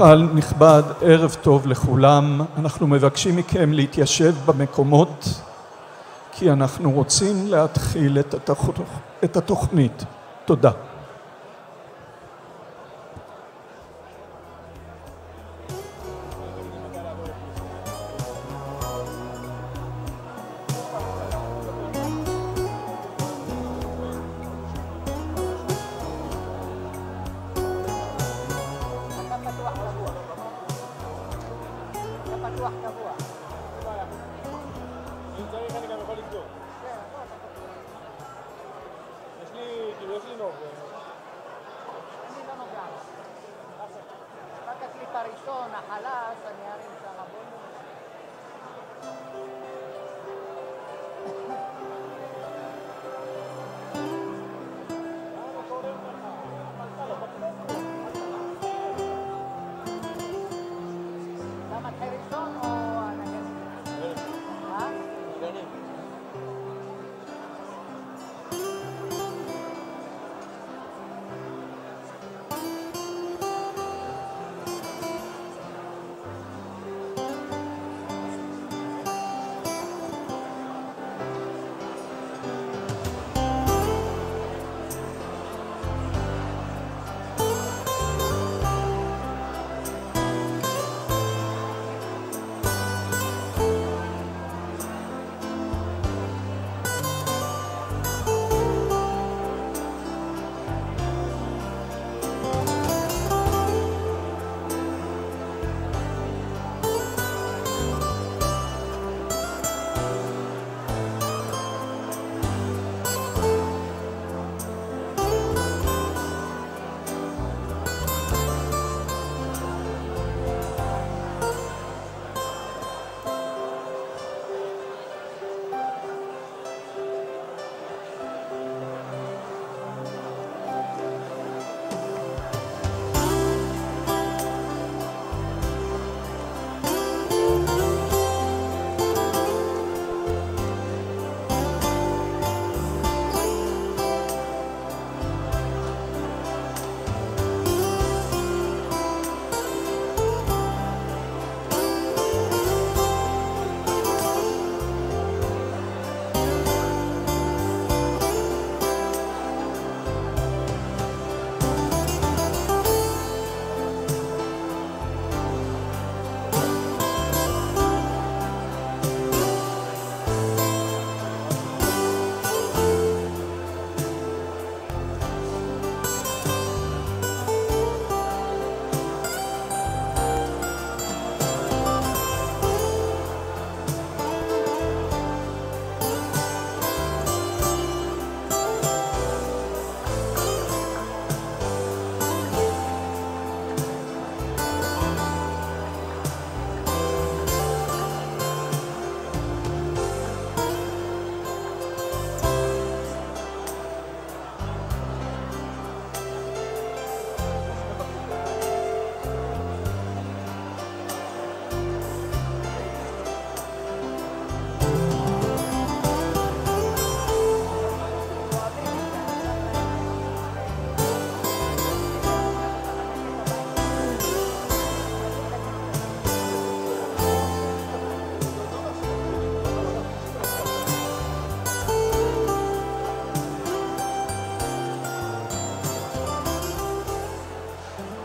קהל נכבד, ערב טוב לכולם. אנחנו מבקשים מכם להתיישב במקומות, כי אנחנו רוצים להתחיל את התוכנית. תודה.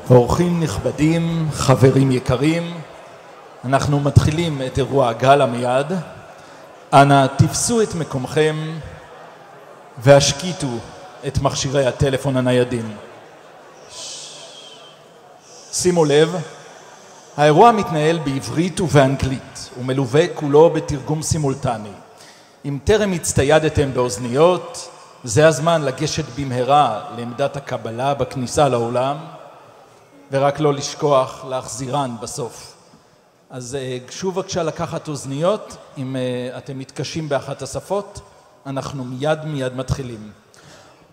אורחים נכבדים, חברים יקרים, אנחנו מתחילים את אירוע גלה מיד. אנא תפסו את מקומכם והשקיטו את מכשירי הטלפון הניידים. שימו לב, האירוע מתנהל בעברית ובאנגלית ומלווה כולו בתרגום סימולטני. אם טרם הצטיידתם באוזניות, זה הזמן לגשת במהרה לעמדת הקבלה בכניסה לאולם, ורק לא לשכוח להחזירן בסוף. אז גשו בבקשה לקחת אוזניות, אם אתם מתקשים באחת השפות, אנחנו מיד מתחילים.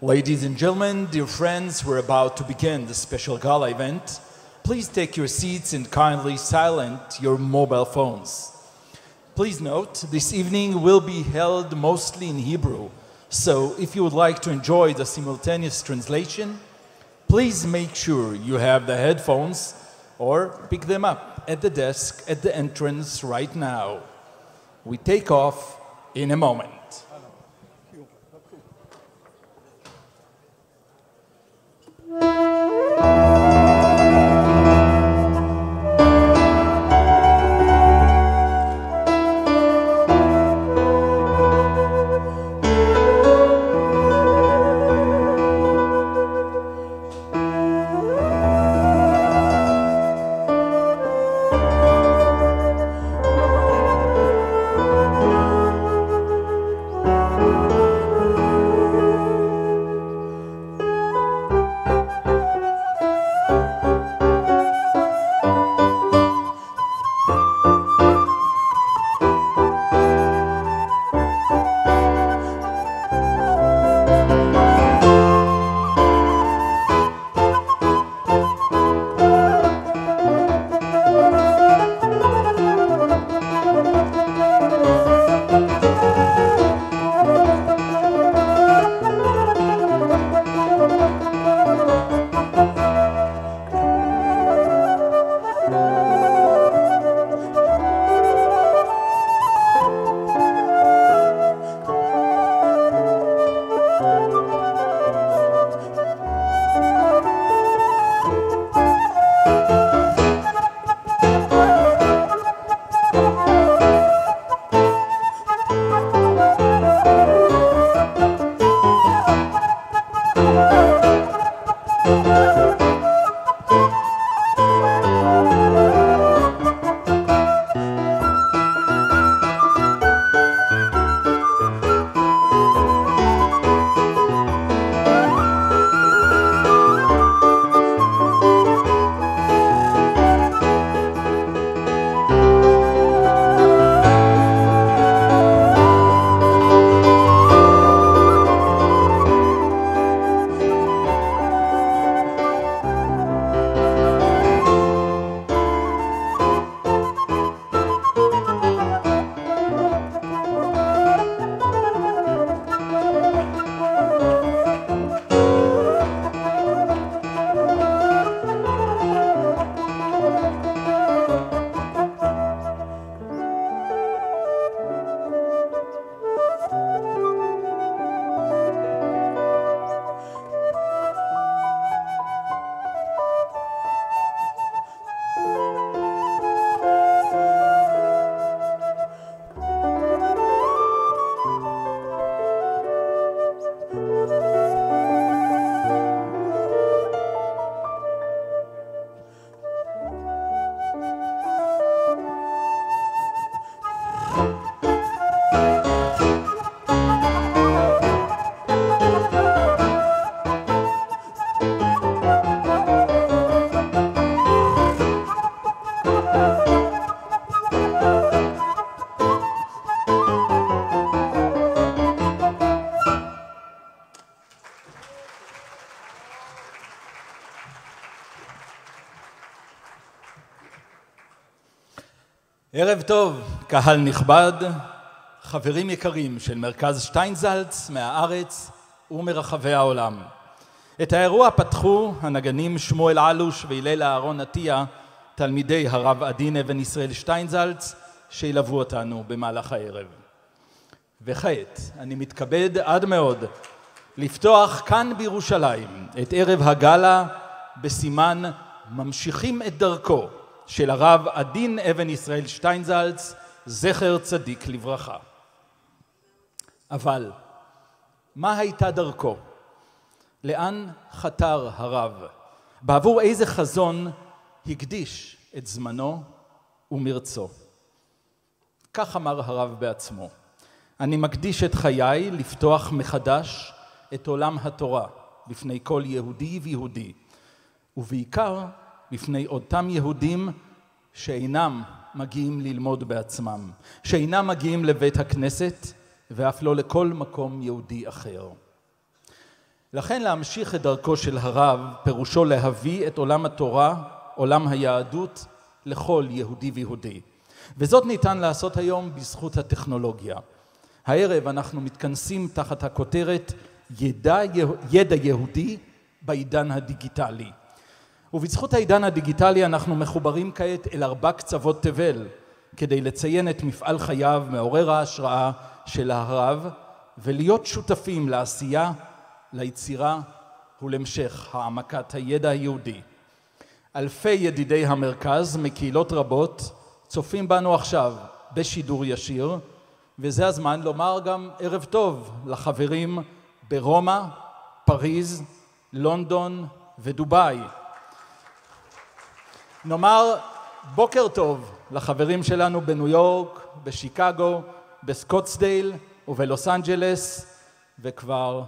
Ladies and gentlemen, dear friends, we're about to begin the special gala event. Please take your seats and kindly silent your mobile phones. Please note, this evening will be held mostly in Hebrew, so if you would like to enjoy the simultaneous translation, please make sure you have the headphones or pick them up at the desk at the entrance right now. We take off in a moment. ערב טוב, קהל נכבד, חברים יקרים של מרכז שטיינזלץ מהארץ ומרחבי העולם. את האירוע פתחו הנגנים שמואל אלוש והלל אהרון עטיה, תלמידי הרב עדין אבן ישראל שטיינזלץ, שילוו אותנו במהלך הערב. וכעת אני מתכבד עד מאוד לפתוח כאן בירושלים את ערב הגלה בסימן ממשיכים את דרכו של הרב עדין אבן ישראל שטיינזלץ, זכר צדיק לברכה. אבל מה הייתה דרכו? לאן חתר הרב? בעבור איזה חזון הקדיש את זמנו ומרצו? כך אמר הרב בעצמו: אני מקדיש את חיי לפתוח מחדש את עולם התורה בפני כל יהודי ויהודי, ובעיקר בפני אותם יהודים שאינם מגיעים ללמוד בעצמם, שאינם מגיעים לבית הכנסת ואף לא לכל מקום יהודי אחר. לכן להמשיך את דרכו של הרב פירושו להביא את עולם התורה, עולם היהדות, לכל יהודי ויהודי. וזאת ניתן לעשות היום בזכות הטכנולוגיה. הערב אנחנו מתכנסים תחת הכותרת ידע יהודי בעידן הדיגיטלי. ובזכות העידן הדיגיטלי אנחנו מחוברים כעת אל 4 קצוות תבל, כדי לציין את מפעל חייו מעורר ההשראה של הרב, ולהיות שותפים לעשייה, ליצירה ולהמשך העמקת הידע היהודי. אלפי ידידי המרכז מקהילות רבות צופים בנו עכשיו בשידור ישיר, וזה הזמן לומר גם ערב טוב לחברים ברומא, פריז, לונדון ודובאי. נאמר בוקר טוב לחברים שלנו בניו יורק, בשיקגו, בסקוטסדייל ובלוס אנג'לס, וכבר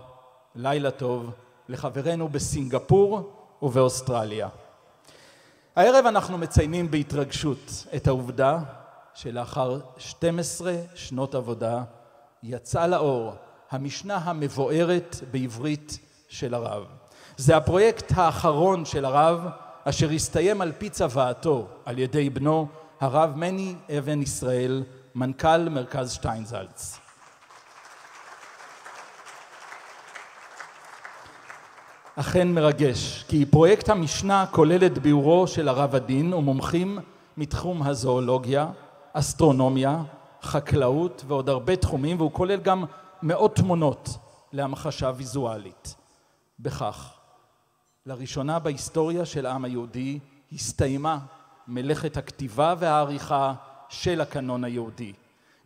לילה טוב לחברינו בסינגפור ובאוסטרליה. הערב אנחנו מציינים בהתרגשות את העובדה שלאחר 12 שנות עבודה יצא לאור המשנה המבוארת בעברית של הרב. זה הפרויקט האחרון של הרב, אשר הסתיים על פי צוואתו על ידי בנו, הרב מני אבן ישראל, מנכ"ל מרכז שטיינזלץ. אכן מרגש, כי פרויקט המשנה כולל את ביאורו של הרב הדין ומומחים מתחום הזואולוגיה, אסטרונומיה, חקלאות ועוד הרבה תחומים, והוא כולל גם מאות תמונות להמחשה ויזואלית. בכך, לראשונה בהיסטוריה של העם היהודי הסתיימה מלאכת הכתיבה והעריכה של הקנון היהודי.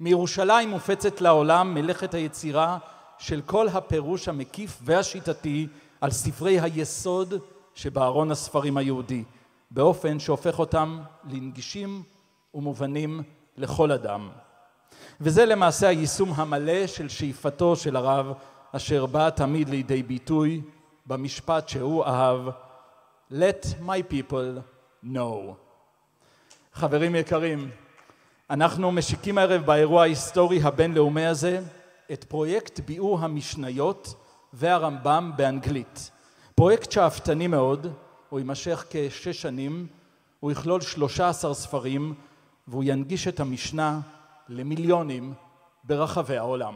מירושלים מופצת לעולם מלאכת היצירה של כל הפירוש המקיף והשיטתי על ספרי היסוד שבארון הספרים היהודי, באופן שהופך אותם לנגישים ומובנים לכל אדם. וזה למעשה היישום המלא של שאיפתו של הרב, אשר בא תמיד לידי ביטוי במשפט שהוא אהב, Let my people know. חברים יקרים, אנחנו משיקים הערב באירוע ההיסטורי הבינלאומי הזה את פרויקט ביאור המשניות והרמב"ם באנגלית. פרויקט שאפתני מאוד, הוא יימשך כ6 שנים, הוא יכלול 13 ספרים, והוא ינגיש את המשנה למיליונים ברחבי העולם.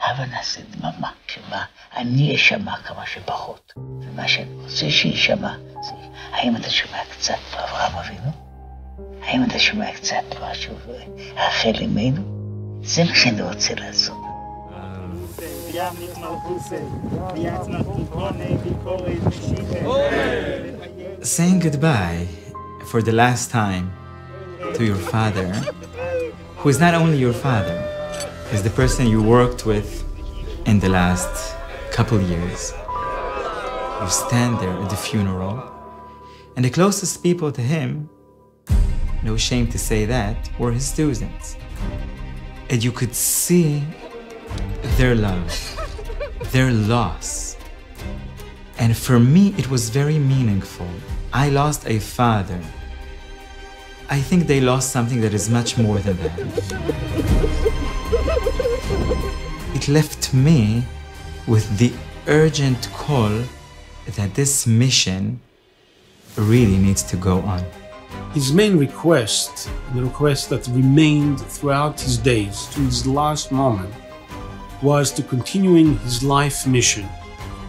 הבה נעשה דממה שבה אני אשמע כמה שפחות, ומה שאני רוצה שישמע זה האם אתה שומע קצת באברהם אבינו? האם אתה שומע קצת משהו האחל אמנו? זה מה שאני רוצה לעשות. Saying goodbye for the last time to your father, who is not only your father, is the person you worked with in the last couple years. You stand there at the funeral, and the closest people to him, no shame to say that, were his students. And you could see their love, their loss. And for me, it was very meaningful. I lost a father. I think they lost something that is much more than that. It left me with the urgent call that this mission really needs to go on. His main request, the request that remained throughout his days to his last moment, was to continuing his life mission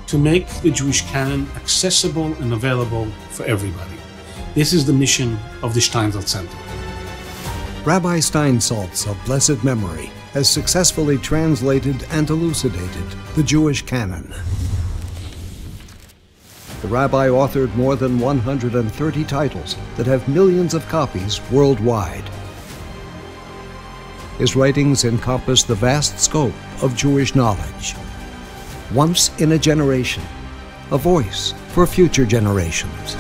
to make the Jewish canon accessible and available for everybody. This is the mission of the Steinsaltz Center. Rabbi Steinsaltz of blessed memory has successfully translated and elucidated the Jewish canon. The rabbi authored more than 130 titles that have millions of copies worldwide. His writings encompass the vast scope of Jewish knowledge. Once in a generation, a voice for future generations.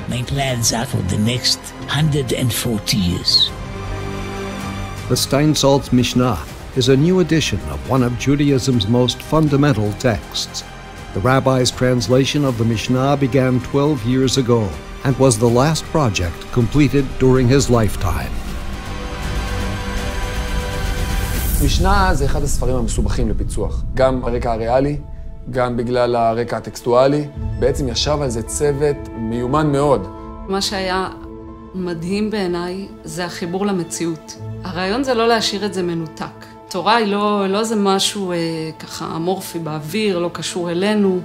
My plans are for the next 140 years. The Steinsaltz Mishnah is a new edition of one of Judaism's most fundamental texts. The rabbi's translation of the Mishnah began 12 years ago and was the last project completed during his lifetime. משנה זה אחד הספרים המסובכים לפיצוח, גם ברקע הריאלי, גם בגלל הרקע הטקסטואלי. בעצם ישב על זה צוות מיומן מאוד. מה שהיה מדהים בעיניי זה החיבור למציאות. הרעיון זה לא להשאיר את זה מנותק. תורה היא לא זה משהו ככה אמורפי באוויר, לא קשור אלינו.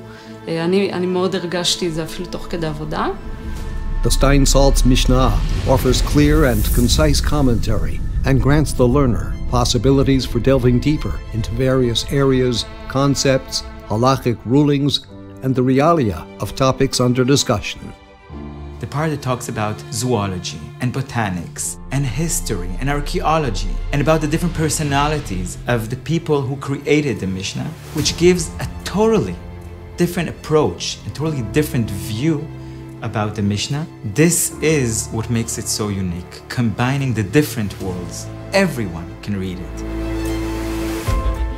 אני מאוד הרגשתי את זה אפילו תוך כדי עבודה. The Steinsaltz Mishnah offers clear and concise commentary and grants the learner possibilities for delving deeper into various areas, concepts, halachic rulings, and the realia of topics under discussion. The part that talks about zoology and botanics and history and archaeology and about the different personalities of the people who created the Mishnah, which gives a totally different approach, a totally different view about the Mishnah. This is what makes it so unique, combining the different worlds. Everyone can read it.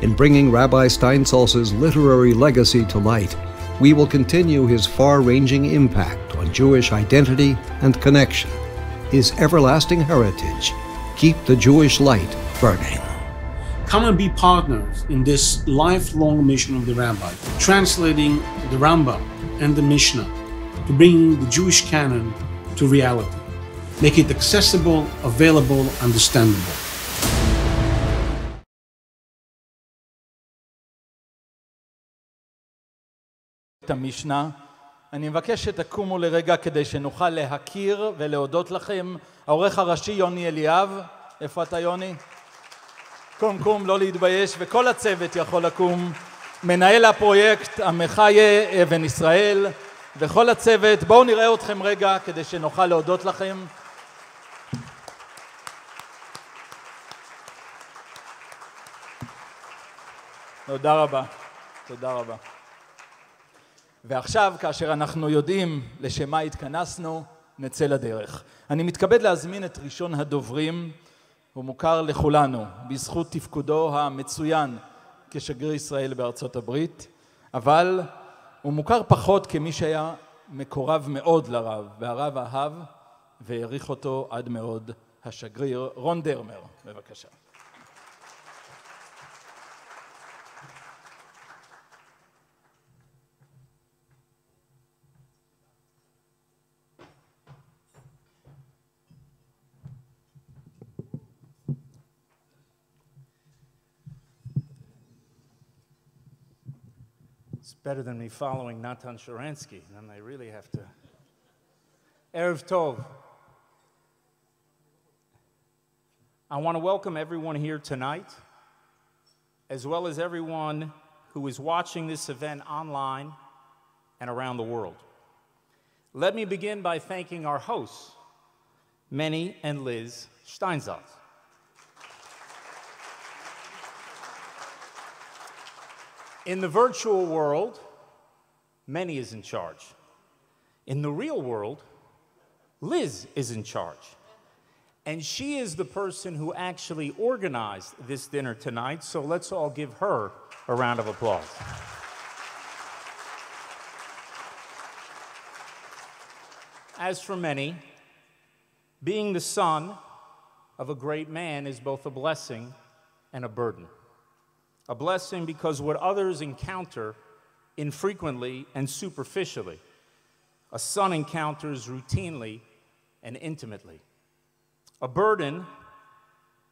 In bringing Rabbi Steinsaltz's literary legacy to light, we will continue his far-ranging impact on Jewish identity and connection, his everlasting heritage. Keep the Jewish light burning. Come and be partners in this lifelong mission of the Rabbi, translating the Rambam and the Mishnah to bring the Jewish canon to reality. Make it accessible, available, understandable. את המשנה. אני מבקש שתקומו לרגע כדי שנוכל להכיר ולהודות לכם. העורך הראשי יוני אליאב, איפה אתה יוני? קום, לא להתבייש, וכל הצוות יכול לקום. מנהל הפרויקט המחיה אבן ישראל, וכל הצוות, בואו נראה אתכם רגע כדי שנוכל להודות לכם. תודה רבה, תודה רבה. ועכשיו, כאשר אנחנו יודעים לשם מה התכנסנו, נצא לדרך. אני מתכבד להזמין את ראשון הדוברים, הוא מוכר לכולנו, בזכות תפקודו המצוין כשגריר ישראל בארצות הברית, אבל הוא מוכר פחות כמי שהיה מקורב מאוד לרב, והרב אהב והעריך אותו עד מאוד, השגריר רון דרמר. בבקשה. It's better than me following Natan Sharansky, then I really have to. Erev Tov. I want to welcome everyone here tonight, as well as everyone who is watching this event online and around the world. Let me begin by thanking our hosts, Menny and Liz Steinsaltz. In the virtual world, Menny is in charge. In the real world, Liz is in charge. And she is the person who actually organized this dinner tonight, so let's all give her a round of applause. As for Menny, being the son of a great man is both a blessing and a burden. A blessing because what others encounter infrequently and superficially, a son encounters routinely and intimately. A burden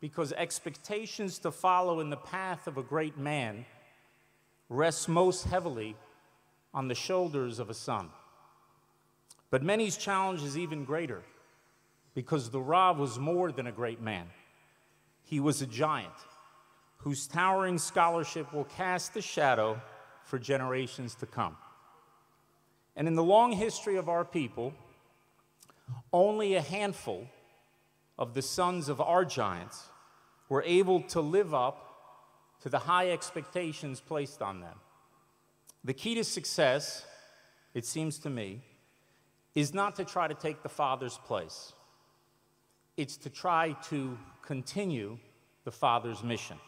because expectations to follow in the path of a great man rests most heavily on the shoulders of a son. But Menny's challenge is even greater because the Rav was more than a great man. He was a giant whose towering scholarship will cast a shadow for generations to come. And in the long history of our people, only a handful of the sons of our giants were able to live up to the high expectations placed on them. The key to success, it seems to me, is not to try to take the Father's place. It's to try to continue the Father's mission.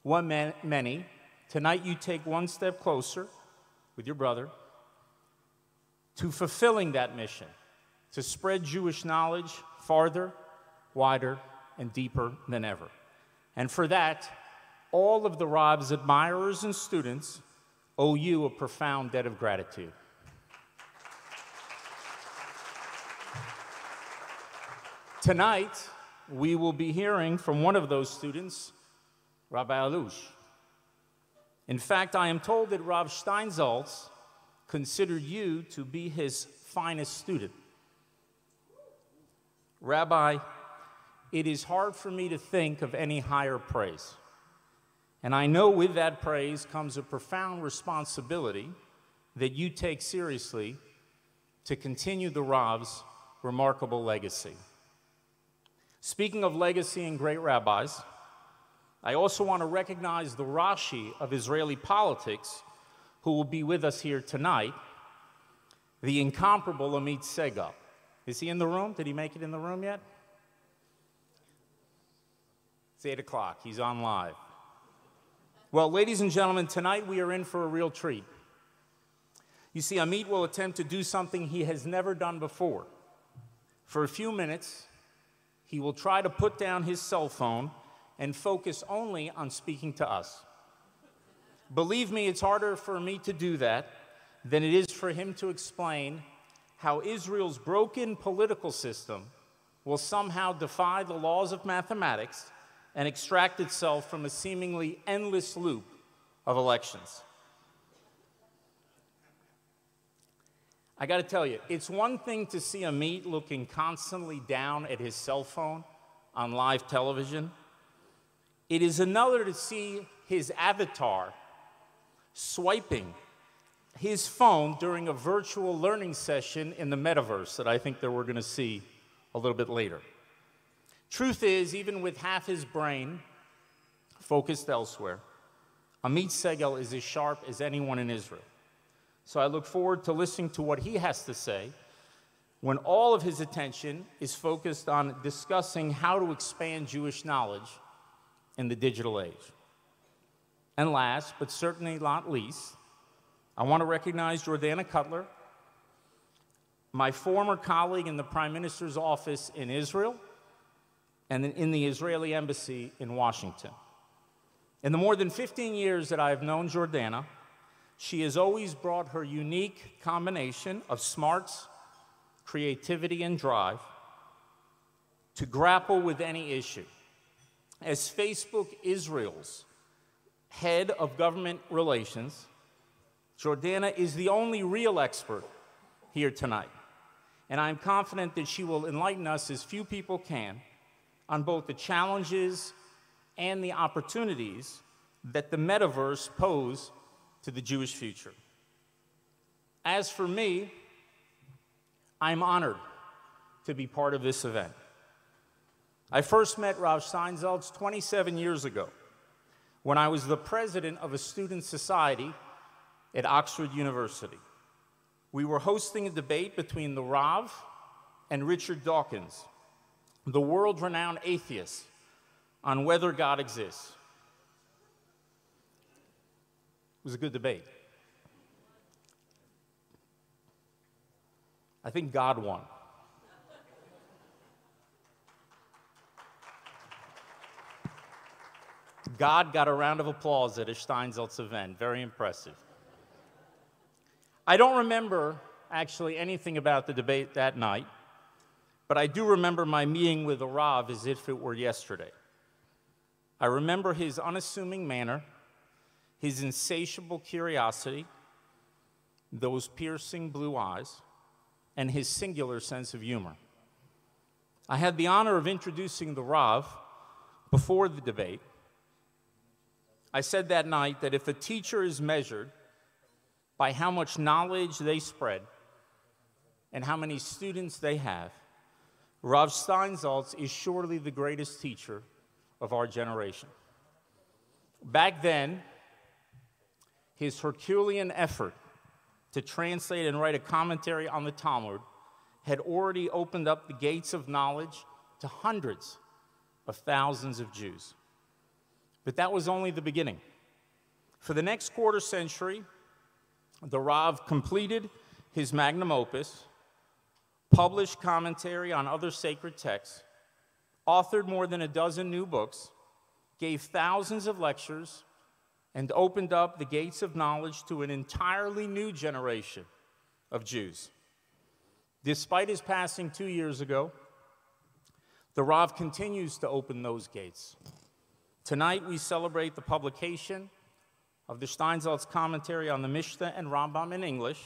Menny, tonight you take one step closer with your brother to fulfilling that mission, to spread Jewish knowledge farther, wider, and deeper than ever. And for that, all of the Rav's admirers and students owe you a profound debt of gratitude. Tonight, we will be hearing from one of those students, Rabbi Alush. In fact, I am told that Rav Steinsaltz considered you to be his finest student. Rabbi, it is hard for me to think of any higher praise. And I know with that praise comes a profound responsibility that you take seriously to continue the Rav's remarkable legacy. Speaking of legacy and great rabbis, I also want to recognize the Rashi of Israeli politics, who will be with us here tonight, the incomparable Amit Segal. Is he in the room? Did he make it in the room yet? It's 8 o'clock. He's on live. Well, ladies and gentlemen, tonight we are in for a real treat. You see, Amit will attempt to do something he has never done before. For a few minutes, he will try to put down his cell phone and focus only on speaking to us. Believe me, it's harder for me to do that than it is for him to explain how Israel's broken political system will somehow defy the laws of mathematics and extract itself from a seemingly endless loop of elections. I got to tell you, it's one thing to see Amit looking constantly down at his cell phone on live television. It is another to see his avatar swiping his phone during a virtual learning session in the metaverse that I think that we're going to see a little bit later. Truth is, even with half his brain focused elsewhere, Amit Segal is as sharp as anyone in Israel. So I look forward to listening to what he has to say when all of his attention is focused on discussing how to expand Jewish knowledge in the digital age. And last, but certainly not least, I want to recognize Jordana Cutler, my former colleague in the Prime Minister's office in Israel and in the Israeli embassy in Washington. In the more than 15 years that I have known Jordana, she has always brought her unique combination of smarts, creativity, and drive to grapple with any issue. As Facebook Israel's head of government relations, Jordana is the only real expert here tonight. And I'm confident that she will enlighten us as few people can on both the challenges and the opportunities that the metaverse pose to the Jewish future. As for me, I'm honored to be part of this event. I first met Rav Steinsaltz 27 years ago when I was the president of a student society at Oxford University. We were hosting a debate between the Rav and Richard Dawkins, the world-renowned atheist, on whether God exists. It was a good debate. I think God won. God got a round of applause at a Steinsaltz event. Very impressive. I don't remember actually anything about the debate that night, but I do remember my meeting with the Rav as if it were yesterday. I remember his unassuming manner, his insatiable curiosity, those piercing blue eyes, and his singular sense of humor. I had the honor of introducing the Rav before the debate. I said that night that if a teacher is measured by how much knowledge they spread and how many students they have, Rav Steinsaltz is surely the greatest teacher of our generation. Back then, his Herculean effort to translate and write a commentary on the Talmud had already opened up the gates of knowledge to hundreds of thousands of Jews. But that was only the beginning. For the next quarter century, the Rav completed his magnum opus, published commentary on other sacred texts, authored more than a dozen new books, gave thousands of lectures, and opened up the gates of knowledge to an entirely new generation of Jews. Despite his passing 2 years ago, The Rav continues to open those gates. Tonight we celebrate the publication of the Steinsaltz commentary on the Mishnah and Rambam in English,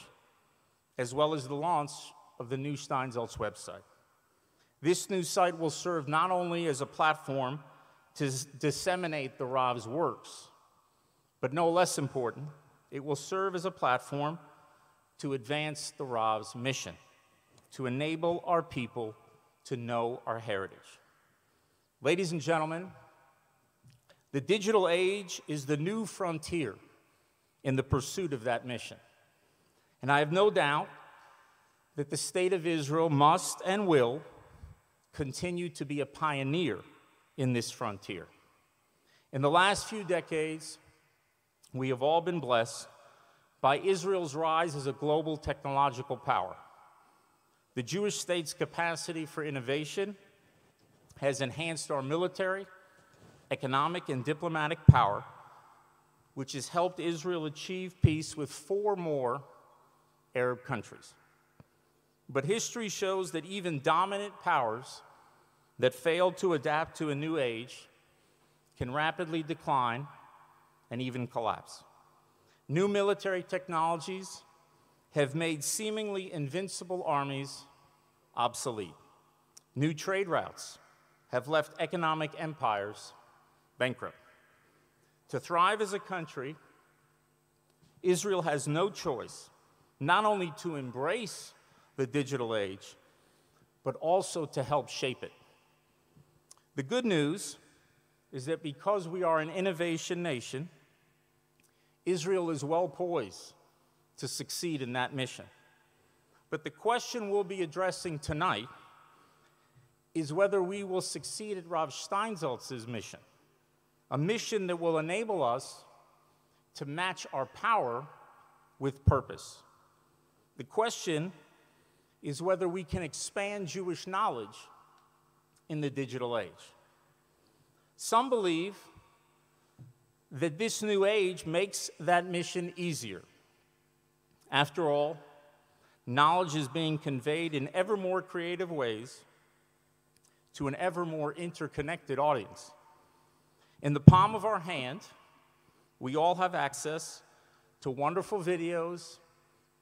as well as the launch of the new Steinsaltz website. This new site will serve not only as a platform to disseminate the Rav's works, but no less important, it will serve as a platform to advance the Rav's mission, to enable our people to know our heritage. Ladies and gentlemen, the digital age is the new frontier in the pursuit of that mission. And I have no doubt that the State of Israel must and will continue to be a pioneer in this frontier. In the last few decades, we have all been blessed by Israel's rise as a global technological power. The Jewish state's capacity for innovation has enhanced our military, economic, and diplomatic power, which has helped Israel achieve peace with 4 more Arab countries. But history shows that even dominant powers that fail to adapt to a new age can rapidly decline and even collapse. New military technologies have made seemingly invincible armies obsolete. New trade routes have left economic empires bankrupt. To thrive as a country, Israel has no choice not only to embrace the digital age, but also to help shape it. The good news is that because we are an innovation nation, Israel is well poised to succeed in that mission. But the question we'll be addressing tonight is whether we will succeed at Rav Steinsaltz's mission, a mission that will enable us to match our power with purpose. The question is whether we can expand Jewish knowledge in the digital age. Some believe that this new age makes that mission easier. After all, knowledge is being conveyed in ever more creative ways to an ever more interconnected audience. In the palm of our hand, we all have access to wonderful videos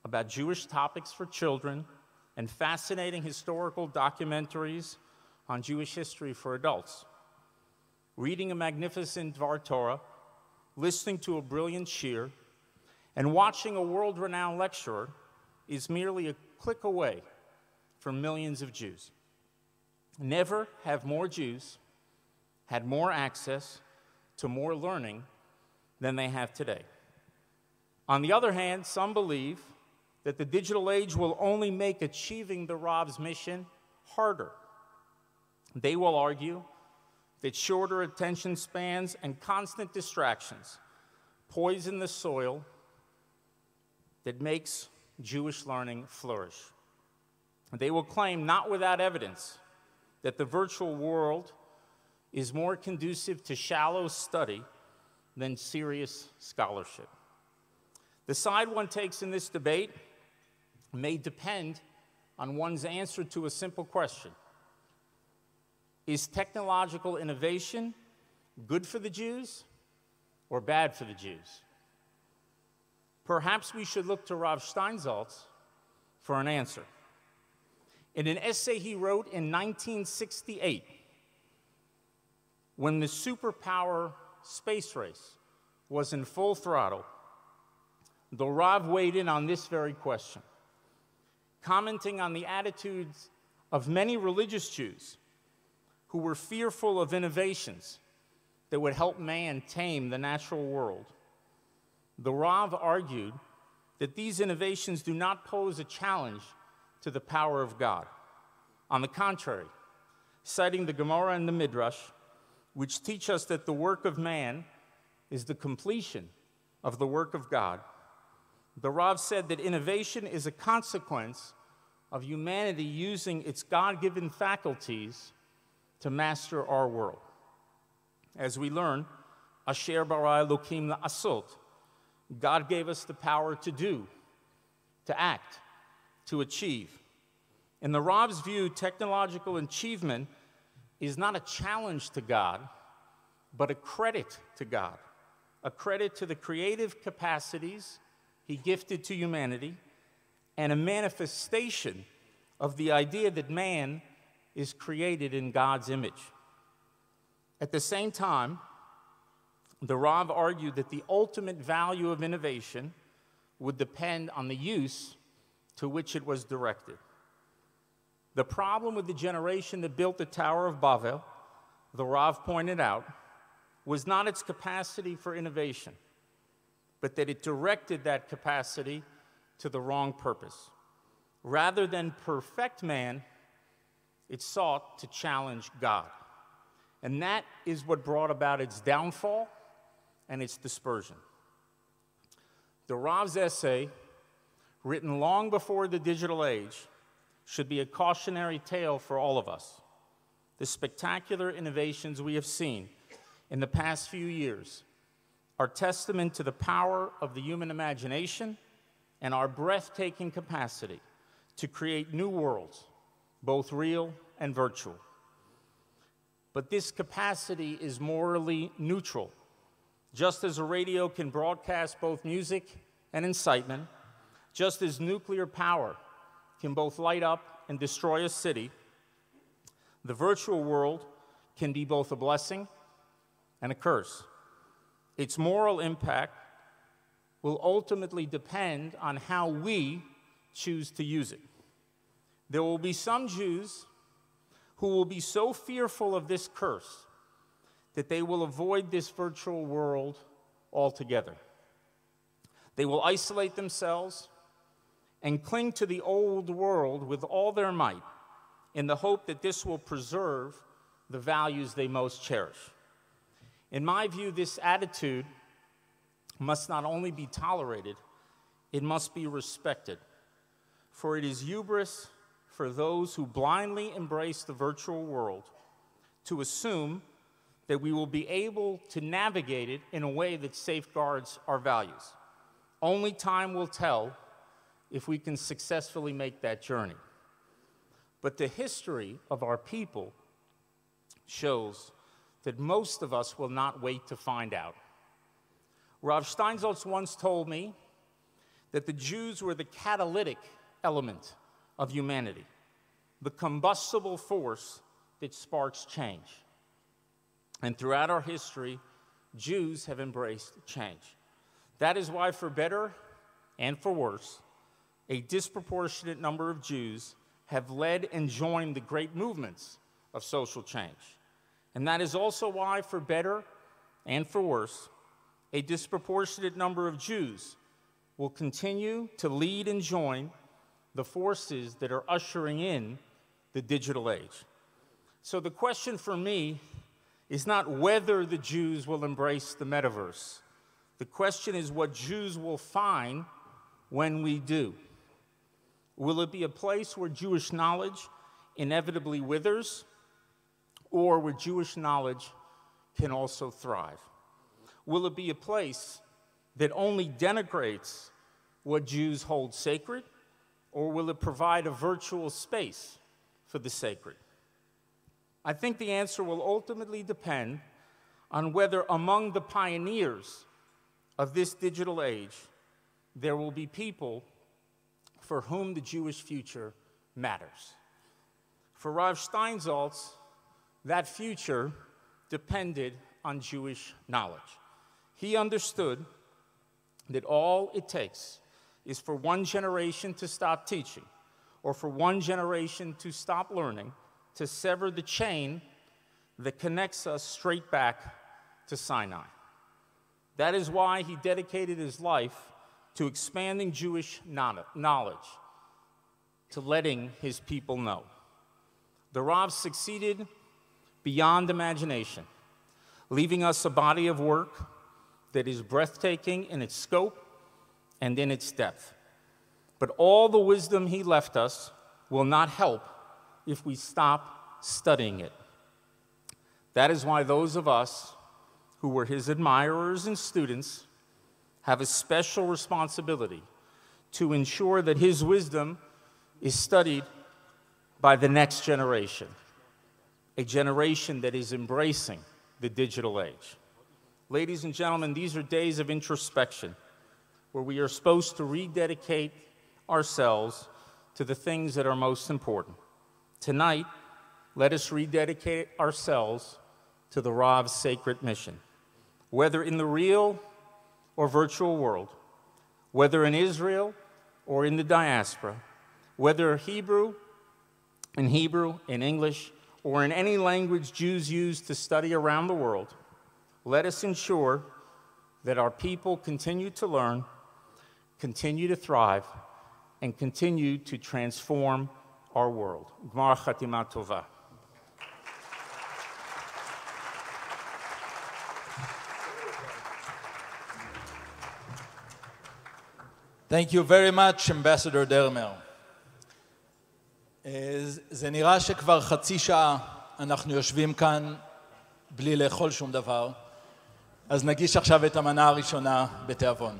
about Jewish topics for children and fascinating historical documentaries on Jewish history for adults. Reading a magnificent Dvar Torah, listening to a brilliant shir, and watching a world-renowned lecturer is merely a click away from millions of Jews. Never have more Jews had more access to more learning than they have today. On the other hand, some believe that the digital age will only make achieving the Rav's mission harder. They will argue that shorter attention spans and constant distractions poison the soil that makes Jewish learning flourish. They will claim, not without evidence, that the virtual world is more conducive to shallow study than serious scholarship. The side one takes in this debate may depend on one's answer to a simple question. Is technological innovation good for the Jews or bad for the Jews? Perhaps we should look to Rav Steinsaltz for an answer. In an essay he wrote in 1968, when the superpower space race was in full throttle, the Rav weighed in on this very question, commenting on the attitudes of many religious Jews who were fearful of innovations that would help man tame the natural world. The Rav argued that these innovations do not pose a challenge to the power of God. On the contrary, citing the Gemara and the Midrash, which teach us that the work of man is the completion of the work of God, the Rav said that innovation is a consequence of humanity using its God-given faculties to master our world. As we learn, Asher bara Elokim la'asot, God gave us the power to do, to act, to achieve. In the Rav's view, technological achievement is not a challenge to God, but a credit to God, a credit to the creative capacities he gifted to humanity, and a manifestation of the idea that man is created in God's image. At the same time, the Rav argued that the ultimate value of innovation would depend on the use to which it was directed. The problem with the generation that built the Tower of Babel, the Rav pointed out, was not its capacity for innovation, but that it directed that capacity to the wrong purpose. Rather than perfect man, it sought to challenge God. And that is what brought about its downfall and its dispersion. The Rav's essay, written long before the digital age, should be a cautionary tale for all of us. The spectacular innovations we have seen in the past few years are testament to the power of the human imagination and our breathtaking capacity to create new worlds, both real and virtual. But this capacity is morally neutral. Just as a radio can broadcast both music and incitement, just as nuclear power can both light up and destroy a city, the virtual world can be both a blessing and a curse. Its moral impact will ultimately depend on how we choose to use it. There will be some Jews who will be so fearful of this curse that they will avoid this virtual world altogether. They will isolate themselves and cling to the old world with all their might in the hope that this will preserve the values they most cherish. In my view, this attitude must not only be tolerated, it must be respected. For it is hubris for those who blindly embrace the virtual world to assume that we will be able to navigate it in a way that safeguards our values. Only time will tell if we can successfully make that journey. But the history of our people shows that most of us will not wait to find out. Rav Steinsaltz once told me that the Jews were the catalytic element of humanity, the combustible force that sparks change. And throughout our history, Jews have embraced change. That is why, for better and for worse, a disproportionate number of Jews have led and joined the great movements of social change. And that is also why, for better and for worse, a disproportionate number of Jews will continue to lead and join the forces that are ushering in the digital age. So the question for me is not whether the Jews will embrace the metaverse. The question is what Jews will find when we do. Will it be a place where Jewish knowledge inevitably withers, or where Jewish knowledge can also thrive? Will it be a place that only denigrates what Jews hold sacred, or will it provide a virtual space for the sacred? I think the answer will ultimately depend on whether among the pioneers of this digital age, there will be people for whom the Jewish future matters. For Rav Steinsaltz, that future depended on Jewish knowledge. He understood that all it takes is for one generation to stop teaching, or for one generation to stop learning, to sever the chain that connects us straight back to Sinai. That is why he dedicated his life to expanding Jewish knowledge, to letting his people know. The Rav succeeded beyond imagination, leaving us a body of work that is breathtaking in its scope and in its depth. But all the wisdom he left us will not help if we stop studying it. That is why those of us who were his admirers and students have a special responsibility to ensure that his wisdom is studied by the next generation. a generation that is embracing the digital age. Ladies and gentlemen, these are days of introspection where we are supposed to rededicate ourselves to the things that are most important. Tonight, let us rededicate ourselves to the Rav's sacred mission. Whether in the real or virtual world, whether in Israel or in the diaspora, whether in Hebrew, in English, or in any language Jews use to study around the world, let us ensure that our people continue to learn, continue to thrive, and continue to transform our world. Gmar Chatima Tova. Thank you very much, Ambassador דרמר. זה נראה שכבר חצי שעה אנחנו יושבים כאן בלי לאכול שום דבר, אז נגיש עכשיו את המנה הראשונה בתיאבון.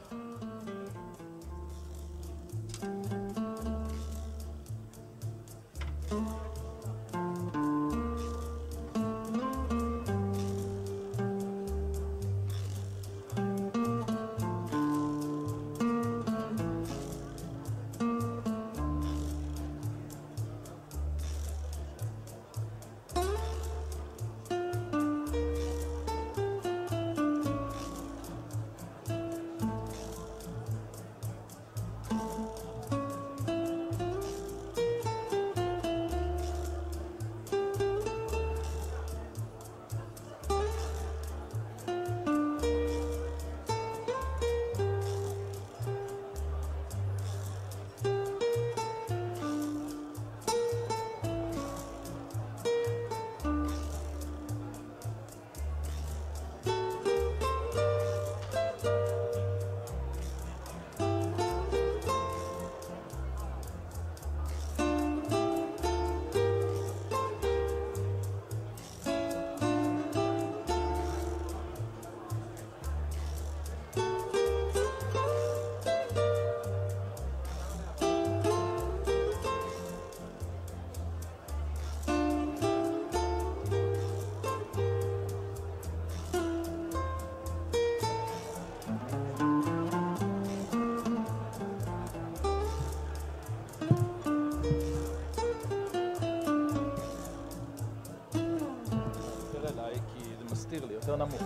יותר נמוך.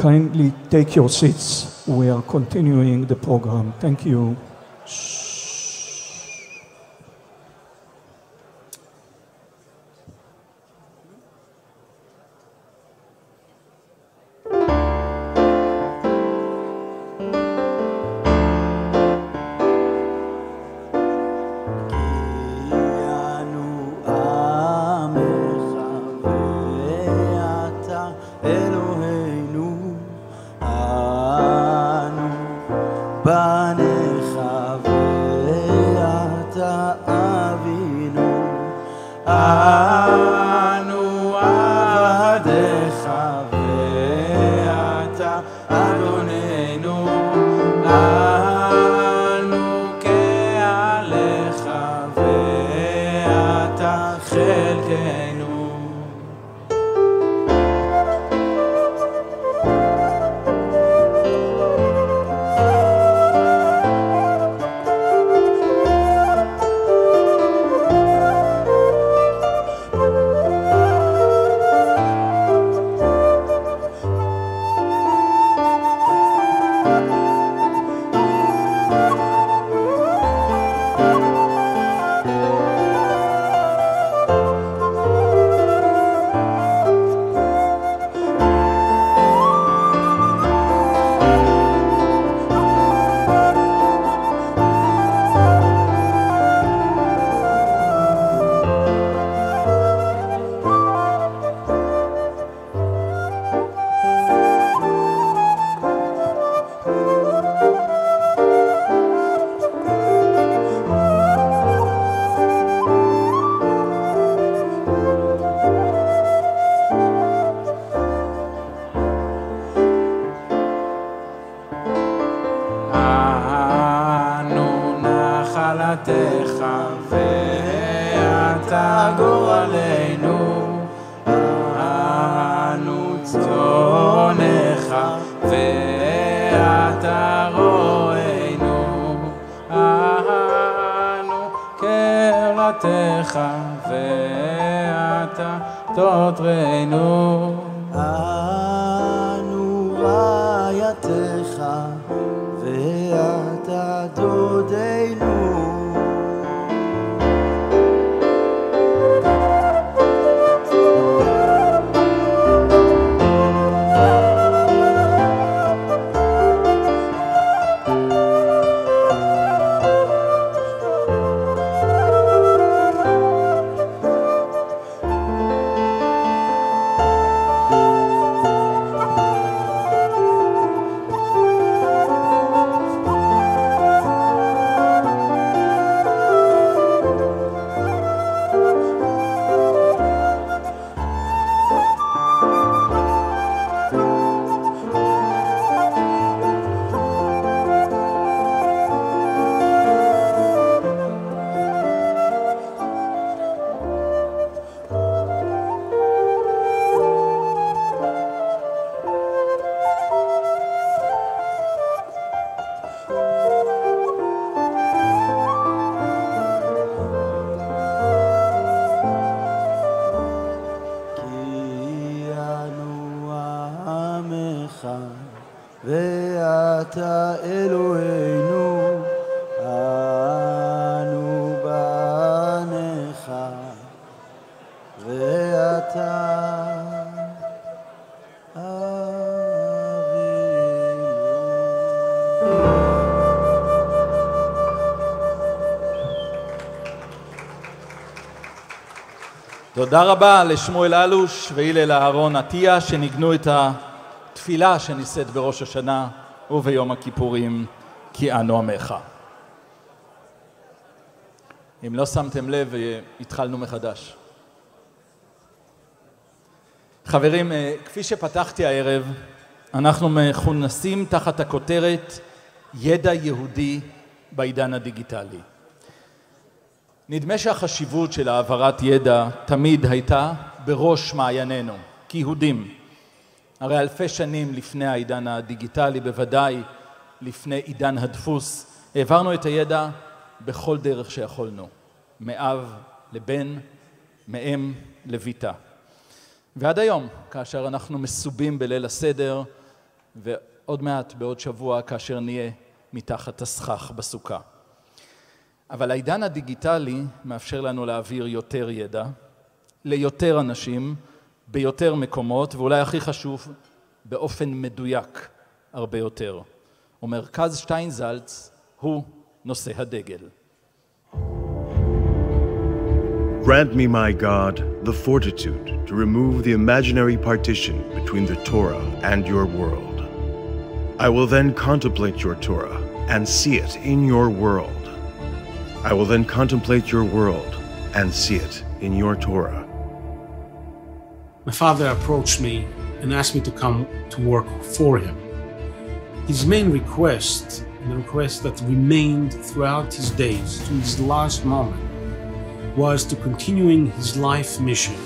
kindly take your seats. We are continuing the program. Thank you. ואתה אלוהינו, אנו בניך, ואתה תודה רבה לשמואל אלוש והילל אהרון עטיה שניגנו את התפילה שנישאת בראש השנה וביום הכיפורים כי אנו עמך. אם לא שמתם לב, התחלנו מחדש. חברים, כפי שפתחתי הערב, אנחנו מכונסים תחת הכותרת ידע יהודי בעידן הדיגיטלי. נדמה שהחשיבות של העברת ידע תמיד הייתה בראש מעיינינו, כיהודים. הרי אלפי שנים לפני העידן הדיגיטלי, בוודאי לפני עידן הדפוס, העברנו את הידע בכל דרך שיכולנו, מאב לבן, מאם לביתה. ועד היום, כאשר אנחנו מסובים בליל הסדר, ועוד מעט, בעוד שבוע, כאשר נהיה מתחת הסכך בסוכה. אבל העידן הדיגיטלי מאפשר לנו להעביר יותר ידע, ליותר אנשים, ביותר מקומות, ואולי הכי חשוב, באופן מדויק הרבה יותר. ומרכז שטיינזלץ הוא נושא הדגל. Grant me, my God, the fortitude to remove the imaginary partition between the Torah and your world. I will then contemplate your Torah and see it in your world. I will then contemplate your world and see it in your Torah. My father approached me and asked me to come to work for him. His main request, and the request that remained throughout his days to his last moment, was to continuing his life mission.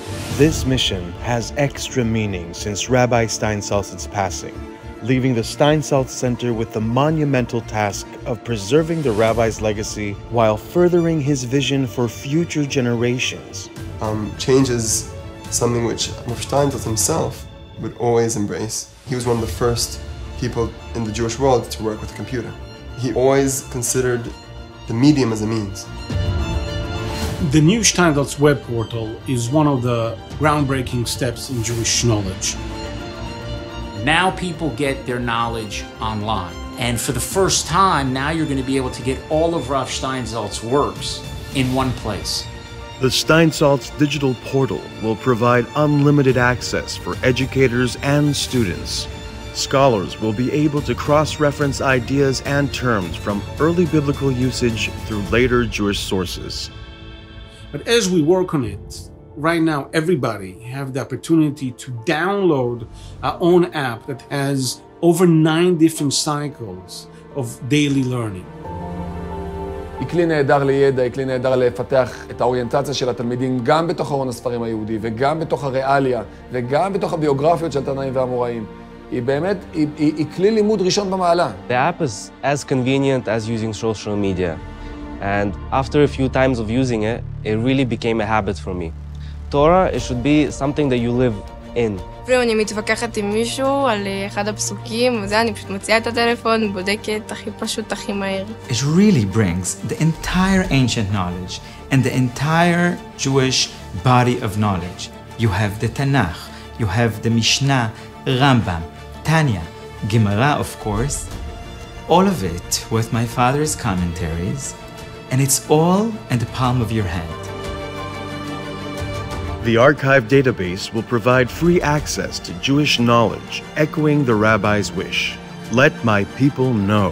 This mission has extra meaning since Rabbi Steinsaltz's passing, leaving the Steinsaltz Center with the monumental task of preserving the rabbi's legacy while furthering his vision for future generations. Change is something which Rav Steinsaltz himself would always embrace. He was one of the first people in the Jewish world to work with a computer. He always considered the medium as a means. The new Steinsaltz web portal is one of the groundbreaking steps in Jewish knowledge. Now people get their knowledge online. And for the first time, now you're going to be able to get all of Rav Steinsaltz's works in one place. The Steinsaltz digital portal will provide unlimited access for educators and students. Scholars will be able to cross-reference ideas and terms from early biblical usage through later Jewish sources. But as we work on it, right now everybody have the opportunity to download our own app that has over 9 different cycles of daily learning. היא כלי נהדר לידע, היא כלי נהדר לפתח את האוריינטציה של התלמידים גם בתוך ארון הספרים היהודי וגם בתוך הריאליה וגם בתוך הביוגרפיות של התנאים והאמוראים. היא באמת, היא כלי לימוד ראשון במעלה. The app is as convenient as using social media. And after a few times of using it, it really became a habit for me. Torah, it should be something that you live in. אפילו אני מתווכחת עם מישהו על אחד הפסוקים, וזה אני פשוט מוציאה את הטלפון, בודקת הכי פשוט, הכי מהר. It really brings the entire ancient knowledge and the entire Jewish body of knowledge. You have the Tanakh, you have the Mishnah, Rambam, Tanya, Gemara, of course. All of it with my father's commentaries, and it's all in the palm of your hand. The archive database will provide free access to Jewish knowledge, echoing the rabbi's wish. Let my people know.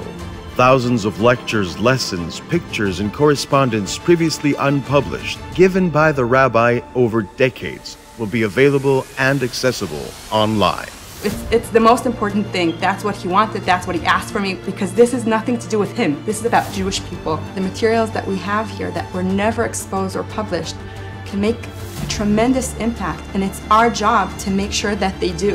Thousands of lectures, lessons, pictures, and correspondence previously unpublished, given by the rabbi over decades, will be available and accessible online. It's the most important thing. That's what he wanted, that's what he asked for me, because this is nothing to do with him. This is about Jewish people. The materials that we have here that were never exposed or published can make a tremendous impact, and it's our job to make sure that they do.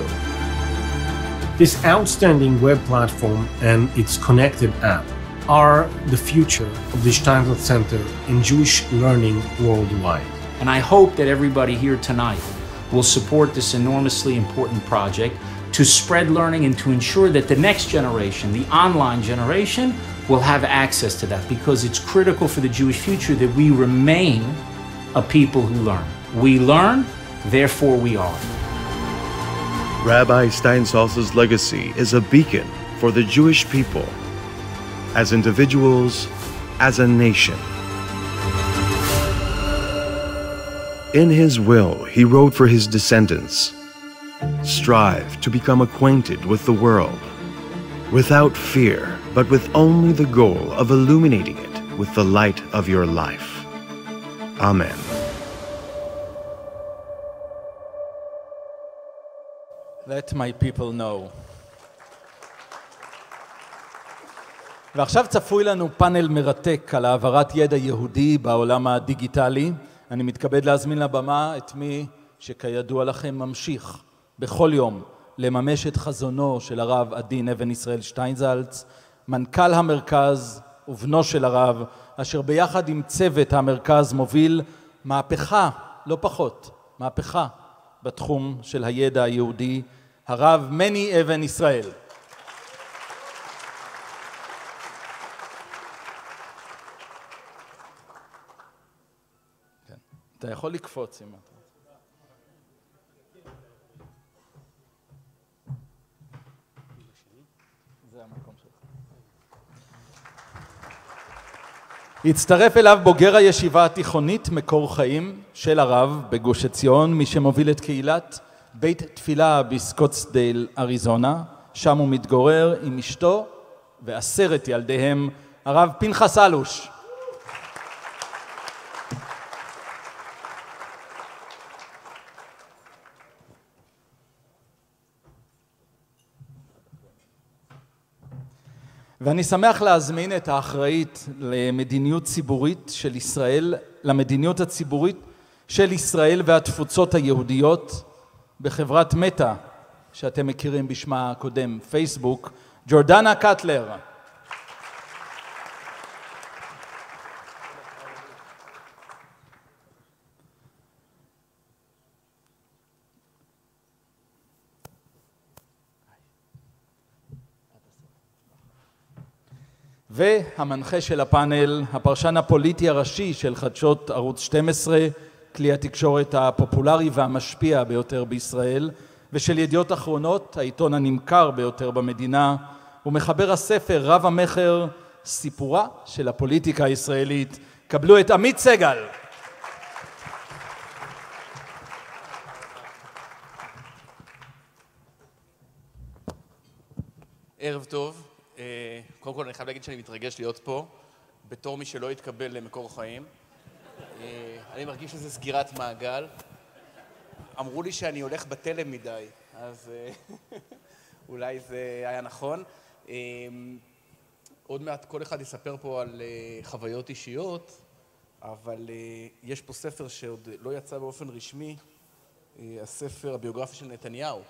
This outstanding web platform and its connected app are the future of the Steinsaltz Center in Jewish learning worldwide. And I hope that everybody here tonight will support this enormously important project to spread learning and to ensure that the next generation, the online generation, will have access to that, because it's critical for the Jewish future that we remain a people who learn. We learn, therefore we are. Rabbi Steinsaltz's legacy is a beacon for the Jewish people, as individuals, as a nation. In his will, he wrote for his descendants, "Strive to become acquainted with the world, without fear, but with only the goal of illuminating it with the light of your life." Amen. Let my people know. ועכשיו צפוי לנו פאנל מרתק על העברת ידע יהודי בעולם הדיגיטלי. אני מתכבד להזמין לבמה את מי שכידוע לכם ממשיך בכל יום לממש את חזונו של הרב עדין אבן ישראל שטיינזלץ, מנכ"ל המרכז ובנו של הרב, אשר ביחד עם צוות המרכז מוביל מהפכה, לא פחות, מהפכה בתחום של הידע היהודי, הרב מני אבן ישראל. אתה יכול לקפוץ אם אתה רוצה. זה המקום שלך. הצטרף אליו בוגר הישיבה התיכונית מקור חיים של הרב בגוש עציון, מי שמוביל את קהילת בית תפילה בסקוטסדייל, אריזונה. שם הוא מתגורר עם אשתו ו10 ילדיהם, הרב פנחס אלוש. ואני שמח להזמין את האחראית למדיניות ציבורית של ישראל, למדיניות הציבורית של ישראל והתפוצות היהודיות בחברת מטא, שאתם מכירים בשמה הקודם, פייסבוק, ג'ורדנה קטלר. והמנחה של הפאנל, הפרשן הפוליטי הראשי של חדשות ערוץ 12, כלי התקשורת הפופולרי והמשפיע ביותר בישראל, ושל ידיעות אחרונות, העיתון הנמכר ביותר במדינה, ומחבר הספר רב המכר, סיפורה של הפוליטיקה הישראלית. קבלו את עמית סגל. ערב טוב. קודם כל אני חייב להגיד שאני מתרגש להיות פה, בתור מי שלא התקבל למקור חיים. אני מרגיש שזה סגירת מעגל. אמרו לי שאני הולך בתלם מדי, אז אולי זה היה נכון. עוד מעט כל אחד יספר פה על חוויות אישיות, אבל יש פה ספר שעוד לא יצא באופן רשמי, הספר הביוגרפי של נתניהו.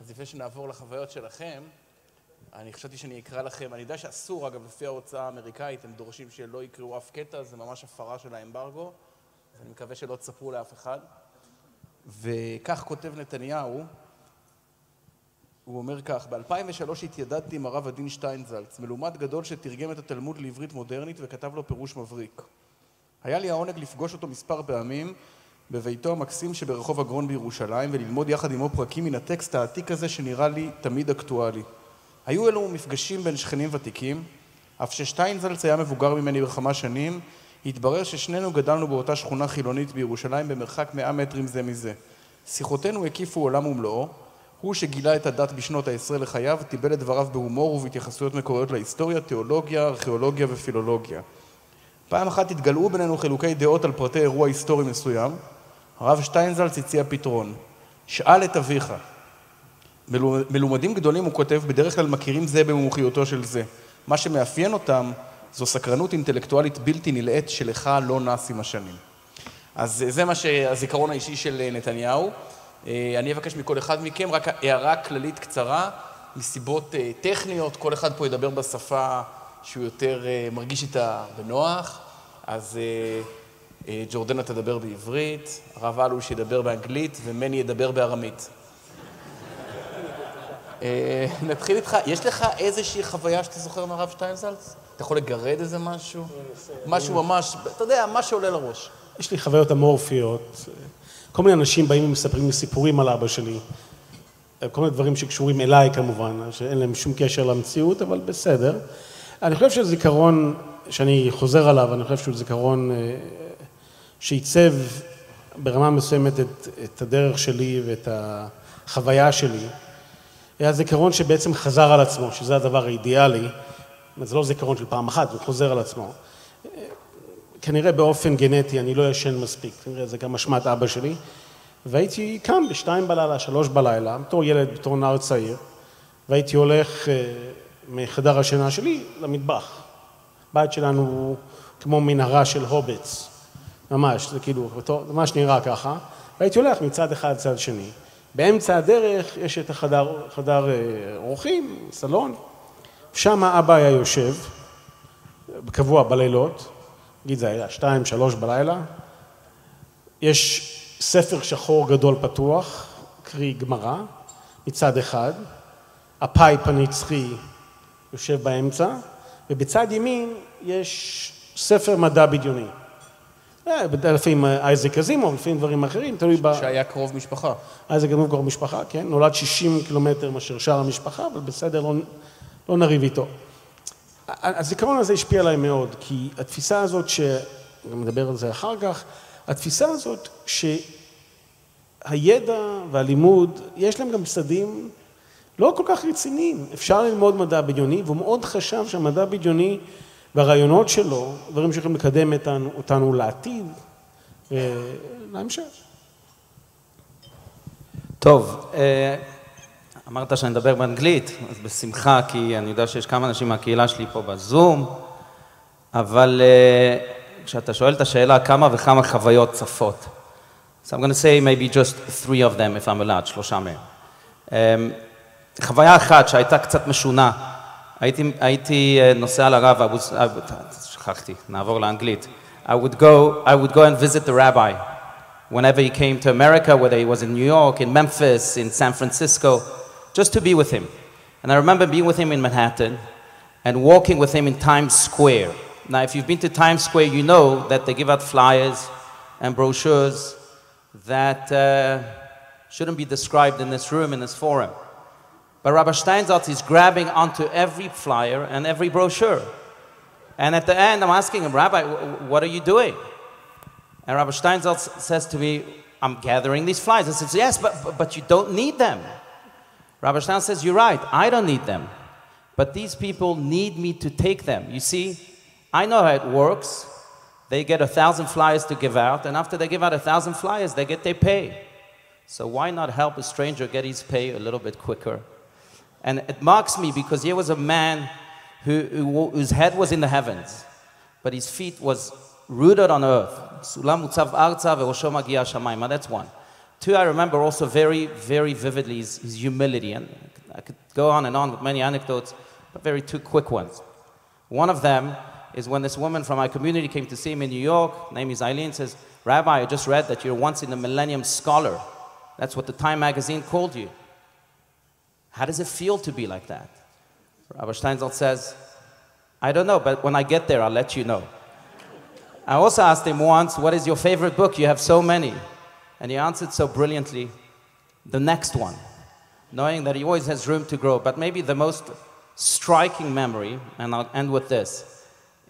אז לפני שנעבור לחוויות שלכם, אני חשבתי שאני אקרא לכם, אני יודע שאסור, אגב, לפי ההוצאה האמריקאית, הם דורשים שלא יקראו אף קטע, זה ממש הפרה של האמברגו, אז אני מקווה שלא תספרו לאף אחד. וכך כותב נתניהו, הוא אומר כך, ב-2003 התיידדתי עם הרב הדין שטיינזלץ, מלומד גדול שתרגם את התלמוד לעברית מודרנית וכתב לו פירוש מבריק. היה לי העונג לפגוש אותו מספר פעמים בביתו המקסים שברחוב אגרון בירושלים, וללמוד יחד עמו פרקים מן הטקסט העתיק הזה שנראה לי תמיד אקטואלי. היו אלו מפגשים בין שכנים ותיקים, אף ששטיינזלץ היה מבוגר ממני בכמה שנים, התברר ששנינו גדלנו באותה שכונה חילונית בירושלים במרחק 100 מטרים זה מזה. שיחותינו הקיפו עולם ומלואו, הוא שגילה את הדת בשנות ה-10 לחייו, טיבל את דבריו בהומור ובהתייחסויות מקוריות להיסטוריה, תיאולוגיה, ארכיאולוגיה ופילולוגיה. פעם אחת התגלעו בינינו חילוקי דעות על פרטי אירוע היסטורי מסוים, הרב שטיינזלץ הציע פתרון, שאל את אביך. מלומדים גדולים, הוא כותב, בדרך כלל מכירים זה במומחיותו של זה. מה שמאפיין אותם זו סקרנות אינטלקטואלית בלתי נלאית שלך לא נס עם השנים. אז זה מה שהזיכרון האישי של נתניהו. אני אבקש מכל אחד מכם, רק הערה כללית קצרה, מסיבות טכניות, כל אחד פה ידבר בשפה שהוא יותר מרגיש איתה בנוח, אז ג'ורדנה תדבר בעברית, הרב אלוש ידבר באנגלית ומני ידבר בארמית. נתחיל איתך, יש לך איזושהי חוויה שאתה זוכר מהרב שטיינזלץ? אתה יכול לגרד איזה משהו? משהו ממש, אתה יודע, מה שעולה לראש. יש לי חוויות אמורפיות, כל מיני אנשים באים ומספרים לי סיפורים על אבא שלי, כל מיני דברים שקשורים אליי כמובן, שאין להם שום קשר למציאות, אבל בסדר. אני חושב שזה זיכרון שאני חוזר עליו, אני חושב שהוא זיכרון שעיצב ברמה מסוימת את הדרך שלי ואת החוויה שלי. היה זיכרון שבעצם חזר על עצמו, שזה הדבר האידיאלי, זה לא זיכרון של פעם אחת, הוא חוזר על עצמו. כנראה באופן גנטי, אני לא ישן מספיק, כנראה זה גם אשמת אבא שלי, והייתי קם ב2 בלילה, 3 בלילה, בתור ילד, בתור נער צעיר, והייתי הולך מחדר השינה שלי למטבח. בית שלנו הוא כמו מנהרה של הוביטס, ממש, זה כאילו, ממש נראה ככה, והייתי הולך מצד אחד לצד שני. באמצע הדרך יש את החדר אורחים, סלון, שם אבא היה יושב, קבוע בלילות, נגיד זה היה 2-3 בלילה, יש ספר שחור גדול פתוח, קרי גמרא, מצד אחד, הפייפ הנצחי יושב באמצע, ובצד ימין יש ספר מדע בדיוני. לפעמים אייזק אזימוב, לפעמים דברים אחרים, תלוי שהיה קרוב משפחה. אייזק אזימוב קרוב משפחה, כן? נולד 60 קילומטר מאשר שאר המשפחה, אבל בסדר, לא נריב איתו. הזיכרון הזה השפיע עליי מאוד, כי התפיסה הזאת, גם נדבר על זה אחר כך, התפיסה הזאת שהידע והלימוד, יש להם גם צדדים לא כל כך רציניים. אפשר ללמוד מדע בדיוני, והוא מאוד חשב שהמדע בדיוני והרעיונות שלו, דברים שיכולים לקדם אותנו לעתיד ולהמשך. טוב, אמרת שאני אדבר באנגלית, אז בשמחה, כי אני יודע שיש כמה אנשים מהקהילה שלי פה בזום, אבל כשאתה שואל את השאלה כמה וכמה חוויות צפות, so I'm going to say maybe just 3 of them if I'm allowed, 3 מהם. חוויה אחת שהייתה קצת משונה, הייתי נוסע לרב, שכחתי, נעבור לאנגלית. I would go and visit the rabbi whenever he came to America, whether he was in New York, in Memphis, in San Francisco, just to be with him. And I remember being with him in Manhattan and walking with him in Times Square. Now, if you've been to Times Square, you know that they give out flyers and brochures that shouldn't be described in this room, in this forum. But Rabbi Steinsaltz is grabbing onto every flyer and every brochure. And at the end, I'm asking him, Rabbi, what are you doing? And Rabbi Steinsaltz says to me, I'm gathering these flyers. I says, yes, but you don't need them. Rabbi Steinsaltz says, you're right, I don't need them. But these people need me to take them. You see, I know how it works. They get 1,000 flyers to give out, and after they give out 1,000 flyers, they get their pay. So why not help a stranger get his pay a little bit quicker? And it marks me because here was a man whose head was in the heavens, but his feet was rooted on earth. That's one. 2, I remember also very, very vividly his humility. And I could go on and on with many anecdotes, but 2 quick ones. One of them is when this woman from my community came to see him in New York, name is Eileen, says, Rabbi, I just read that you're once in a millennium scholar. That's what the Time magazine called you. How does it feel to be like that? Rabbi Steinsaltz says, I don't know, but when I get there, I'll let you know. I also asked him once, what is your favorite book? You have so many. And he answered so brilliantly, the next one, knowing that he always has room to grow. But maybe the most striking memory, and I'll end with this,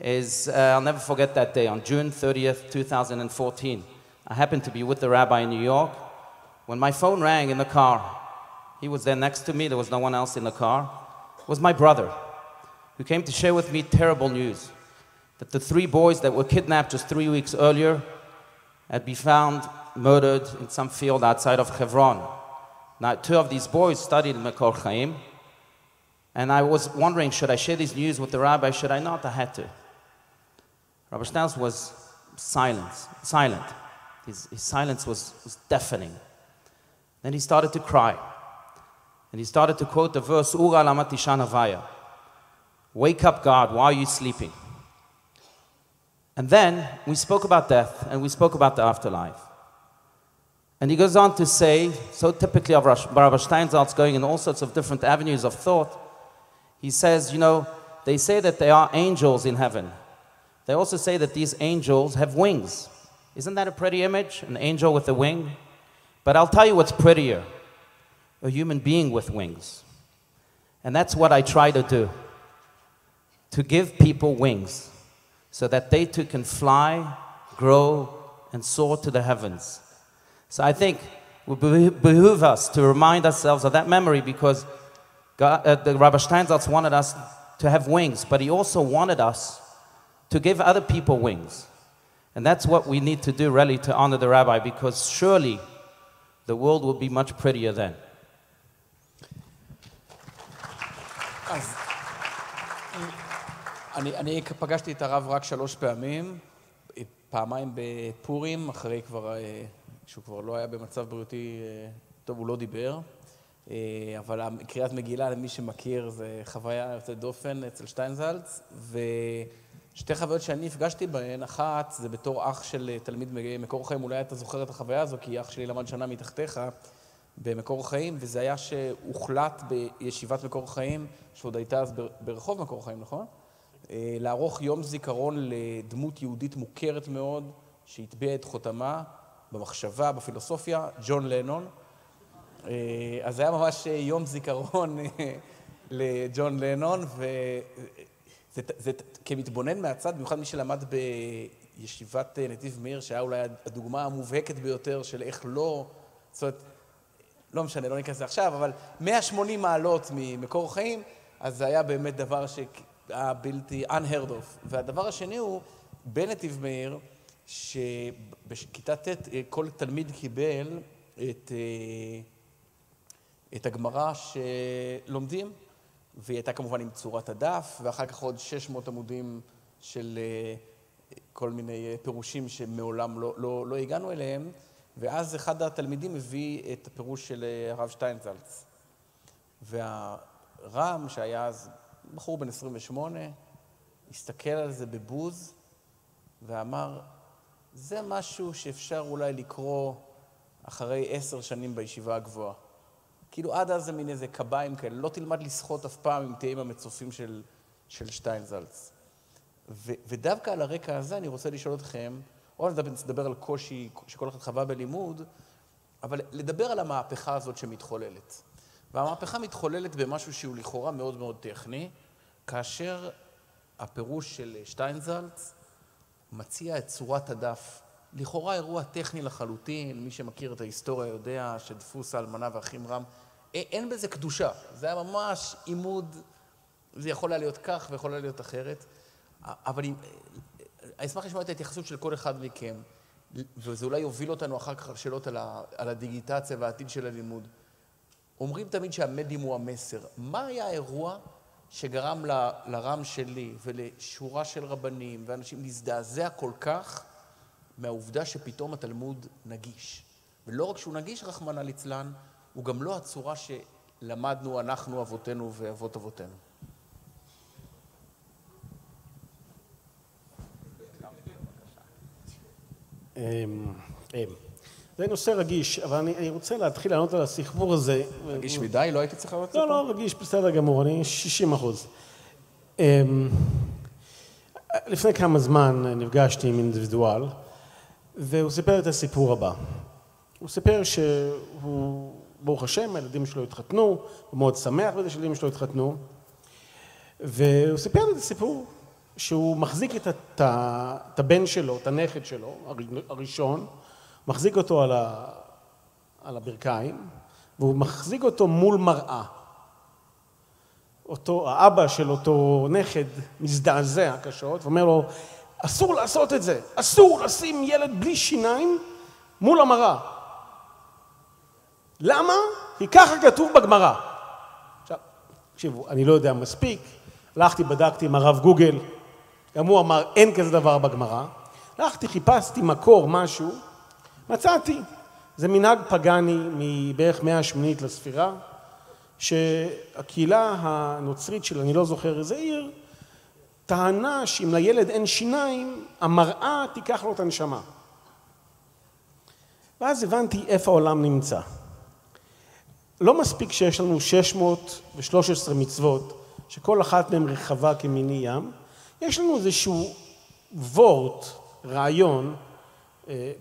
is I'll never forget that day on June 30th, 2014. I happened to be with the rabbi in New York. When my phone rang in the car, he was there next to me, there was no one else in the car, it was my brother, who came to share with me terrible news, that the 3 boys that were kidnapped just 3 weeks earlier had been found murdered in some field outside of Hebron. Now, 2 of these boys studied in Mekor Chaim, and I was wondering, should I share this news with the rabbi, should I not? I had to. Rabbi Steinsaltz was silent. His silence was deafening. Then he started to cry. And he started to quote the verse, Ura lama tishan havaya. Wake up, God, why are you sleeping? And then we spoke about death, and we spoke about the afterlife. And he goes on to say, so typically of Rabbi Steinsaltz going in all sorts of different avenues of thought, he says, you know, they say that there are angels in heaven. They also say that these angels have wings. Isn't that a pretty image, an angel with a wing? But I'll tell you what's prettier. A human being with wings. And that's what I try to do. To give people wings so that they too can fly, grow, and soar to the heavens. So I think it would behoove us to remind ourselves of that memory because the Rabbi Steinsaltz wanted us to have wings, but he also wanted us to give other people wings. And that's what we need to do really to honor the rabbi because surely the world will be much prettier then. אז אני פגשתי את הרב רק 3 פעמים, פעמיים בפורים, אחרי כבר, כשהוא כבר לא היה במצב בריאותי טוב, הוא לא דיבר. אבל קריאת מגילה, למי שמכיר, זה חוויה יוצאת דופן אצל שטיינזלץ, ושתי חוויות שאני הפגשתי בהן, אחת זה בתור אח של תלמיד מקור חיים, אולי אתה זוכר את החוויה הזו, כי אח שלי למד שנה מתחתיך, במקור חיים, וזה היה שהוחלט בישיבת מקור חיים, שעוד הייתה אז ברחוב מקור חיים, נכון? לערוך יום זיכרון לדמות יהודית מוכרת מאוד, שהטביע את חותמה במחשבה, בפילוסופיה, ג'ון לנון. אז זה היה ממש יום זיכרון לג'ון לנון, וזה כמתבונן מהצד, במיוחד מי שלמד בישיבת נתיב מאיר, שהיה אולי הדוגמה המובהקת ביותר של איך לא, זאת אומרת, לא משנה, לא ניכנס עכשיו, אבל 180 מעלות ממקור חיים, אז זה היה באמת דבר שהיה בלתי unheard of. והדבר השני הוא, בנתיב מאיר, שבכיתה ט' כל תלמיד קיבל את הגמרא שלומדים, והיא הייתה כמובן עם צורת הדף, ואחר כך עוד 600 עמודים של כל מיני פירושים שמעולם לא הגענו אליהם, ואז אחד התלמידים הביא את הפירוש של הרב שטיינזלץ. והרם, שהיה אז בחור בן 28, הסתכל על זה בבוז, ואמר, זה משהו שאפשר אולי לקרוא אחרי 10 שנים בישיבה הגבוהה. כאילו עד אז זה מין איזה קביים כאלה, לא תלמד לשחות אף פעם אם תהיה עם המצופים של שטיינזלץ. ודווקא על הרקע הזה אני רוצה לשאול אתכם, או נדבר על קושי שכל אחד חווה בלימוד, אבל לדבר על המהפכה הזאת שמתחוללת. והמהפכה מתחוללת במשהו שהוא לכאורה מאוד מאוד טכני, כאשר הפירוש של שטיינזלץ מציע את צורת הדף. לכאורה אירוע טכני לחלוטין, מי שמכיר את ההיסטוריה יודע שדפוס האלמנה והאחים רם, אין בזה קדושה. זה היה ממש עימוד, זה יכול היה להיות כך ויכול היה להיות אחרת. אבל אני אשמח לשמוע את ההתייחסות של כל אחד מכם, וזה אולי יוביל אותנו אחר כך לשאלות על הדיגיטציה והעתיד של הלימוד. אומרים תמיד שהמדיום הוא המסר. מה היה האירוע שגרם לרם שלי ולשורה של רבנים ואנשים להזדעזע כל כך מהעובדה שפתאום התלמוד נגיש? ולא רק שהוא נגיש, רחמנא ליצלן, הוא גם לא הצורה שלמדנו אנחנו, אבותינו ואבות אבותינו. זה נושא רגיש, אבל אני רוצה להתחיל לענות על הסיפור הזה. רגיש מדי? לא הייתי צריך לענות? לא, רגיש, בסדר גמור, אני 60%. לפני כמה זמן נפגשתי עם אינדיבידואל, והוא סיפר את הסיפור הבא. הוא סיפר שהוא, ברוך השם, הילדים שלו התחתנו, הוא מאוד שמח בזה שהילדים שלו התחתנו, והוא סיפר לי את הסיפור, שהוא מחזיק את הבן שלו, את הנכד שלו, הראשון, מחזיק אותו על הברכיים, והוא מחזיק אותו מול מראה. האבא של אותו נכד מזדעזע קשות, ואומר לו, אסור לעשות את זה, אסור לשים ילד בלי שיניים מול המראה. למה? כי ככה כתוב בגמרא. עכשיו, תקשיבו, אני לא יודע מספיק, הלכתי, בדקתי עם הרב גוגל, גם הוא אמר, אין כזה דבר בגמרא. הלכתי, חיפשתי מקור, משהו, מצאתי. זה מנהג פגני מבערך 180 לספירה, שהקהילה הנוצרית של, אני לא זוכר איזה עיר, טענה שאם לילד אין שיניים, המראה תיקח לו את הנשמה. ואז הבנתי איפה העולם נמצא. לא מספיק שיש לנו 613 מצוות, שכל אחת מהן רחבה כמיני ים, יש לנו איזשהו וורט, רעיון,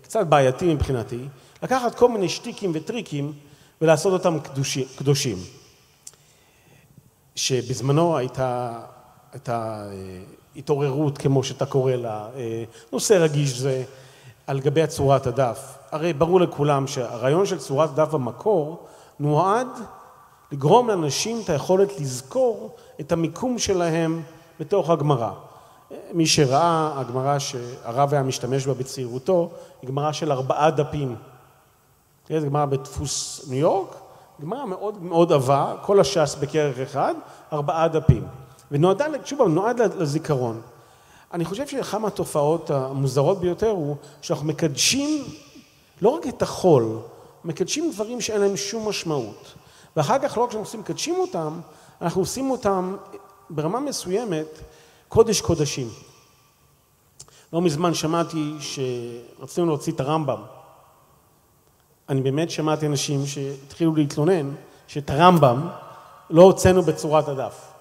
קצת בעייתי מבחינתי, לקחת כל מיני שטיקים וטריקים ולעשות אותם קדושים. שבזמנו הייתה התעוררות, כמו שאתה קורא לה, נושא רגיש זה, על גבי צורת הדף. הרי ברור לכולם שהרעיון של צורת הדף במקור נועד לגרום לאנשים את היכולת לזכור את המיקום שלהם בתוך הגמרא. מי שראה, הגמרא שהרב היה משתמש בה בצעירותו, היא גמרא של 4 דפים. זו גמרא בדפוס ניו יורק, גמרא מאוד מאוד עבה, כל הש"ס בכרך אחד, 4 דפים. ונועד לזיכרון. אני חושב שאחת מהתופעות המוזרות ביותר הוא שאנחנו מקדשים לא רק את החול, מקדשים דברים שאין להם שום משמעות. ואחר כך לא רק שאנחנו מקדשים אותם, אנחנו עושים אותם ברמה מסוימת קודש קודשים. לא מזמן שמעתי שרצינו להוציא את הרמב"ם. אני באמת שמעתי אנשים שהתחילו להתלונן שאת הרמב"ם לא הוצאנו בצורת הדף.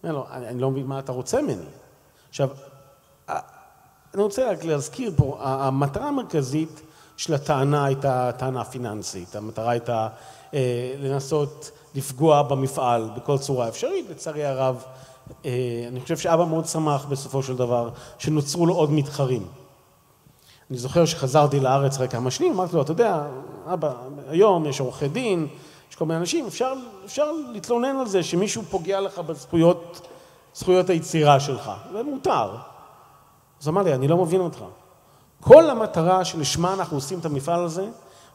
אני לא מבין מה אתה רוצה ממני. עכשיו, אני רוצה רק להזכיר פה, המטרה המרכזית של הטענה הייתה טענה פיננסית. המטרה הייתה לנסות לפגוע במפעל בכל צורה אפשרית. לצערי הרב, אני חושב שאבא מאוד שמח בסופו של דבר שנוצרו לו עוד מתחרים. אני זוכר שחזרתי לארץ אחרי כמה שנים, אמרתי לו, אתה יודע, אבא, היום יש עורכי דין, יש כל מיני אנשים, אפשר להתלונן על זה שמישהו פוגע לך בזכויות היצירה שלך. זה מותר. אז אמר לי, אני לא מבין אותך. כל המטרה שלשמה אנחנו עושים את המפעל הזה,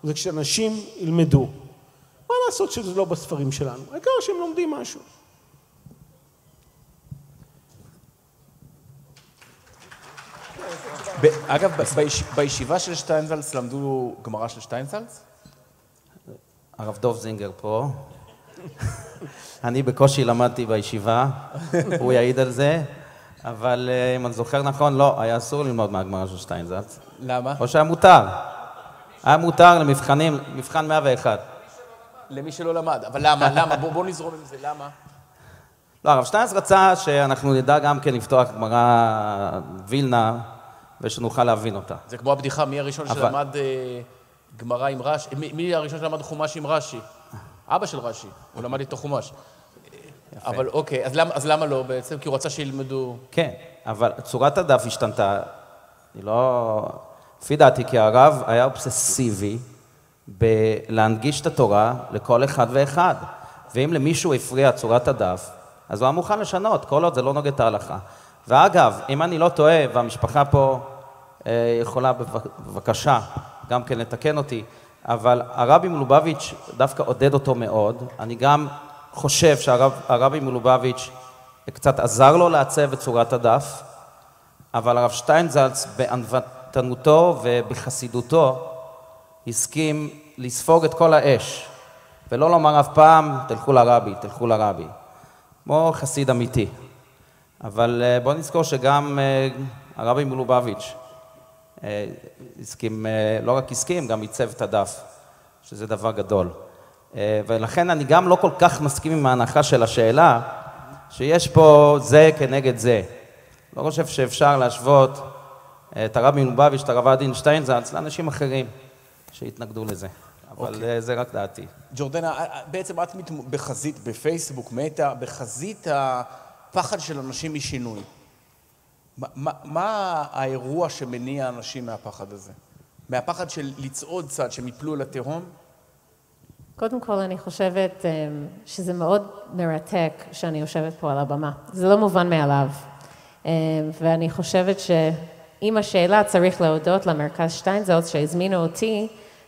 זה כשאנשים ילמדו. מה לעשות שזה לא בספרים שלנו? העיקר שהם לומדים משהו. אגב, בישיבה של שטיינזלץ למדו גמרא של שטיינזלץ? הרב דוב זינגר פה. אני בקושי למדתי בישיבה, הוא יעיד על זה, אבל אם אני זוכר נכון, לא, היה אסור ללמוד מהגמרא של שטיינזלץ. למה? או שהיה מותר. היה מותר למבחנים, מבחן 101. למי שלא למד, אבל למה? בוא נזרום עם זה, למה? לא, הרב שטיינזלץ רצה שאנחנו נדע גם כן לפתוח גמרא וילנה, ושנוכל להבין אותה. זה כמו הבדיחה, מי הראשון שלמד גמרא עם רש"י? מי הראשון שלמד חומש עם רש"י? אבא של רש"י, הוא למד איתו חומש. אבל אוקיי, אז למה לא בעצם? כי הוא רצה שילמדו... כן, אבל צורת הדף השתנתה. אני לא... לפי דעתי, כי הרב היה אובססיבי בלהנגיש את התורה לכל אחד ואחד. ואם למישהו הפריע צורת הדף, אז הוא היה מוכן לשנות, כל עוד זה לא נוגד את ההלכה. ואגב, אם אני לא טועה, והמשפחה פה יכולה בבקשה גם כן לתקן אותי, אבל הרבי מלובביץ' דווקא עודד אותו מאוד. אני גם חושב שהרבי מלובביץ' קצת עזר לו לעצב את צורת הדף, אבל הרב שטיינזלץ בענוותנותו ובחסידותו הסכים לספוג את כל האש, ולא לומר אף פעם, תלכו לרבי, תלכו לרבי. כמו חסיד אמיתי. אבל בוא נזכור שגם הרבי מלובביץ' הסכים, לא רק הסכים, גם ייצב את הדף, שזה דבר גדול. ולכן אני גם לא כל כך מסכים עם ההנחה של השאלה, שיש פה זה כנגד זה. לא חושב שאפשר להשוות את הרבי מלובביץ', את הרב עדין שטיינזלץ, לאנשים אחרים שהתנגדו לזה. אבל זה רק דעתי. ג'ורדנה, בעצם את בחזית, בפייסבוק, מטה, בחזית הפחד של אנשים משינוי. מה האירוע שמניע אנשים מהפחד הזה? מהפחד של לצעוד צד, שהם יפלו לתהום? קודם כל, אני חושבת שזה מאוד מרתק שאני יושבת פה על הבמה. זה לא מובן מאליו. ואני חושבת שעם השאלה צריך להודות למרכז שטיינזלץ שהזמינו אותי,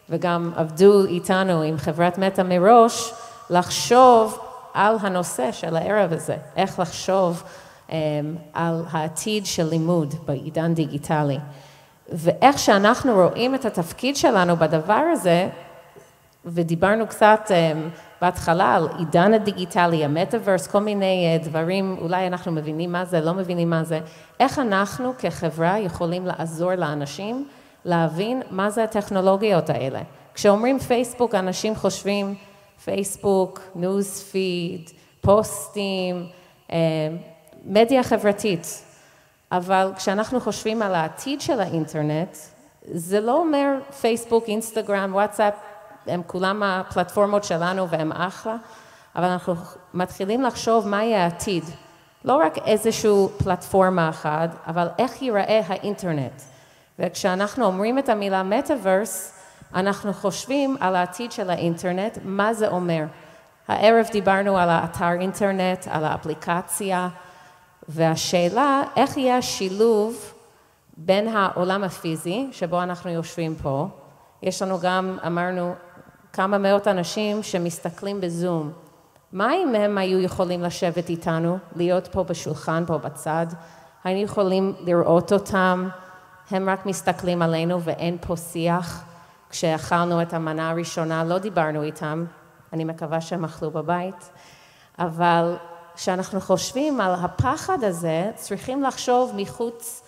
וגם עבדו איתנו עם חברת מטה מראש, לחשוב על הנושא של הערב הזה. איך לחשוב על העתיד של לימוד בעידן דיגיטלי. ואיך שאנחנו רואים את התפקיד שלנו בדבר הזה, ודיברנו קצת בהתחלה על עידן הדיגיטלי, המטאברס, כל מיני דברים, אולי אנחנו מבינים מה זה, לא מבינים מה זה, איך אנחנו כחברה יכולים לעזור לאנשים להבין מה זה הטכנולוגיות האלה. כשאומרים פייסבוק, אנשים חושבים פייסבוק, ניוז פיד, פוסטים, מדיה חברתית. אבל כשאנחנו חושבים על העתיד של האינטרנט, זה לא אומר פייסבוק, אינסטגרם, וואטסאפ, הם כולם הפלטפורמות שלנו והם אחלה, אבל אנחנו מתחילים לחשוב מה יהיה העתיד. לא רק איזשהו פלטפורמה אחת, אבל איך ייראה האינטרנט. וכשאנחנו אומרים את המילה מטאברס, אנחנו חושבים על העתיד של האינטרנט, מה זה אומר. הערב דיברנו על האתר אינטרנט, על האפליקציה, והשאלה איך יהיה השילוב בין העולם הפיזי, שבו אנחנו יושבים פה, יש לנו גם, אמרנו, כמה מאות אנשים שמסתכלים בזום. מה אם הם היו יכולים לשבת איתנו, להיות פה בשולחן, פה בצד? היינו יכולים לראות אותם, הם רק מסתכלים עלינו ואין פה שיח. כשאכלנו את המנה הראשונה, לא דיברנו איתם, אני מקווה שהם אכלו בבית, אבל כשאנחנו חושבים על הפחד הזה, צריכים לחשוב מחוץ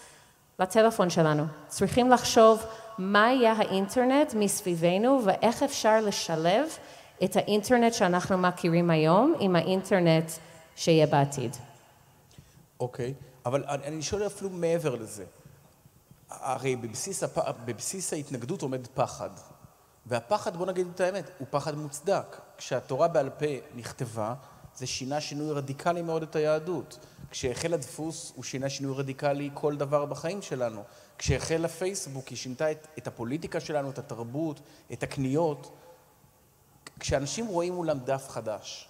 לטלפון שלנו. צריכים לחשוב מה יהיה האינטרנט מסביבנו ואיך אפשר לשלב את האינטרנט שאנחנו מכירים היום עם האינטרנט שיהיה בעתיד. אוקיי, אבל אני שואל אפילו מעבר לזה. הרי בבסיס ההתנגדות עומד פחד. והפחד, בוא נגיד את האמת, הוא פחד מוצדק. כשהתורה בעל פה נכתבה, זה שינה שינוי רדיקלי מאוד את היהדות. כשהחל הדפוס, הוא שינה שינוי רדיקלי כל דבר בחיים שלנו. כשהחל הפייסבוק, היא שינתה את הפוליטיקה שלנו, את התרבות, את הקניות. כשאנשים רואים מולם דף חדש,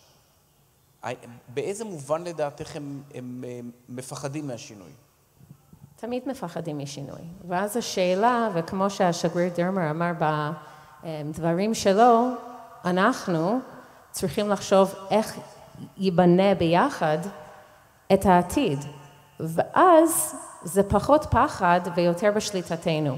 באיזה מובן לדעתך הם מפחדים מהשינוי? תמיד מפחדים משינוי. ואז השאלה, וכמו שהשגריר דרמר אמר בדברים שלו, אנחנו צריכים לחשוב איך ייבנה ביחד את העתיד. ואז זה פחות פחד ויותר בשליטתנו.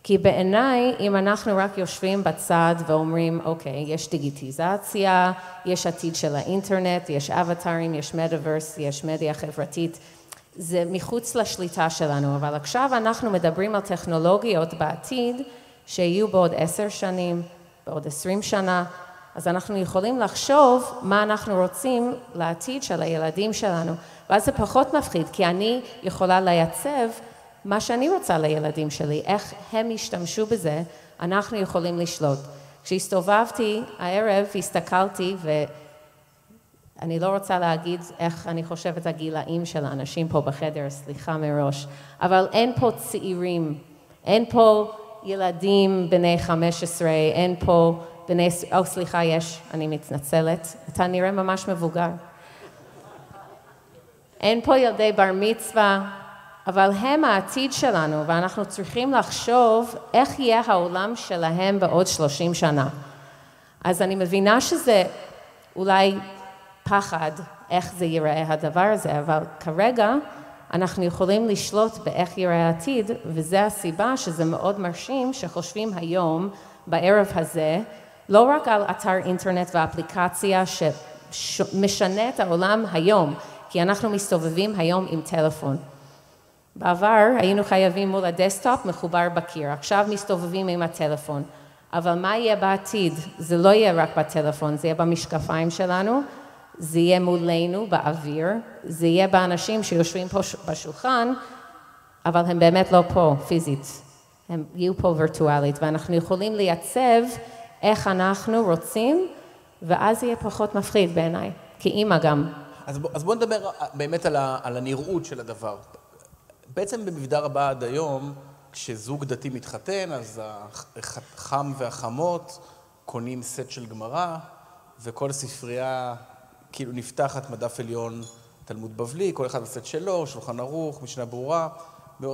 כי בעיניי, אם אנחנו רק יושבים בצד ואומרים, אוקיי, יש דיגיטיזציה, יש עתיד של האינטרנט, יש אבטרים, יש מטאברס, יש מדיה חברתית, זה מחוץ לשליטה שלנו. אבל עכשיו אנחנו מדברים על טכנולוגיות בעתיד, שיהיו בעוד 10 שנים, בעוד 20 שנה, אז אנחנו יכולים לחשוב מה אנחנו רוצים לעתיד של הילדים שלנו. ואז זה פחות מפחיד, כי אני יכולה לייצב מה שאני רוצה לילדים שלי, איך הם ישתמשו בזה, אנחנו יכולים לשלוט. כשהסתובבתי הערב, הסתכלתי, ואני לא רוצה להגיד איך אני חושבת הגילאים של האנשים פה בחדר, סליחה מראש, אבל אין פה צעירים, אין פה ילדים בני 15, אין פה בני... סליחה, יש, אני מתנצלת, אתה נראה ממש מבוגר. אין פה ילדי בר מצווה, אבל הם העתיד שלנו, ואנחנו צריכים לחשוב איך יהיה העולם שלהם בעוד 30 שנה. אז אני מבינה שזה אולי פחד, איך זה ייראה הדבר הזה, אבל כרגע אנחנו יכולים לשלוט באיך ייראה העתיד, וזה הסיבה שזה מאוד מרשים שחושבים היום, בערב הזה, לא רק על אתר אינטרנט ואפליקציה שמשנה את העולם היום, כי אנחנו מסתובבים היום עם טלפון. בעבר היינו חייבים מול הדסקטופ מחובר בקיר, עכשיו מסתובבים עם הטלפון. אבל מה יהיה בעתיד? זה לא יהיה רק בטלפון, זה יהיה במשקפיים שלנו, זה יהיה מולנו באוויר, זה יהיה באנשים שיושבים פה בשולחן, אבל הם באמת לא פה פיזית, הם יהיו פה וירטואלית, ואנחנו יכולים לייצב איך אנחנו רוצים, ואז יהיה פחות מפחיד בעיניי, כי אימא גם. אז בואו נדבר באמת על הנראות של הדבר. בעצם במבדר הבא עד היום, כשזוג דתי מתחתן, אז החם והחמות קונים סט של גמרא, וכל ספרייה כאילו נפתחת מדף עליון תלמוד בבלי, כל אחד בסט שלו, שולחן ערוך, משנה ברורה,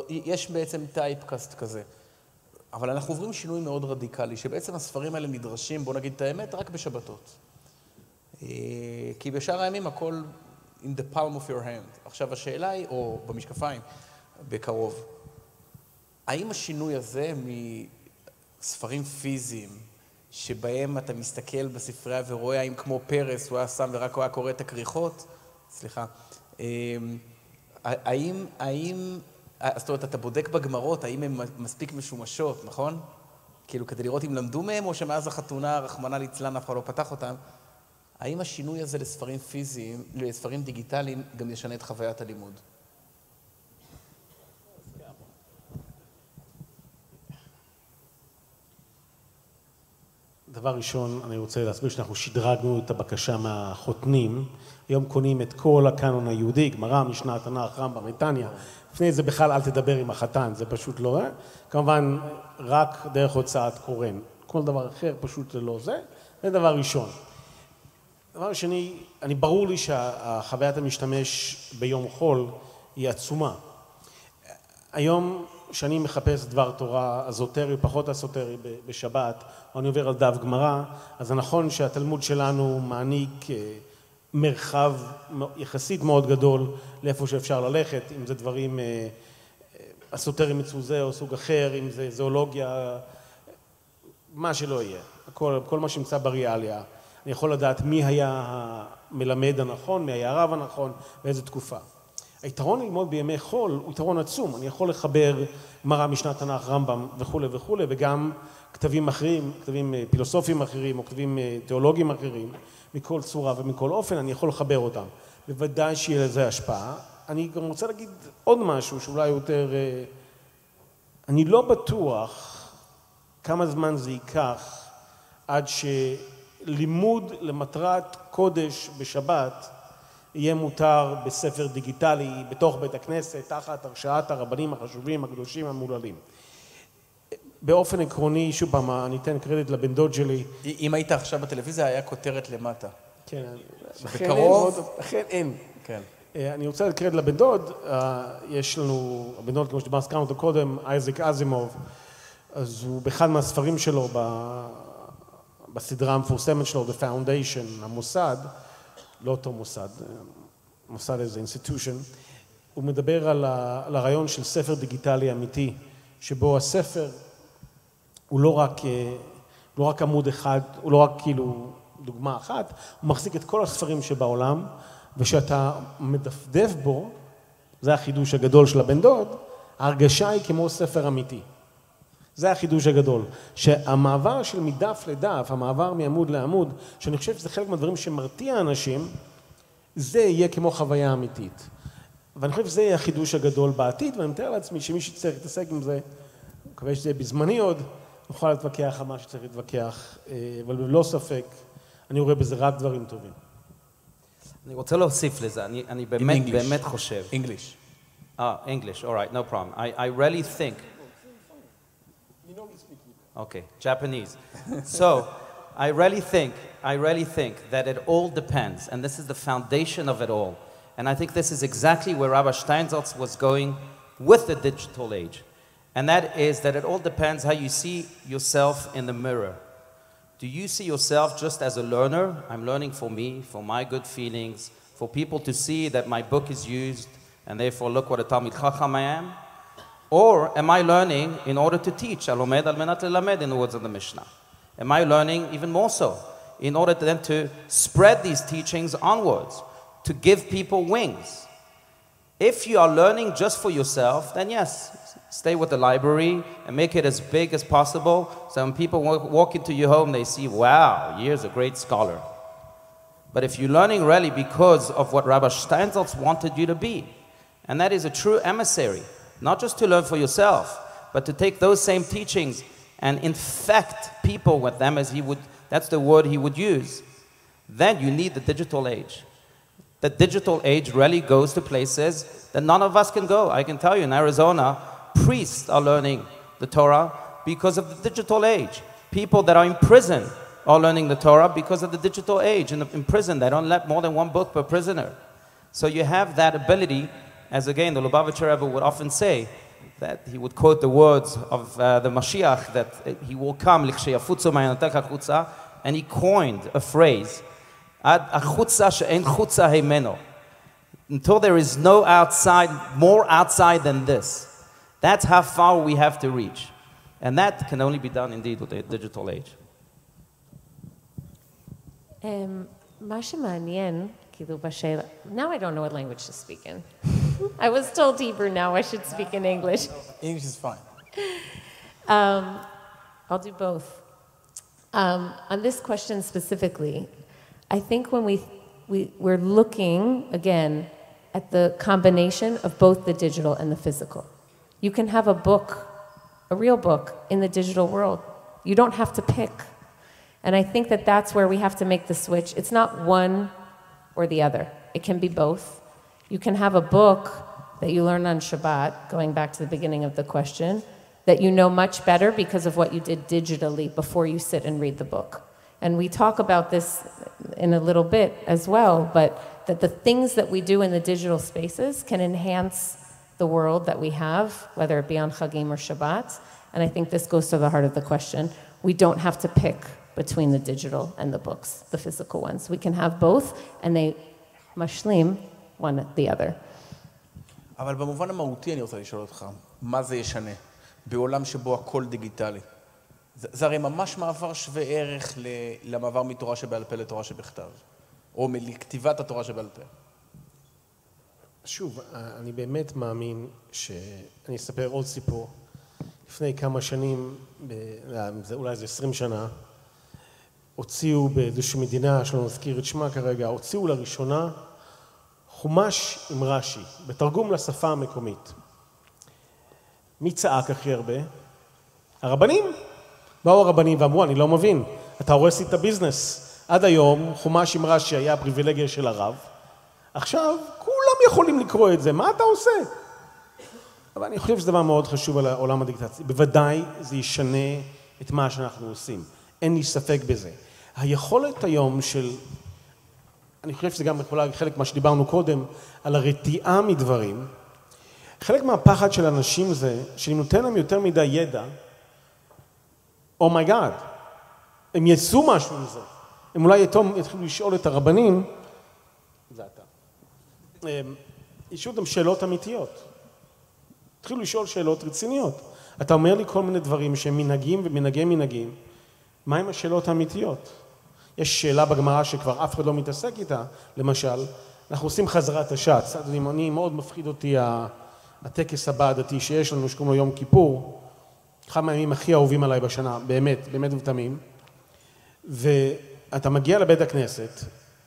יש בעצם טייפקאסט כזה. אבל אנחנו עוברים שינוי מאוד רדיקלי, שבעצם הספרים האלה נדרשים, בוא נגיד את האמת, רק בשבתות. כי בשאר הימים הכל in the palm of your hand. עכשיו השאלה היא, או במשקפיים, בקרוב, האם השינוי הזה מספרים פיזיים, שבהם אתה מסתכל בספרייה ורואה האם כמו פרס, הוא היה שם ורק הוא היה קורא את הכריכות, סליחה, זאת אומרת, אתה בודק בגמרות, האם הן מספיק משומשות, נכון? כאילו, כדי לראות אם למדו מהם, או שמאז החתונה, רחמנא ליצלן, אף אחד לא פתח אותם, האם השינוי הזה לספרים פיזיים, לספרים דיגיטליים, גם ישנה את חוויית הלימוד? דבר ראשון, אני רוצה להסביר שאנחנו שדרגנו את הבקשה מהחותנים. היום קונים את כל הקאנון היהודי, גמרא, משנה, תנ"ך, רמב"ם, נתניה. לפני זה בכלל אל תדבר עם החתן, זה פשוט לא... כמובן, רק דרך הוצאת קורן. כל דבר אחר פשוט לא זה. זה דבר ראשון. דבר שני, ברור לי שהחוויית המשתמש ביום חול היא עצומה. היום, שאני מחפש דבר תורה אזוטרי, פחות אזוטרי בשבת, או אני עובר על דף גמרא, אז זה נכון שהתלמוד שלנו מעניק מרחב יחסית מאוד גדול לאיפה שאפשר ללכת, אם זה דברים אזוטריים מצו זה או סוג אחר, אם זה זואולוגיה, מה שלא יהיה. כל מה שנמצא בריאליה. אני יכול לדעת מי היה המלמד הנכון, מי היה הרב הנכון, באיזו תקופה. היתרון ללמוד בימי חול הוא יתרון עצום. אני יכול לחבר גמרא, משנה, תנ"ך, רמב"ם וכו' וכו', וגם כתבים אחרים, כתבים פילוסופיים אחרים או כתבים תיאולוגיים אחרים, מכל צורה ומכל אופן, אני יכול לחבר אותם. בוודאי שיהיה לזה השפעה. אני גם רוצה להגיד עוד משהו שאולי יותר אני לא בטוח כמה זמן זה ייקח עד שלימוד למטרת קודש בשבת יהיה מותר בספר דיגיטלי בתוך בית הכנסת תחת הרשאת הרבנים החשובים הקדושים המהוללים. באופן עקרוני, שוב פעם, אני אתן קרדיט לבן דוד שלי. אם היית עכשיו בטלוויזיה היה כותרת למטה. כן, בקרוב. לכן אין. כן. אני רוצה לקראת לבן דוד, יש לנו, הבן דוד כמו שדיברנו אותו קודם, אייזק אזימוב, אז הוא באחד מהספרים שלו, בסדרה המפורסמת שלו, The Foundation, המוסד, לא אותו מוסד, מוסד איזה institution, הוא מדבר על הרעיון של ספר דיגיטלי אמיתי, שבו הספר הוא לא רק עמוד אחד, הוא לא רק כאילו דוגמה אחת, הוא מחזיק את כל הספרים שבעולם, ושאתה מדפדף בו, זה החידוש הגדול של הבן דוד, ההרגשה היא כמו ספר אמיתי. זה החידוש הגדול. שהמעבר של מדף לדף, המעבר מעמוד לעמוד, שאני חושב שזה חלק מהדברים שמרתיע אנשים, זה יהיה כמו חוויה אמיתית. ואני חושב שזה יהיה החידוש הגדול בעתיד, ואני מתאר לעצמי שמי שצריך להתעסק עם זה, אני מקווה שזה יהיה בזמני עוד, נוכל להתווכח על מה שצריך להתווכח, אבל בלא ספק, אני רואה בזה רק דברים טובים. אני רוצה להוסיף לזה, אני באמת חושב. English. English, all right, no problem. I really think. Okay, Japanese. So, I really think that it all depends, and this is the foundation of it all. And I think this is exactly where Rabbi Steinsaltz was going with the digital age. And that is that it all depends how you see yourself in the mirror. Do you see yourself just as a learner? I'm learning for me, for my good feelings, for people to see that my book is used, and therefore look what a Talmid Chacham I am? Or am I learning in order to teach? Alomed al menat lelamed, in the words of the Mishnah. Am I learning even more so, in order to then to spread these teachings onwards, to give people wings? If you are learning just for yourself, then yes, stay with the library and make it as big as possible. So when people walk into your home, they see, wow, here's a great scholar. But if you're learning really because of what Rabbi Steinsaltz wanted you to be, and that is a true emissary, not just to learn for yourself, but to take those same teachings and infect people with them as he would, that's the word he would use, then you need the digital age. The digital age really goes to places that none of us can go. I can tell you in Arizona, priests are learning the Torah because of the digital age. People that are in prison are learning the Torah because of the digital age. In prison, they don't let more than one book per prisoner. So you have that ability, as again, the Lubavitcher Rebbe would often say, that he would quote the words of the Mashiach, that he will come, and he coined a phrase, until there is no outside, more outside than this. That's how far we have to reach. And that can only be done indeed with the digital age. מה שמעניין, כאילו בשאלה, now I don't know what language to speak in. I was told Hebrew, now I should speak in English. English is fine. I'll do both. On this question specifically, I think when we're looking, again, at the combination of both the digital and the physical. You can have a book, a real book, in the digital world. You don't have to pick. And I think that that's where we have to make the switch. It's not one or the other. It can be both. You can have a book that you learn on Shabbat, going back to the beginning of the question, that you know much better because of what you did digitally before you sit and read the book. And we talk about this in a little bit as well, but that the things that we do in the digital spaces can enhance the world that we have, whether it be on Chagim or Shabbat. And I think this goes to the heart of the question. We don't have to pick between the digital and the books, the physical ones. We can have both, and they mashlim one the other. אבל במובן המהותי אני רוצה לשאול אותך, מה זה ישנה בעולם שבו הכל דיגיטלי? זה הרי ממש מעבר שווה ערך למעבר מתורה שבעל פה לתורה שבכתב, או מכתיבת התורה שבעל פה. שוב, אני באמת מאמין שאני אספר עוד סיפור. לפני כמה שנים, אולי זה 20 שנה, הוציאו באיזושהי מדינה, שלא נזכיר את שמה כרגע, הוציאו לראשונה חומש עם רש"י, בתרגום לשפה המקומית. מי צעק הכי הרבה? הרבנים. באו הרבנים ואמרו, אני לא מבין, אתה הורס לי את הביזנס. עד היום חומש אמרה שהיה הפריבילגיה של הרב. עכשיו כולם יכולים לקרוא את זה, מה אתה עושה? אבל אני חושב שזה דבר מאוד חשוב על העולם הדיגיטציה. בוודאי זה ישנה את מה שאנחנו עושים. אין לי ספק בזה. היכולת היום של, אני חושב שזה גם יכולה חלק מה שדיברנו קודם, על הרתיעה מדברים. חלק מהפחד של אנשים זה, שאני נותן להם יותר מדי ידע, אומייגאד, הם יעשו משהו עם זה. הם אולי יתחילו לשאול את הרבנים, זה אתה, ישאלו אותם שאלות אמיתיות. התחילו לשאול שאלות רציניות. אתה אומר לי כל מיני דברים שהם מנהגים ומנהגים. מה עם השאלות האמיתיות? יש שאלה בגמרא שכבר אף אחד לא מתעסק איתה, למשל, אנחנו עושים חזרת השץ. אני מאוד מפחיד אותי הטקס הבא הדתי שיש לנו, שקוראים לו יום כיפור, אחד מהימים הכי אהובים עליי בשנה, באמת ותמים. ואתה מגיע לבית הכנסת,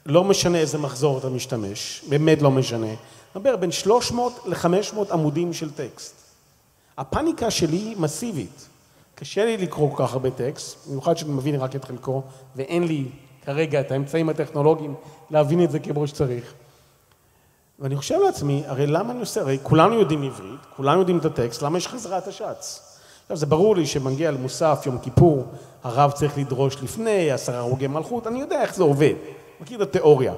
לא משנה איזה מחזור אתה משתמש, באמת לא משנה. נדבר בין 300 ל-500 עמודים של טקסט. הפאניקה שלי מסיבית. קשה לי לקרוא כל כך הרבה טקסט, במיוחד שאני מבין רק את חלקו, ואין לי כרגע את האמצעים הטכנולוגיים להבין את זה כמו שצריך. ואני חושב לעצמי, הרי למה אני עושה? הרי כולנו יודעים עברית, כולנו יודעים את הטקסט, למה יש חזרת השץ? עכשיו, זה ברור לי שמגיע למוסף, יום כיפור, הרב צריך לדרוש לפני, 10 הרוגי מלכות, אני יודע איך זה עובד, מכיר את התיאוריה.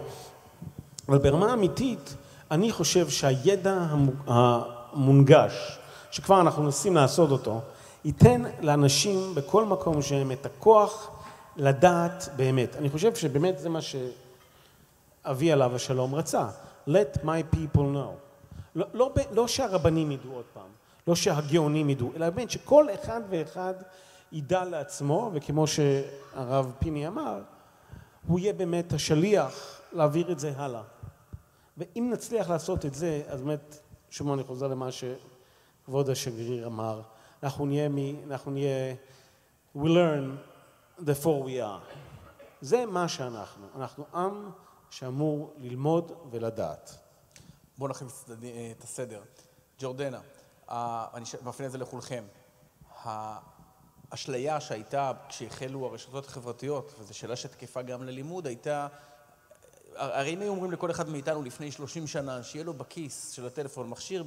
אבל ברמה אמיתית, אני חושב שהידע המונגש, שכבר אנחנו מנסים לעשות אותו, ייתן לאנשים בכל מקום שהם את הכוח לדעת באמת. אני חושב שבאמת זה מה שאבי עליו השלום רצה. Let my people know. לא שהרבנים ידעו עוד פעם, לא שהגאונים ידעו, אלא באמת שכל אחד ואחד ידע לעצמו, וכמו שהרב פיני אמר, הוא יהיה באמת השליח להעביר את זה הלאה. ואם נצליח לעשות את זה, אז באמת, שוב אני חוזר למה שכבוד השגריר אמר, אנחנו נהיה, we learn before we are. זה מה שאנחנו. אנחנו עם שאמור ללמוד ולדעת. בואו נכניס את הסדר. ג'ורדנה, אני מפנה את זה לכולכם. האשליה שהייתה כשהחלו הרשתות החברתיות, וזו שאלה שתקפה גם ללימוד, הייתה, הרי אם היו אומרים לכל אחד מאיתנו לפני 30 שנה, שיהיה לו בכיס של הטלפון מכשיר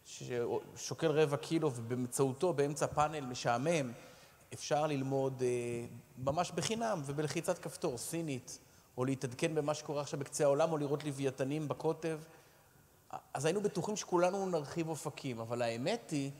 ששוקל 4 קילו, ובאמצעותו באמצע פאנל משעמם, אפשר ללמוד ממש בחינם ובלחיצת כפתור סינית, או להתעדכן במה שקורה עכשיו בקצה העולם, או לראות לוויתנים בקוטב. אז היינו בטוחים שכולנו נרחיב אופקים, אבל האמת היא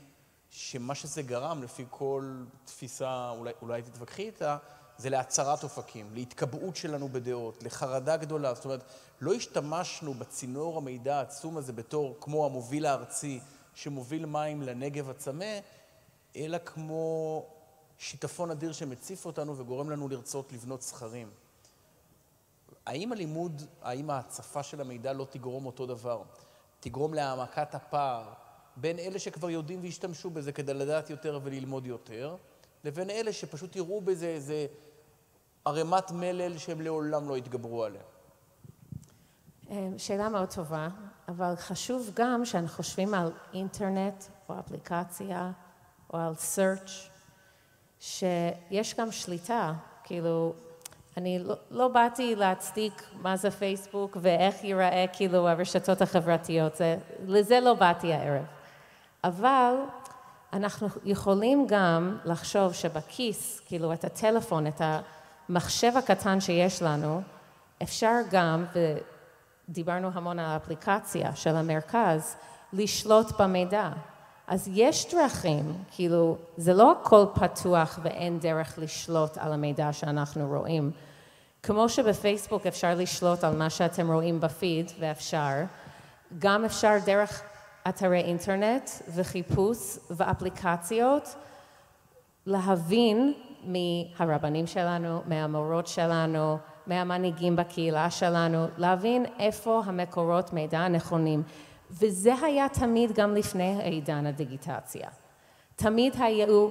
שמה שזה גרם, לפי כל תפיסה, אולי תתווכחי איתה, זה להצרת אופקים, להתקבעות שלנו בדעות, לחרדה גדולה. זאת אומרת, לא השתמשנו בצינור המידע העצום הזה בתור כמו המוביל הארצי שמוביל מים לנגב הצמא, אלא כמו שיטפון אדיר שמציף אותנו וגורם לנו לרצות לבנות סכרים. האם הלימוד, האם ההצפה של המידע לא תגרום אותו דבר? תגרום להעמקת הפער בין אלה שכבר יודעים והשתמשו בזה כדי לדעת יותר וללמוד יותר, לבין אלה שפשוט יראו בזה איזה ערימת מלל שהם לעולם לא יתגברו עליה. שאלה מאוד טובה, אבל חשוב גם שאנחנו חושבים על אינטרנט או אפליקציה או על search, שיש גם שליטה, כאילו, אני לא באתי להצדיק מה זה פייסבוק ואיך ייראה כאילו הרשתות החברתיות, לזה לא באתי הערב. אבל אנחנו יכולים גם לחשוב שבכיס, כאילו את הטלפון, את המחשב הקטן שיש לנו, אפשר גם, ודיברנו המון על האפליקציה של המרכז, לשלוט במידע. אז יש דרכים, כאילו, זה לא הכל פתוח ואין דרך לשלוט על המידע שאנחנו רואים. כמו שבפייסבוק אפשר לשלוט על מה שאתם רואים בפיד, ואפשר, גם אפשר דרך אתרי אינטרנט וחיפוש ואפליקציות, להבין מהרבנים שלנו, מהמורות שלנו, מהמנהיגים בקהילה שלנו, להבין איפה המקורות מידע הנכונים. וזה היה תמיד גם לפני העידן הדיגיטציה. תמיד היו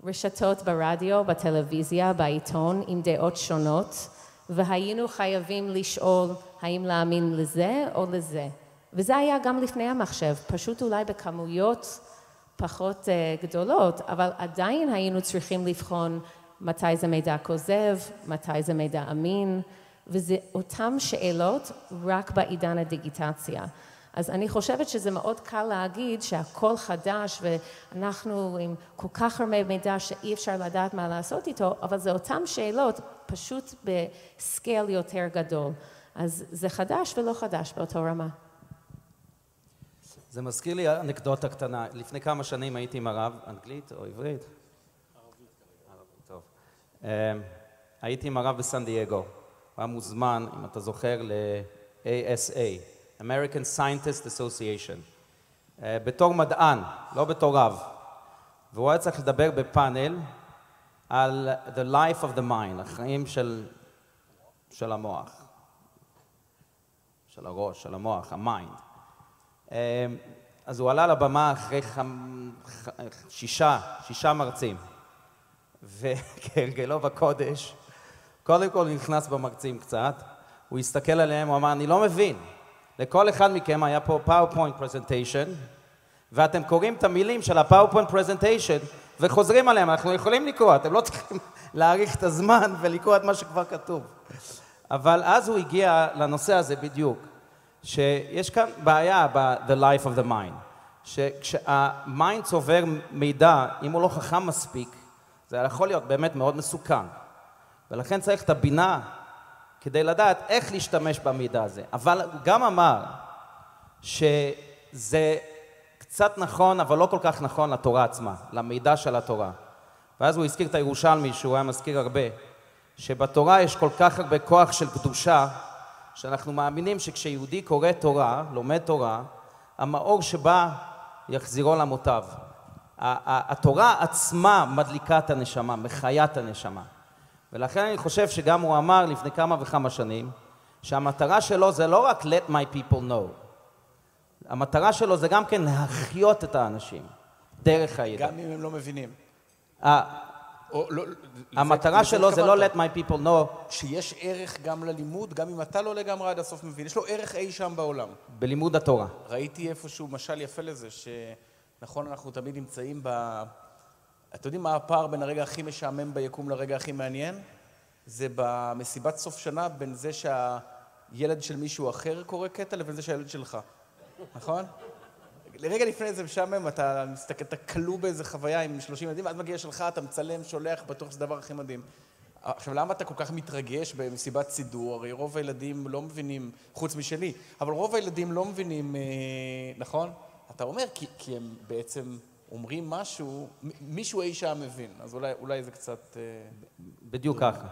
רשתות ברדיו, בטלוויזיה, בעיתון, עם דעות שונות, והיינו חייבים לשאול האם להאמין לזה או לזה. וזה היה גם לפני המחשב, פשוט אולי בכמויות פחות גדולות, אבל עדיין היינו צריכים לבחון מתי זה מידע כוזב, מתי זה מידע אמין, וזה אותם שאלות רק בעידן הדיגיטציה. אז אני חושבת שזה מאוד קל להגיד שהכל חדש ואנחנו עם כל כך הרבה מידע שאי אפשר לדעת מה לעשות איתו, אבל זה אותם שאלות פשוט בסקייל יותר גדול. אז זה חדש ולא חדש באותו רמה. זה מזכיר לי אנקדוטה קטנה. לפני כמה שנים הייתי עם הרב, אנגלית או עברית? ערבית, טוב. הייתי עם הרב בסן דייגו. הוא היה מוזמן, אם אתה זוכר, ל-ASA, American Scientist Association. בתור מדען, לא בתור רב. והוא היה צריך לדבר בפאנל על the life of the mind, החיים של המוח. של הראש, של המוח, המיינד. אז הוא עלה לבמה אחרי שישה מרצים, וכהרגלו בקודש, קודם כל הוא נכנס במרצים קצת, הוא הסתכל עליהם, הוא אמר, אני לא מבין, לכל אחד מכם היה פה PowerPoint presentation, ואתם קוראים את המילים של ה-PowerPoint presentation, וחוזרים עליהם, אנחנו יכולים לקרוא, אתם לא צריכים להאריך את הזמן ולקרוא את מה שכבר כתוב. אבל אז הוא הגיע לנושא הזה בדיוק, שיש כאן בעיה ב-the life of the mind, שכשהמיינד צובר מידע, אם הוא לא חכם מספיק, זה יכול להיות באמת מאוד מסוכן. ולכן צריך את הבינה כדי לדעת איך להשתמש במידע הזה. אבל הוא גם אמר שזה קצת נכון, אבל לא כל כך נכון לתורה עצמה, למידע של התורה. ואז הוא הזכיר את הירושלמי, שהוא היה מזכיר הרבה, שבתורה יש כל כך הרבה כוח של קדושה, שאנחנו מאמינים שכשיהודי קורא תורה, לומד תורה, המאור שבא יחזירו למוטב. התורה עצמה מדליקה את הנשמה, מחיית הנשמה. ולכן אני חושב שגם הוא אמר לפני כמה וכמה שנים, שהמטרה שלו זה לא רק let my people know. המטרה שלו זה גם כן להחיות את האנשים, דרך הידע. גם אם הם לא מבינים. המטרה שלו זה לא let my people know. שיש ערך גם ללימוד, גם אם אתה לא לגמרי עד הסוף מבין. יש לו ערך אי שם בעולם. בלימוד התורה. ראיתי איפשהו משל יפה לזה, שנכון אנחנו תמיד נמצאים אתם יודעים מה הפער בין הרגע הכי משעמם ביקום לרגע הכי מעניין? זה במסיבת סוף שנה בין זה שהילד של מישהו אחר קורא קטע לבין זה שהילד שלך. נכון? לרגע לפני זה משעמם, אתה כלוא באיזה חוויה עם 30 ילדים, ואז מגיע שלך, אתה מצלם, שולח, בטוח שזה דבר הכי מדהים. עכשיו, למה אתה כל כך מתרגש במסיבת סידור? הרי רוב הילדים לא מבינים, חוץ משלי, אבל רוב הילדים לא מבינים, נכון? אתה אומר, כי הם בעצם אומרים משהו, מישהו אי שם מבין, אז אולי זה קצת... בדיוק ככה,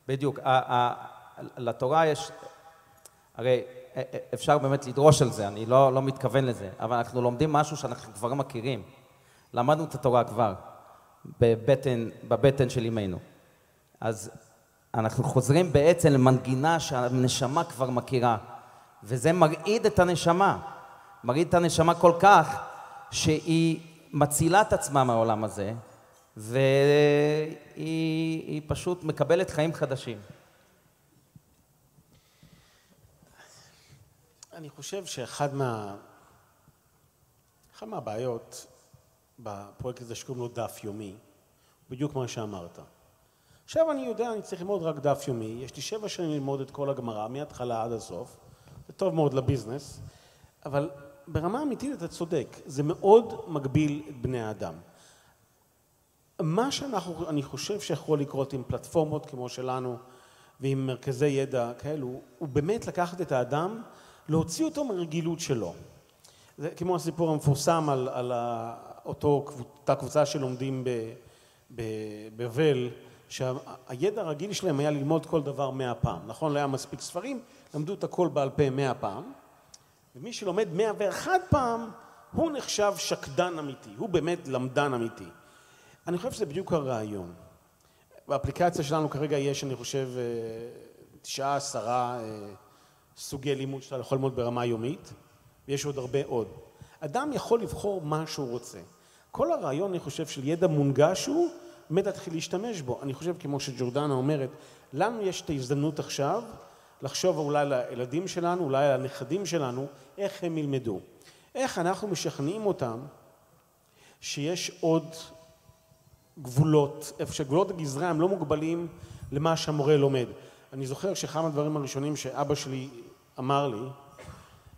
בדיוק. לתורה יש, הרי אפשר באמת לדרוש על זה, אני לא מתכוון לזה, אבל אנחנו לומדים משהו שאנחנו כבר מכירים. למדנו את התורה כבר, בבטן של אמנו. אז אנחנו חוזרים בעצם למנגינה שהנשמה כבר מכירה, וזה מרעיד את הנשמה. מרעיד את הנשמה כל כך, שהיא מצילה את עצמה מהעולם הזה, והיא פשוט מקבלת חיים חדשים. אני חושב שאחד מהבעיות בפרויקט הזה שקוראים לו דף יומי, בדיוק מה שאמרת. עכשיו אני יודע, אני צריך ללמוד רק דף יומי, יש לי 7 שנים ללמוד את כל הגמרא, מההתחלה עד הסוף, זה טוב מאוד לביזנס, אבל ברמה אמיתית אתה צודק, זה מאוד מגביל את בני האדם. מה אני חושב שיכול לקרות עם פלטפורמות כמו שלנו, ועם מרכזי ידע כאלו, הוא באמת לקחת את האדם, להוציא אותו מהרגילות שלו. זה כמו הסיפור המפורסם על אותה קבוצה שלומדים בבל, שהידע הרגיל שלהם היה ללמוד כל דבר 100 פעם. נכון, לא היה מספיק ספרים, למדו את הכל בעל פה 100 פעם, ומי שלומד 101 פעם, הוא נחשב שקדן אמיתי, הוא באמת למדן אמיתי. אני חושב שזה בדיוק הרעיון. באפליקציה שלנו כרגע יש, אני חושב, 9-10 סוגי לימוד שאתה יכול ללמוד ברמה יומית, ויש עוד הרבה עוד. אדם יכול לבחור מה שהוא רוצה. כל הרעיון, אני חושב, של ידע מונגש הוא, באמת להתחיל להשתמש בו. אני חושב, כמו שג'ורדנה אומרת, לנו יש את ההזדמנות עכשיו, לחשוב אולי לילדים שלנו, אולי לנכדים שלנו, איך הם ילמדו. איך אנחנו משכנעים אותם שיש עוד גבולות, איפה שגבולות הגזרה הם לא מוגבלים למה שהמורה לומד. אני זוכר שאחד הדברים הראשונים שאבא שלי אמר לי,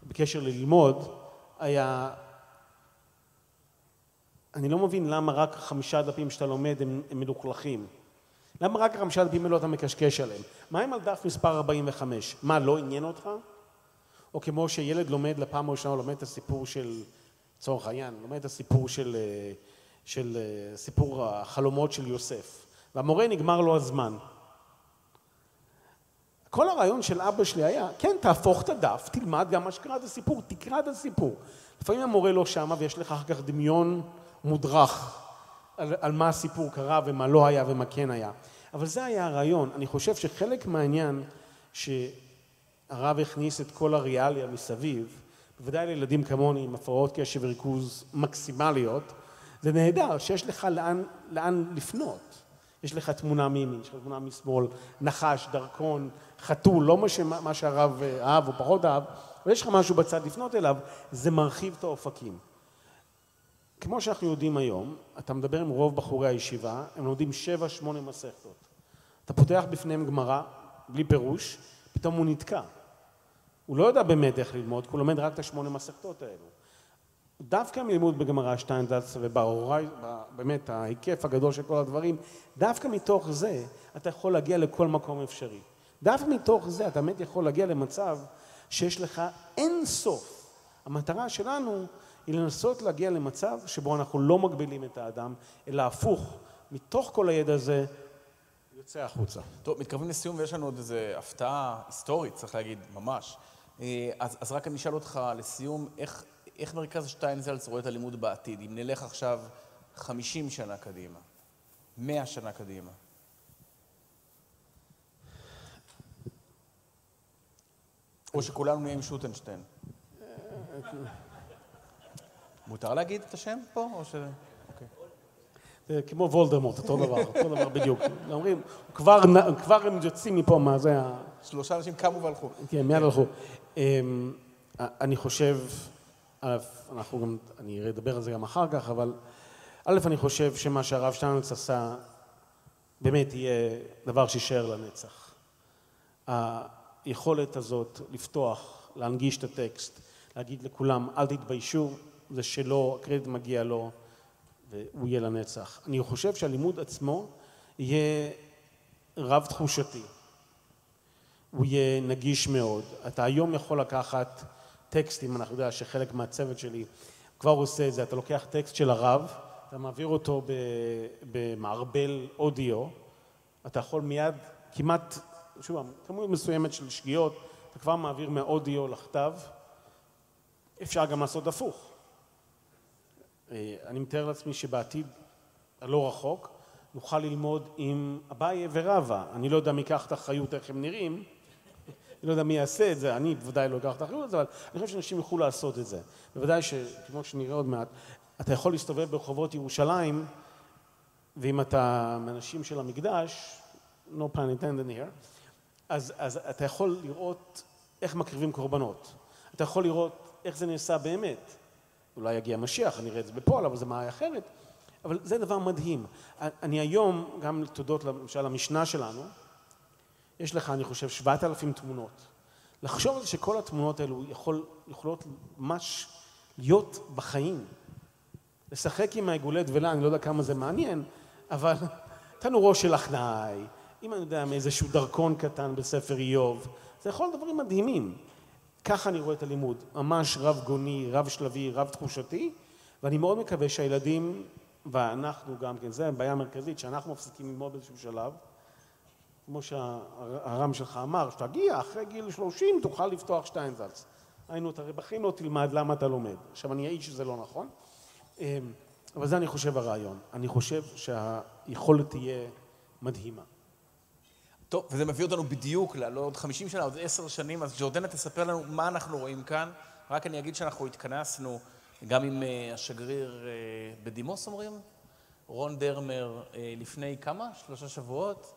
בקשר ללמוד, היה, אני לא מבין למה רק 5 דפים שאתה לומד הם מלוכלכים. למה רק 5 דפים האלו אתה מקשקש עליהם? מה אם על דף מספר 45? מה, לא עניין אותך? או כמו שילד לומד לפעם הראשונה, לומד את הסיפור של, צורך העניין, לומד את הסיפור של סיפור החלומות של יוסף. והמורה נגמר לו הזמן. כל הרעיון של אבא שלי היה, כן, תהפוך את הדף, תלמד גם מה שקרא את הסיפור, תקרא את הסיפור. לפעמים המורה לא שמה ויש לך אחר כך דמיון מודרך על מה הסיפור קרה ומה לא היה ומה כן היה. אבל זה היה הרעיון. אני חושב שחלק מהעניין שהרב הכניס את כל הריאליה מסביב, בוודאי לילדים כמוני עם הפרעות קשב וריכוז מקסימליות, זה נהדר שיש לך לאן לפנות. יש לך תמונה מימין, יש לך תמונה משמאל, נחש, דרכון, חתול, לא מה שהרב אהב או פחות אהב, אבל יש לך משהו בצד לפנות אליו, זה מרחיב את האופקים. כמו שאנחנו יודעים היום, אתה מדבר עם רוב בחורי הישיבה, הם לומדים 7-8 מסכתות. אתה פותח בפניהם גמרא, בלי פירוש, פתאום הוא נתקע. הוא לא יודע באמת איך ללמוד, כי הוא לומד רק את 8 מסכתות האלו. דווקא מלימוד בגמרא שטיינזלץ ובהוראי, באמת ההיקף הגדול של כל הדברים, דווקא מתוך זה אתה יכול להגיע לכל מקום אפשרי. דווקא מתוך זה אתה באמת יכול להגיע למצב שיש לך אין סוף. המטרה שלנו היא לנסות להגיע למצב שבו אנחנו לא מגבילים את האדם, אלא הפוך, מתוך כל הידע הזה יוצא החוצה. טוב, מתקרבים לסיום ויש לנו עוד איזו הפתעה היסטורית, צריך להגיד, ממש. אז רק אני אשאל אותך לסיום, איך מרכז שטיינזלץ רואה את הלימוד בעתיד? אם נלך עכשיו 50 שנה קדימה, 100 שנה קדימה. או שכולנו נהיה עם שוטנשטיין. מותר להגיד את השם פה? או ש... זה כמו וולדמורט, אותו דבר בדיוק. אומרים, כבר הם יוצאים מפה, מה זה ה... 3 אנשים קמו והלכו. כן, מיד הלכו. אני חושב, אנחנו גם, אני אדבר על זה גם אחר כך, אבל א', אני חושב שמה שהרב שטיינזלץ עשה, באמת יהיה דבר שישאר לנצח. היכולת הזאת לפתוח, להנגיש את הטקסט, להגיד לכולם, אל תתביישו, זה שלו, הקרדיט מגיע לו, והוא יהיה לנצח. אני חושב שהלימוד עצמו יהיה רב תחושתי. הוא יהיה נגיש מאוד. אתה היום יכול לקחת טקסטים, אנחנו יודעים שחלק מהצוות שלי כבר עושה את זה, אתה לוקח טקסט של הרב, אתה מעביר אותו במערבל אודיו, אתה יכול מיד כמעט, שוב, כמות מסוימת של שגיאות, אתה כבר מעביר מהאודיו לכתב, אפשר גם לעשות הפוך. אני מתאר לעצמי שבעתיד הלא רחוק נוכל ללמוד עם אביי ורבא. אני לא יודע מי ייקח את האחריות איך הם נראים, אני לא יודע מי יעשה את זה, אני בוודאי לא אקח את האחריות, אבל אני חושב שאנשים יוכלו לעשות את זה. בוודאי שכמו שנראה עוד מעט, אתה יכול להסתובב ברחובות ירושלים, ואם אתה מאנשים של המקדש, no pun intended here, אז אתה יכול לראות איך מקריבים קורבנות. אתה יכול לראות איך זה נעשה באמת. אולי יגיע משיח, אני אראה את זה בפועל, אבל זה מה אחרת. אבל זה דבר מדהים. אני היום, גם תודות למשל המשנה שלנו, יש לך, אני חושב, 7,000 תמונות. לחשוב על זה שכל התמונות האלו יכולות ממש להיות בחיים. לשחק עם העיגולי דבלה, אני לא יודע כמה זה מעניין, אבל תנורו של אחנאי, אם אני יודע מאיזשהו דרכון קטן בספר איוב, זה יכול להיות דברים מדהימים. ככה אני רואה את הלימוד, ממש רב גוני, רב שלבי, רב תחושתי, ואני מאוד מקווה שהילדים, ואנחנו גם כן, זה הבעיה המרכזית, שאנחנו מפסיקים ללמוד באיזשהו שלב, כמו שהרם שלך אמר, שתגיע אחרי גיל 30 תוכל לפתוח שטיינזלץ. היינו, את הרווחים לא תלמד למה אתה לומד. עכשיו אני אעיד שזה לא נכון, אבל זה אני חושב הרעיון. אני חושב שהיכולת תהיה מדהימה. טוב, וזה מביא אותנו בדיוק, לא עוד 50 שנה, עוד 10 שנים, אז ג'ורדנה תספר לנו מה אנחנו רואים כאן. רק אני אגיד שאנחנו התכנסנו גם עם השגריר בדימוס, אומרים, רון דרמר, לפני כמה? 3 שבועות,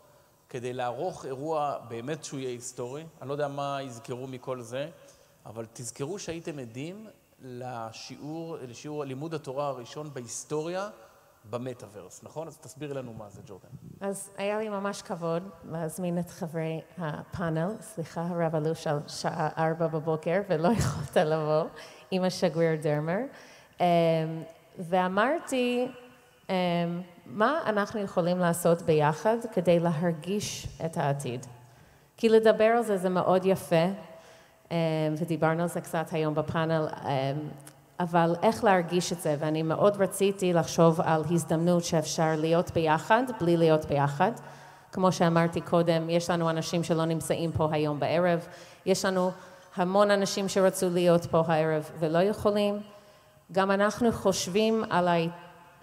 כדי לערוך אירוע באמת שהוא יהיה היסטורי. אני לא יודע מה יזכרו מכל זה, אבל תזכרו שהייתם עדים לשיעור לימוד התורה הראשון בהיסטוריה במטאברס, נכון? אז תסבירי לנו מה זה, ג'ורדן. אז היה לי ממש כבוד להזמין את חברי הפאנל, סליחה הרב אלוש על שעה 4 בבוקר ולא יכולת לבוא, עם השגריר דרמר, ואמרתי מה אנחנו יכולים לעשות ביחד כדי להרגיש את העתיד. כי לדבר על זה מאוד יפה, ודיברנו על זה קצת היום בפאנל, אבל איך להרגיש את זה, ואני מאוד רציתי לחשוב על הזדמנות שאפשר להיות ביחד, בלי להיות ביחד. כמו שאמרתי קודם, יש לנו אנשים שלא נמצאים פה היום בערב, יש לנו המון אנשים שרצו להיות פה הערב ולא יכולים. גם אנחנו חושבים על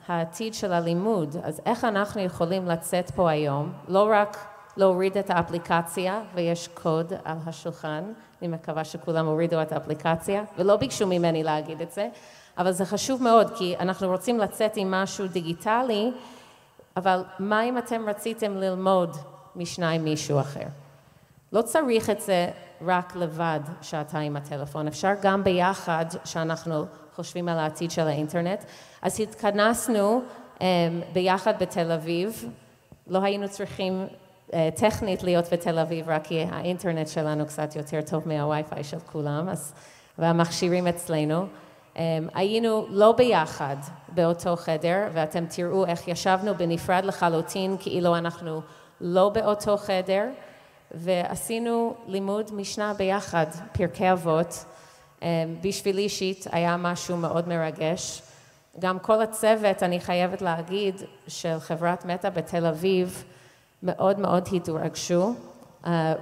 העתיד של הלימוד, אז איך אנחנו יכולים לצאת פה היום, לא רק להוריד את האפליקציה, ויש קוד על השולחן, אני מקווה שכולם הורידו את האפליקציה, ולא ביקשו ממני להגיד את זה, אבל זה חשוב מאוד, כי אנחנו רוצים לצאת עם משהו דיגיטלי, אבל מה אם אתם רציתם ללמוד משניים מישהו אחר? לא צריך את זה רק לבד שאתה עם הטלפון, אפשר גם ביחד שאנחנו חושבים על העתיד של האינטרנט. אז התכנסנו ביחד בתל אביב, לא היינו צריכים טכנית להיות בתל אביב, רק כי האינטרנט שלנו קצת יותר טוב מהווי-פיי של כולם, והמכשירים אצלנו. היינו לא ביחד באותו חדר, ואתם תראו איך ישבנו בנפרד לחלוטין, כאילו אנחנו לא באותו חדר, ועשינו לימוד משנה ביחד, פרקי אבות. בשבילי אישית היה משהו מאוד מרגש. גם כל הצוות, אני חייבת להגיד, של חברת מטא בתל אביב, מאוד מאוד התרגשו.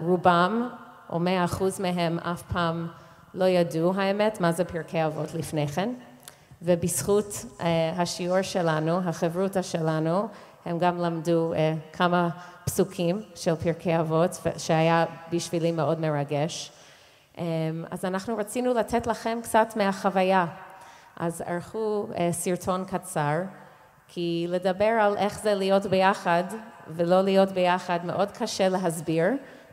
רובם, או 100% מהם, אף פעם לא ידעו האמת, מה זה פרקי אבות לפני כן. ובזכות השיעור שלנו, החברותה שלנו, הם גם למדו כמה פסוקים של פרקי אבות, שהיה בשבילי מאוד מרגש. אז אנחנו רצינו לתת לכם קצת מהחוויה. אז ערכו סרטון קצר, כי לדבר על איך זה להיות ביחד ולא להיות ביחד מאוד קשה להסביר,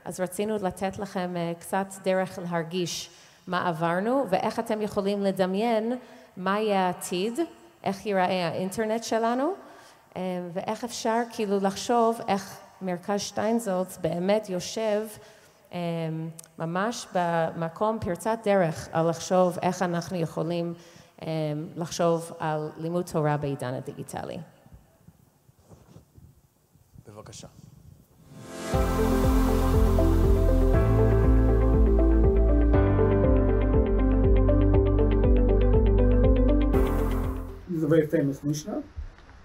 אז רצינו לתת לכם קצת דרך להרגיש מה עברנו ואיך אתם יכולים לדמיין מה יהיה העתיד, איך ייראה האינטרנט שלנו, ואיך אפשר כאילו לחשוב איך מרכז שטיינזלץ באמת יושב ממש במקום פרצת דרך על לחשוב איך אנחנו יכולים לחשוב על לימוד תורה בעידן הדיגיטלי. בבקשה. This is a very famous Mishnah.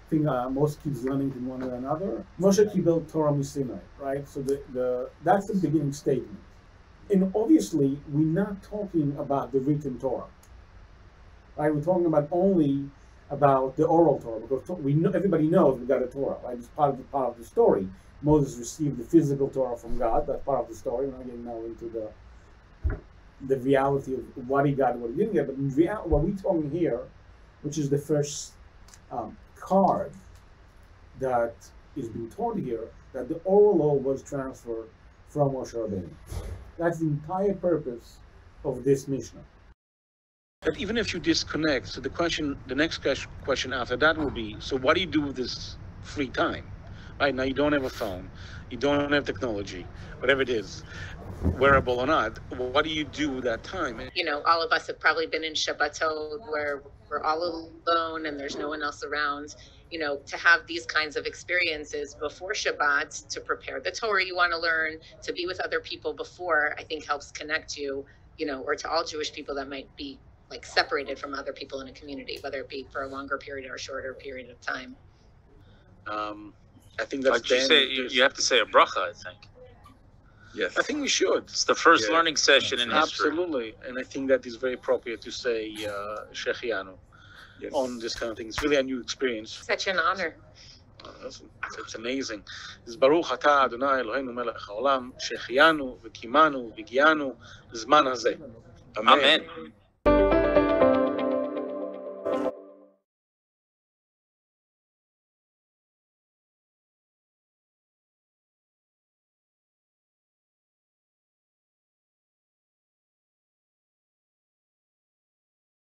I think most kids learning from one another. Moshe Kibel Torah Misinai, right? So that's the beginning statement. And obviously, we're not talking about the written Torah, right? We're talking about only about the oral Torah, because we know, everybody knows we got a Torah, right? It's part of the story. Moses received the physical Torah from God. That's part of the story. We're not getting now into the reality of what he got and what he didn't get. But in reality, what we're talking here, which is the first card that is being taught here, that the oral law was transferred from Moshe Rabbeinu. That's the entire purpose of this Mishnah. But even if you disconnect, so the next question after that will be, so what do you do with this free time? Right now you don't have a phone, you don't have technology, whatever it is, wearable or not, what do you do with that time? You know, all of us have probably been in Shabbatot where we're all alone and there's no one else around. You know, to have these kinds of experiences before Shabbat, to prepare the Torah you want to learn, to be with other people before, I think helps connect you, you know, or to all Jewish people that might be like separated from other people in a community, whether it be for a longer period or a shorter period of time. I think that's you have to say a bracha, I think. Yes. I think we should. It's the first learning session in history. Absolutely. And I think that is very appropriate to say Shechianu on this kind of thing. It's really a new experience. Such an honor. It's amazing. It's Baruch Atah Adonai Eloheinu melech haolam shechianu v'kimanu v'gianu zman hazeh. Amen.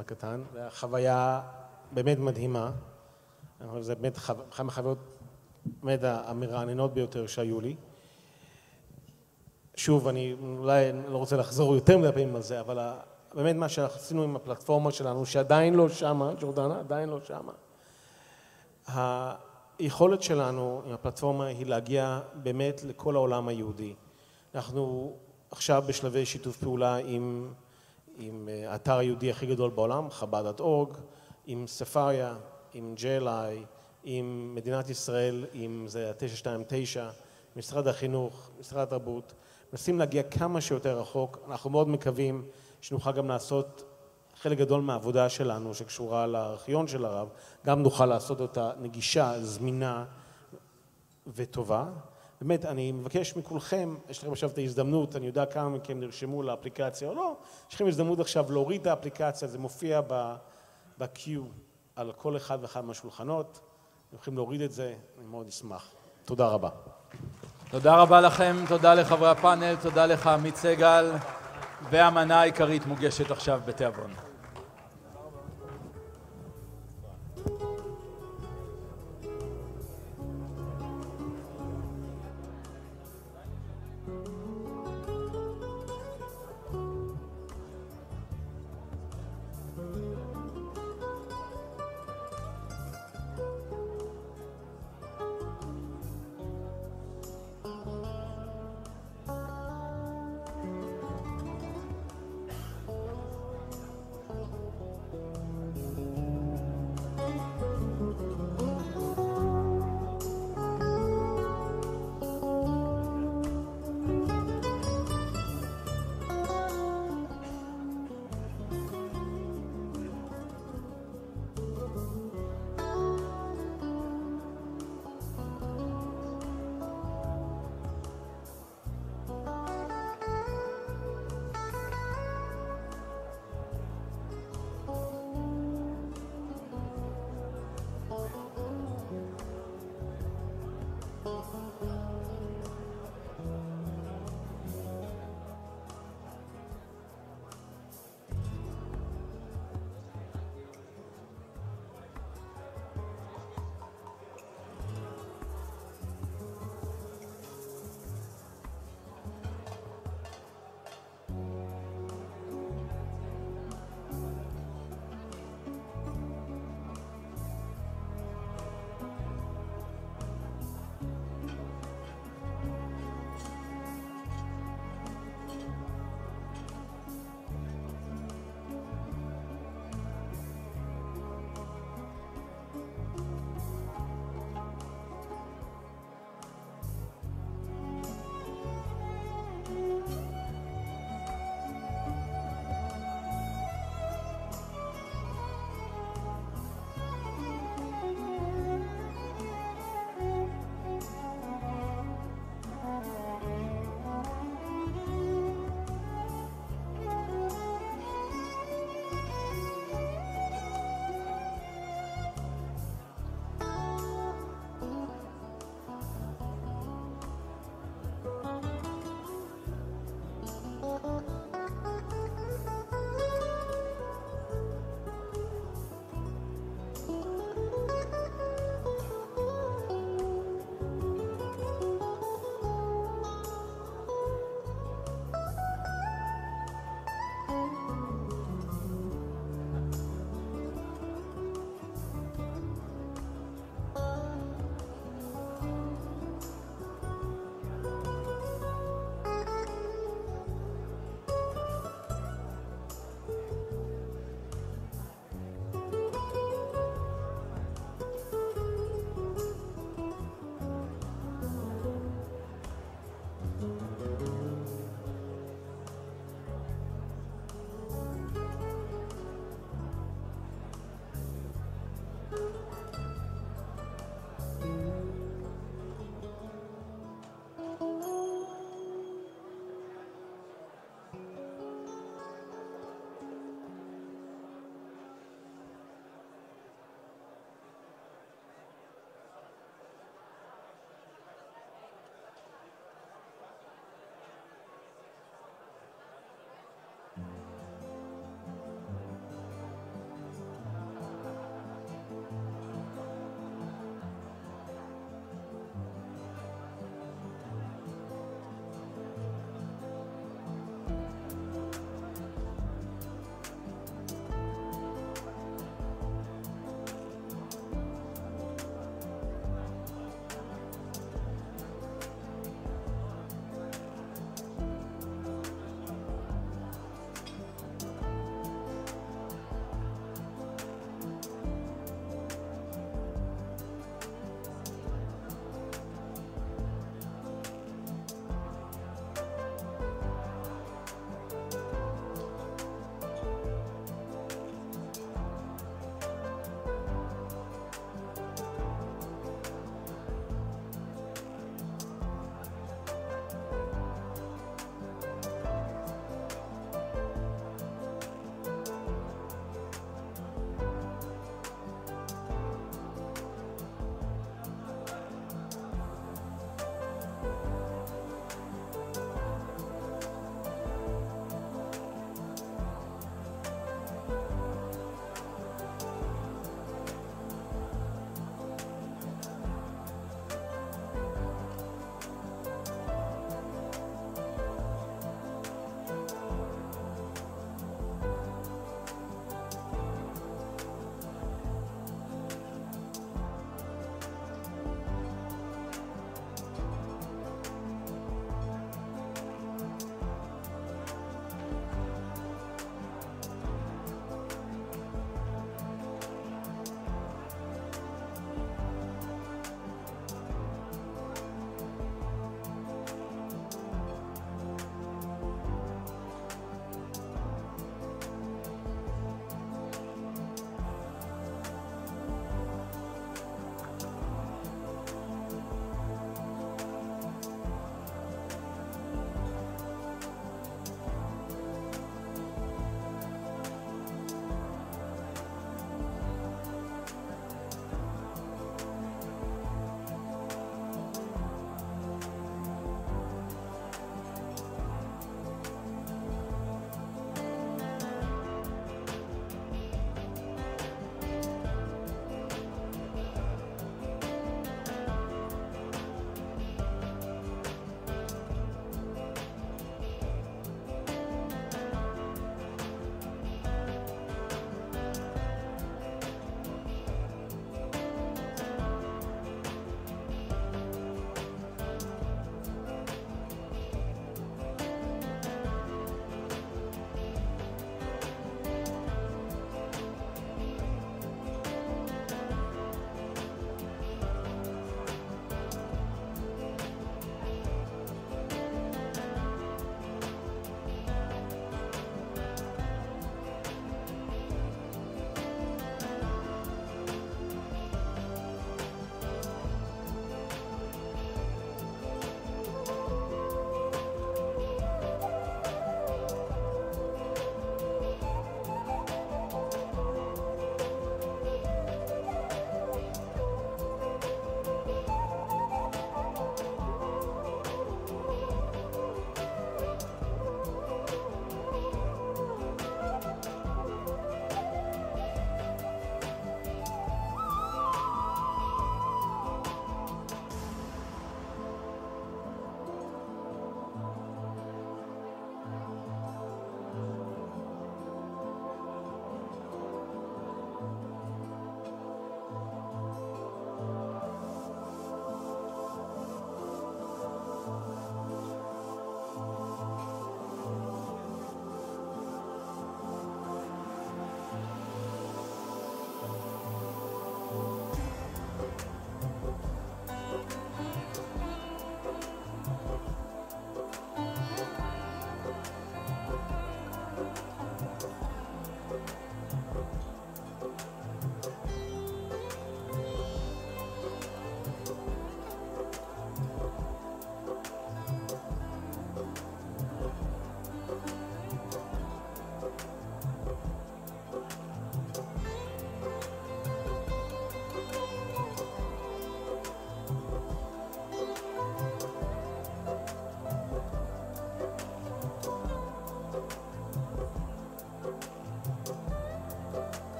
הקטן, חוויה באמת מדהימה. זה באמת אחת מהחוויות באמת המרעננות ביותר שהיו לי. שוב, אני אולי לא רוצה לחזור יותר מדי פעמים על זה, אבל באמת מה שעשינו עם הפלטפורמה שלנו, שעדיין לא שמה, ג'ורדנה, עדיין לא שמה. היכולת שלנו עם הפלטפורמה היא להגיע באמת לכל העולם היהודי. אנחנו עכשיו בשלבי שיתוף פעולה עם האתר היהודי הכי גדול בעולם, חב"ד.org, עם ספריה, עם ג'לי, עם מדינת ישראל, עם זה 929, משרד החינוך, משרד התרבות. מנסים להגיע כמה שיותר רחוק. אנחנו מאוד מקווים שנוכל גם לעשות חלק גדול מהעבודה שלנו שקשורה לארכיון של הרב, גם נוכל לעשות אותה נגישה, זמינה וטובה. באמת, אני מבקש מכולכם, יש לכם עכשיו את ההזדמנות, אני יודע כמה מכם נרשמו לאפליקציה או לא, יש לכם הזדמנות עכשיו להוריד את האפליקציה, זה מופיע ב-Q על כל אחד ואחד מהשולחנות, אתם יכולים להוריד את זה, אני מאוד אשמח. תודה רבה. תודה רבה לכם, תודה לחברי הפאנל, תודה לך עמית סגל, והמנה העיקרית מוגשת עכשיו בתיאבון.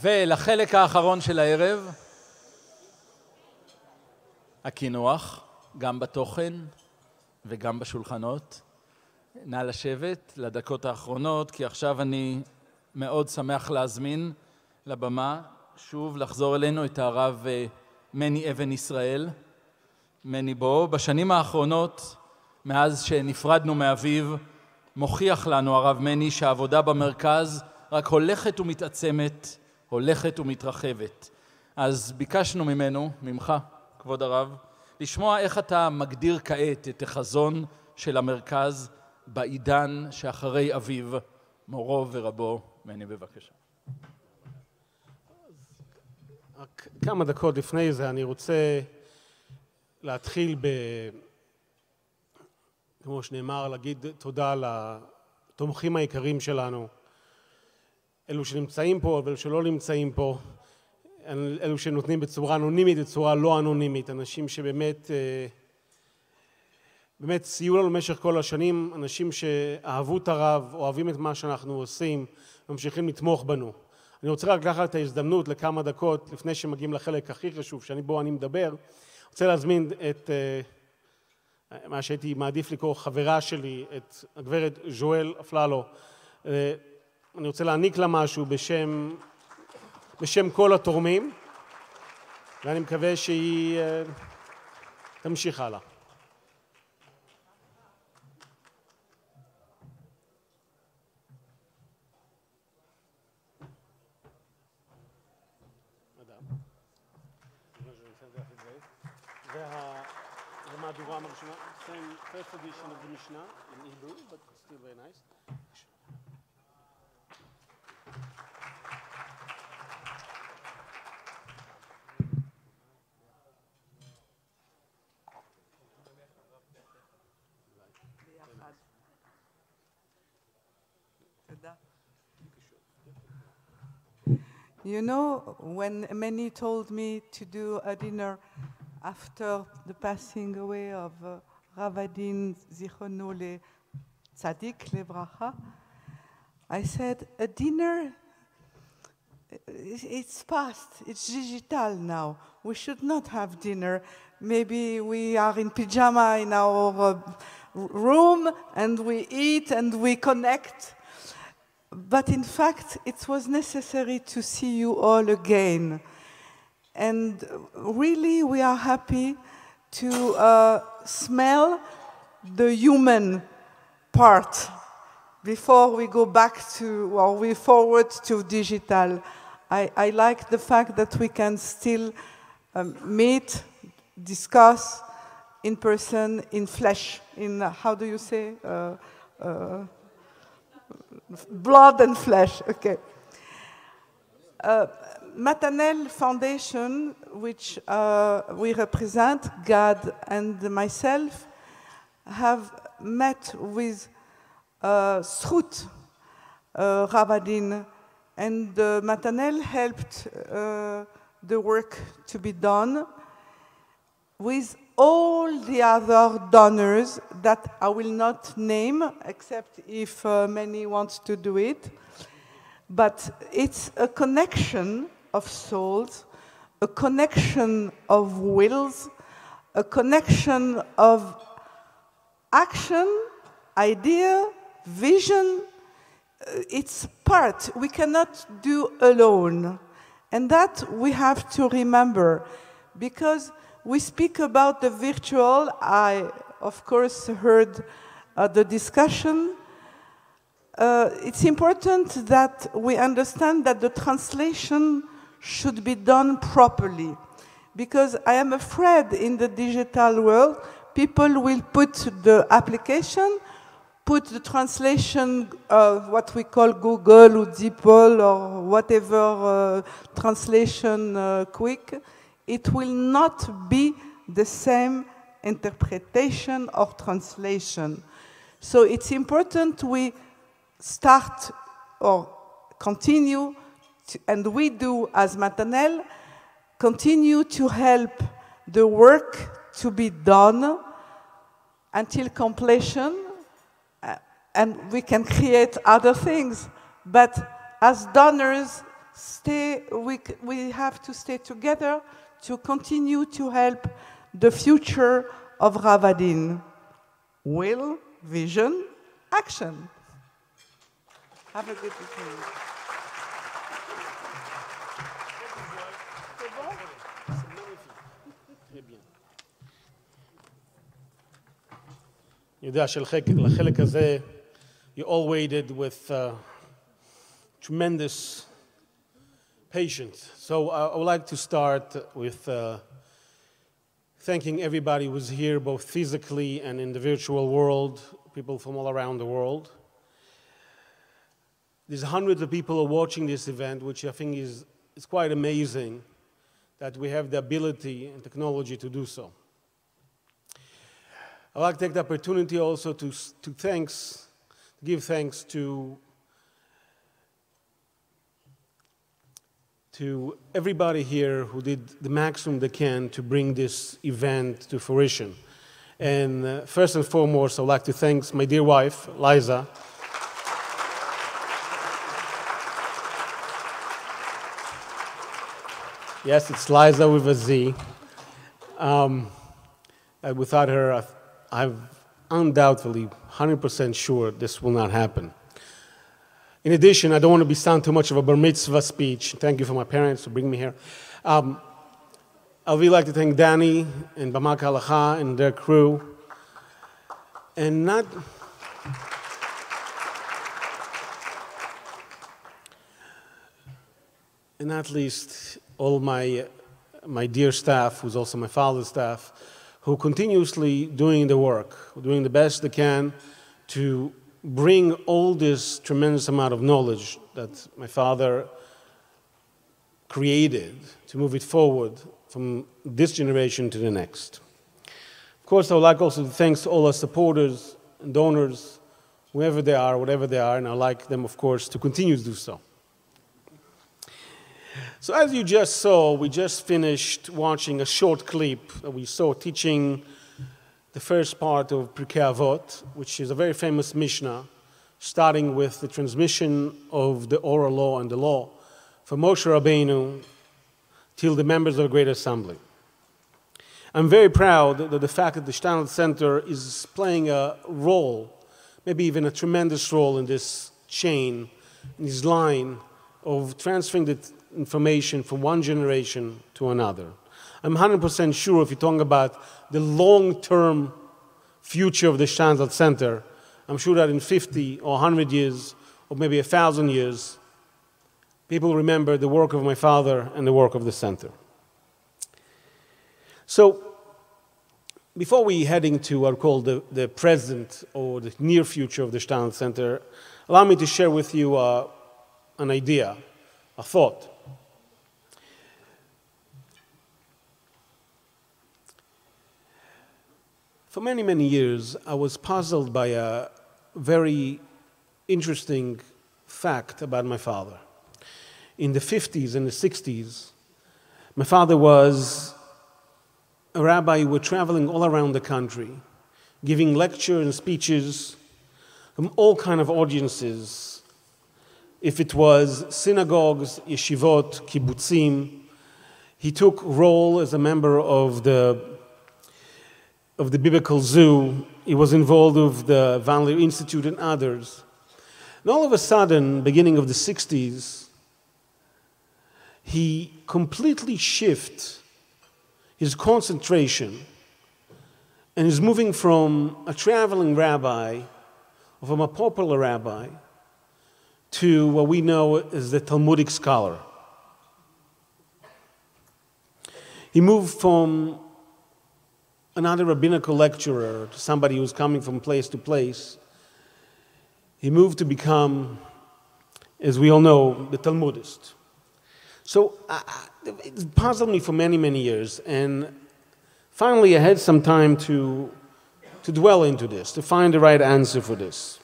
ולחלק האחרון של הערב, הקינוח, גם בתוכן וגם בשולחנות. נא לשבת לדקות האחרונות, כי עכשיו אני מאוד שמח להזמין לבמה, שוב לחזור אלינו את הרב מני אבן ישראל. מני בו, בשנים האחרונות, מאז שנפרדנו מאביו, מוכיח לנו הרב מני שהעבודה במרכז רק הולכת ומתעצמת, הולכת ומתרחבת. אז ביקשנו ממך, כבוד הרב, לשמוע איך אתה מגדיר כעת את החזון של המרכז בעידן שאחרי אביו, מורו ורבו. מני, בבקשה. רק כמה דקות לפני זה אני רוצה להתחיל כמו שנאמר, להגיד תודה לתומכים היקרים שלנו, אלו שנמצאים פה ואלו שלא נמצאים פה, אלו שנותנים בצורה אנונימית, בצורה לא אנונימית, אנשים שבאמת סייעו לנו במשך כל השנים, אנשים שאהבו את הרב, אוהבים את מה שאנחנו עושים, ממשיכים לתמוך בנו. אני רוצה רק לקחת את ההזדמנות לכמה דקות, לפני שמגיעים לחלק הכי חשוב, שבו אני מדבר, רוצה להזמין את מה שהייתי מעדיף לקרוא חברה שלי, את הגברת ז'ואל אפללו. אני רוצה להעניק לה משהו בשם כל התורמים, ואני מקווה שהיא תמשיך הלאה. זה מהדורה הראשונה, first edition of the Mishnah in Hebrew, but still very nice. You know, when many told me to do a dinner after the passing away of Ravadin Zichrono le Tzadik le Bracha, I said, a dinner, it's past, it's digital now. We should not have dinner. Maybe we are in pyjama in our room and we eat and we connect. But in fact, it was necessary to see you all again. And really, we are happy to smell the human part before we go back to, or we forward to digital. I like the fact that we can still meet, discuss in person, in flesh, in, how do you say? Blood and flesh, okay. Maternelle Foundation, which we represent, Gad and myself, have met with Srut Ravadin, and Maternelle helped the work to be done with all the other donors that I will not name, except if many want to do it. But it's a connection of souls, a connection of wills, a connection of action, idea, vision. It's part we cannot do alone. And that we have to remember, because we speak about the virtual. I, of course, heard the discussion. It's important that we understand that the translation should be done properly, because I am afraid in the digital world, people will put the application, put the translation, what we call Google or DeepL or whatever translation quick. It will not be the same interpretation or translation. So it's important we start or continue, and we do as Maternelle, continue to help the work to be done until completion, and we can create other things. But as donors, we have to stay together to continue to help the future of Ravadin. Will, vision, action. Have a good weekend. יודע שלחלק הזה, you all waited with tremendous patience. So I would like to start with thanking everybody who's here, both physically and in the virtual world, people from all around the world. There's hundreds of people who are watching this event, which I think is quite amazing that we have the ability and technology to do so. I'd like to take the opportunity also to give thanks to everybody here who did the maximum they can to bring this event to fruition. And first and foremost, I'd like to thank my dear wife, Liza. Yes, it's Liza with a Z. Without her, I'm undoubtedly 100% sure this will not happen. In addition, I don't want to sound too much of a bar mitzvah speech. Thank you for my parents for bringing me here. I would really like to thank Danny and Bamak Halacha and their crew. And not least all my dear staff, who's also my father's staff, who continuously doing the work, doing the best they can to bring all this tremendous amount of knowledge that my father created to move it forward from this generation to the next. Of course, I would like also to thank all our supporters and donors, whoever they are, whatever they are, and I'd like them, of course, to continue to do so. So as you just saw, we just finished watching a short clip that we saw teaching the first part of Pirkei Avot, which is a very famous Mishnah, starting with the transmission of the oral law and the law from Moshe Rabbeinu till the members of the Great Assembly. I'm very proud that the fact that the Steinsaltz Center is playing a role, maybe even a tremendous role in this chain, in this line of transferring the information from one generation to another. I'm 100% sure if you're talking about the long-term future of the Steinsaltz Center, I'm sure that in 50 or 100 years, or maybe 1,000 years, people remember the work of my father and the work of the center. So, before we head into what I call the present or the near future of the Steinsaltz Center, allow me to share with you an idea, a thought. For many, many years, I was puzzled by a very interesting fact about my father. In the 50s and the 60s, my father was a rabbi who was traveling all around the country, giving lectures and speeches from all kinds of audiences. If it was synagogues, yeshivot, kibbutzim, he took role as a member of the Biblical Zoo. He was involved with the Van Leer Institute and others. And all of a sudden, beginning of the 60s, he completely shifted his concentration and is moving from a traveling rabbi, or from a popular rabbi, to what we know as the Talmudic scholar. He moved from another rabbinical lecturer to somebody who's coming from place to place. He moved to become, as we all know, the Talmudist. So it puzzled me for many, many years, and finally I had some time to dwell into this, to find the right answer for this.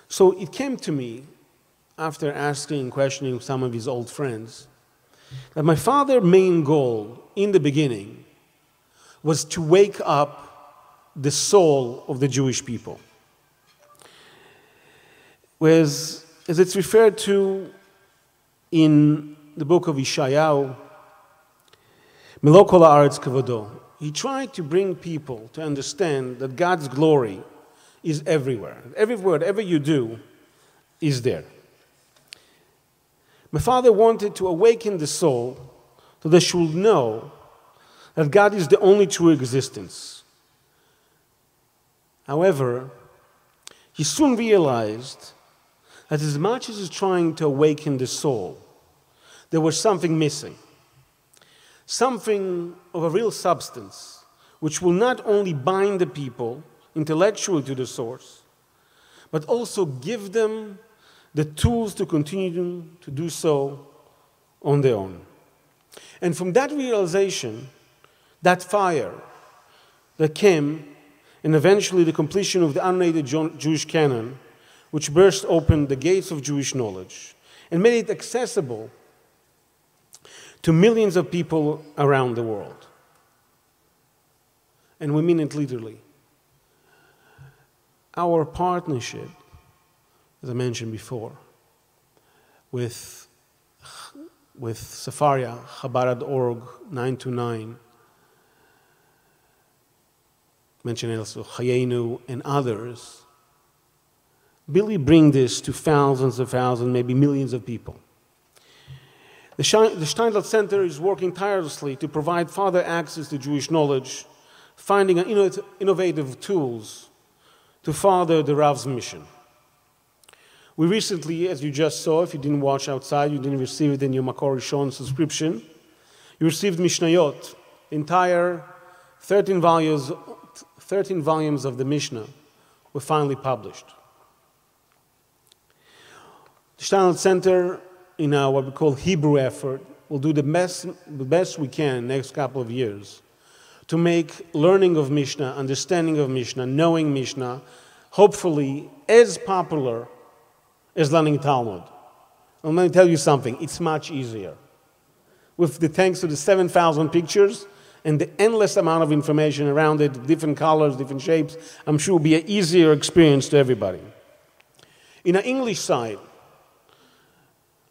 So it came to me, after asking and questioning some of his old friends, that my father's main goal in the beginning was to wake up the soul of the Jewish people. Whereas, as it's referred to in the book of Yeshayahu, Melo kol haaretz kavodo, he tried to bring people to understand that God's glory is everywhere. Everywhere, whatever you do, is there. My father wanted to awaken the soul so that she will know that God is the only true existence. However, he soon realized that as much as he's trying to awaken the soul, there was something missing. Something of a real substance, which will not only bind the people intellectually to the source, but also give them the tools to continue to do so on their own. And from that realization, that fire that came, and eventually the completion of the unrated Jewish canon, which burst open the gates of Jewish knowledge and made it accessible to millions of people around the world. And we mean it literally. Our partnership, as I mentioned before, with Safaria, Chabad.org 929, mentioned also Chayenu and others, really bring this to thousands of thousands, maybe millions of people. The Steinsaltz Center is working tirelessly to provide further access to Jewish knowledge, finding innovative tools to further the Rav's mission. We recently, as you just saw, if you didn't watch outside, you didn't receive it in your Makor Rishon subscription, you received Mishnayot, entire 13 volumes of the Mishnah were finally published. The Steinsaltz Center, in our what we call Hebrew effort, will do the best we can next couple of years to make learning of Mishnah, understanding of Mishnah, knowing Mishnah, hopefully as popular as learning Talmud. I'm going to tell you something, it's much easier. With the thanks to the 7,000 pictures and the endless amount of information around it, different colors, different shapes, I'm sure it will be an easier experience to everybody. In our English side,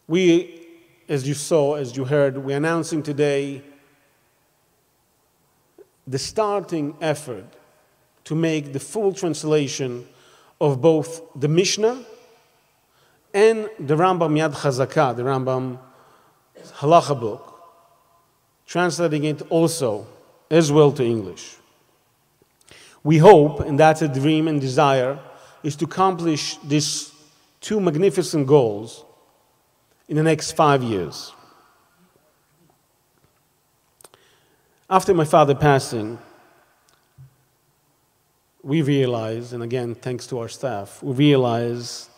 we, as you saw, as you heard, we're announcing today the starting effort to make the full translation of both the Mishnah and the Rambam Yad Chazakah, the Rambam Halacha book, translating it also as well to English. We hope, and that's a dream and desire, is to accomplish these two magnificent goals in the next 5 years. After my father passing, we realized, and again, thanks to our staff, we realized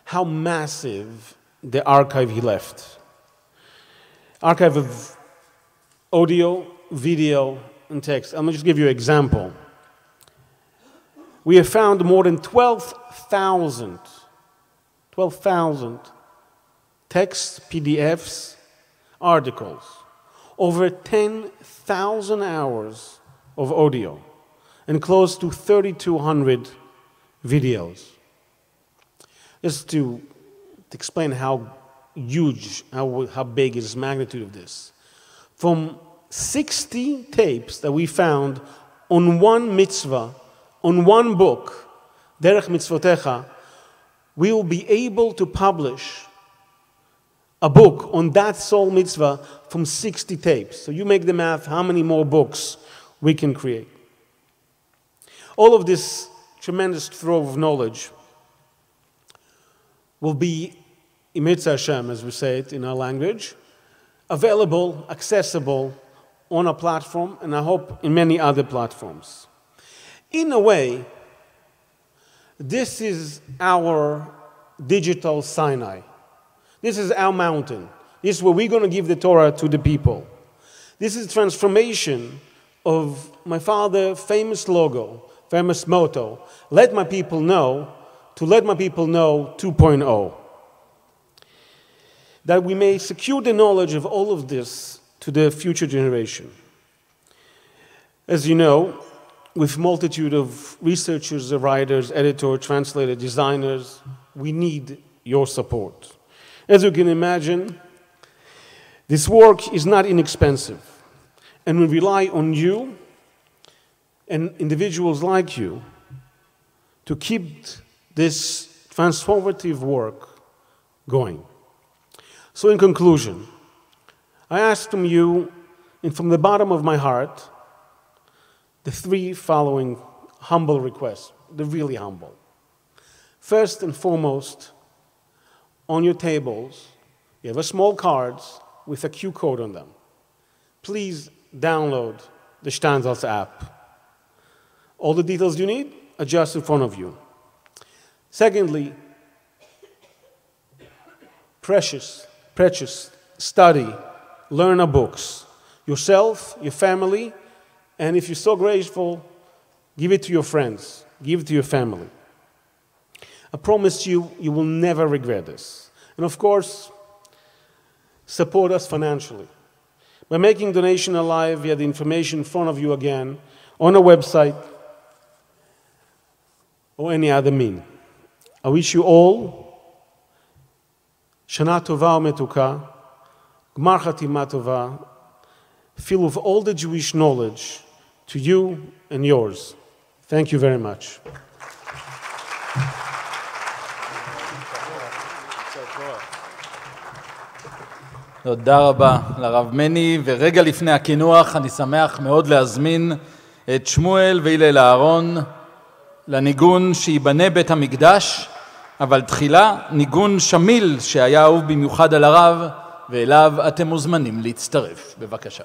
how massive the archive he left. Archive of audio, video, and text. I'm going to just give you an example. We have found more than 12,000 texts, PDFs, articles, over 10,000 hours of audio, and close to 3,200 videos. Just to explain how huge, how big is the magnitude of this. From 60 tapes that we found on one mitzvah, on one book, Derech Mitzvotecha, we will be able to publish a book on that sole mitzvah from 60 tapes. So you make the math how many more books we can create. All of this tremendous trove of knowledge will be, Imitza Hashem, as we say it in our language, available, accessible on a platform, and I hope in many other platforms. In a way, this is our digital Sinai. This is our mountain. This is where we're going to give the Torah to the people. This is transformation of my father's famous logo, famous motto, let my people know, to let my people know 2.0. That we may secure the knowledge of all of this to the future generation. As you know, with multitude of researchers, writers, editors, translators, designers, we need your support. As you can imagine, This work is not inexpensive, and we rely on you and individuals like you to keep this transformative work going. So in conclusion, I ask from you, and from the bottom of my heart, the three following humble requests. They're really humble. First and foremost, on your tables, you have a small cards with a QR code on them. Please download the Steinsaltz app. All the details you need are just in front of you. Secondly, precious, study, learn our books. Yourself, your family, and if you're so grateful, give it to your friends, give it to your family. I promise you, you will never regret this. And of course, support us financially. By making donation alive, you have the information in front of you again, on our website, or any other mean. I wish you all Shana Tova Umetuka, Gmar Chatima Tova, filled with all the Jewish knowledge to you and yours. Thank you very much. תודה רבה לרב מני, ורגע לפני הכינוח אני שמח מאוד להזמין את שמואל והלל אהרון לניגון שיבנה בית המקדש, אבל תחילה ניגון שמיל שהיה אהוב במיוחד על הרב, ואליו אתם מוזמנים להצטרף. בבקשה.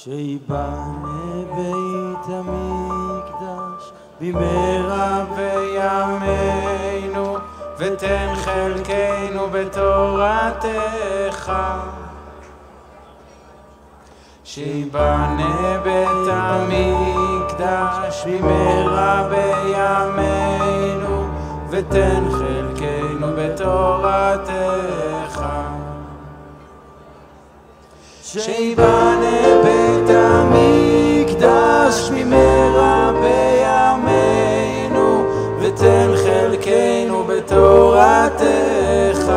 שיבנה בית המקדש במהרה בימינו ותן חלקנו בתורתך. שיבנה בית המקדש במהרה בימינו ותן חלקנו בתורתך. שיבנה בית המקדש במהרה בימינו ותן חלקנו בתורתך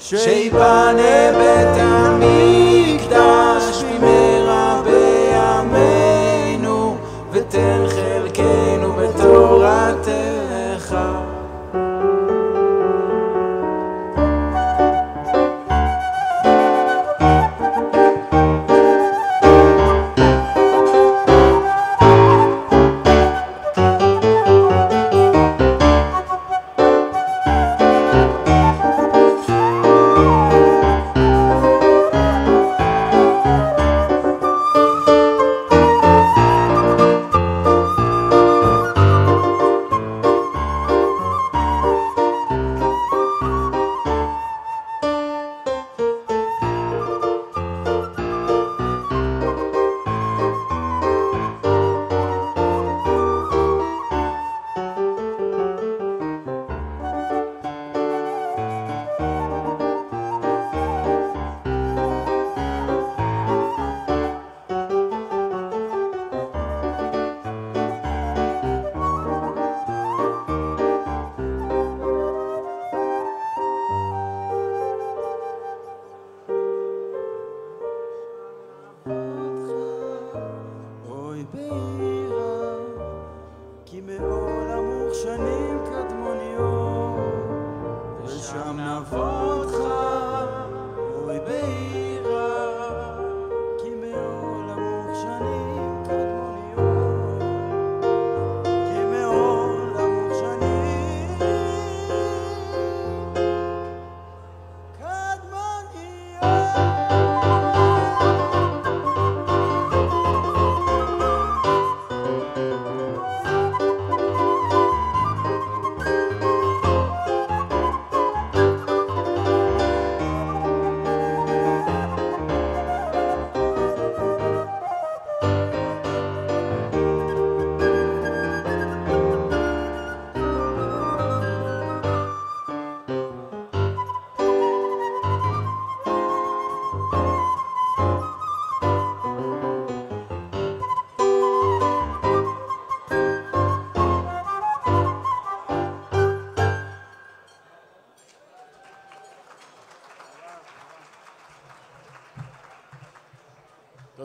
שיבנה בית המקדש במהרה בימינו ותן חלקנו בתורתך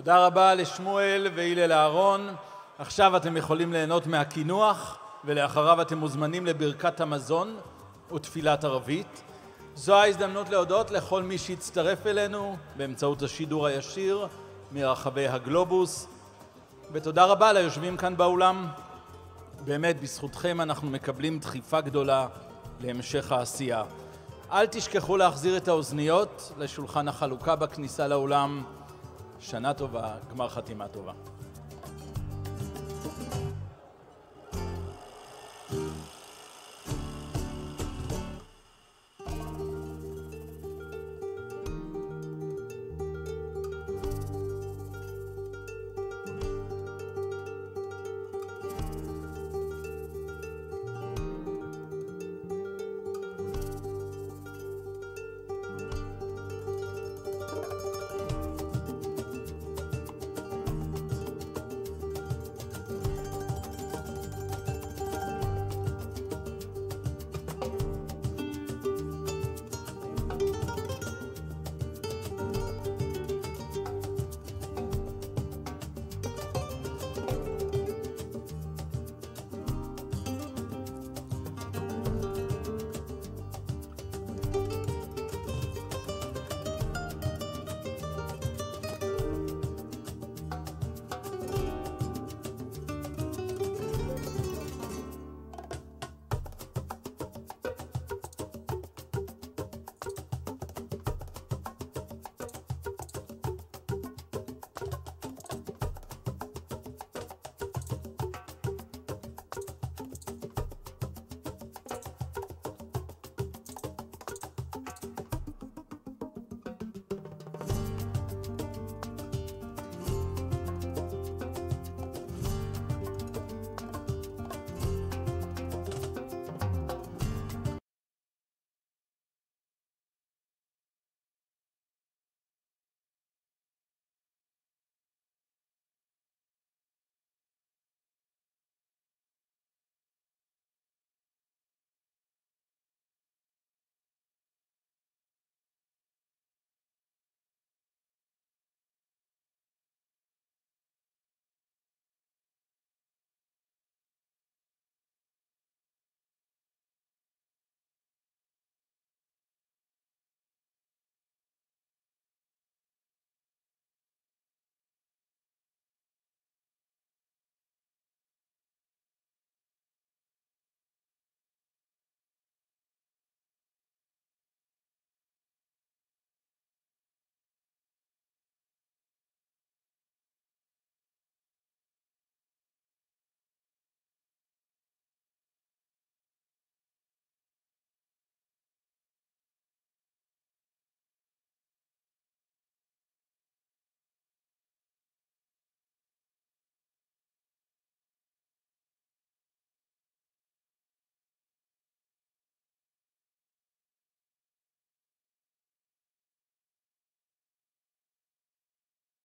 תודה רבה לשמואל והילל אהרון. עכשיו אתם יכולים ליהנות מהכינוח, ולאחריו אתם מוזמנים לברכת המזון ותפילת ערבית. זו ההזדמנות להודות לכל מי שהצטרף אלינו באמצעות השידור הישיר מרחבי הגלובוס. ותודה רבה ליושבים כאן באולם. באמת, בזכותכם אנחנו מקבלים דחיפה גדולה להמשך העשייה. אל תשכחו להחזיר את האוזניות לשולחן החלוקה בכניסה לאולם. שנה טובה, גמר חתימה טובה.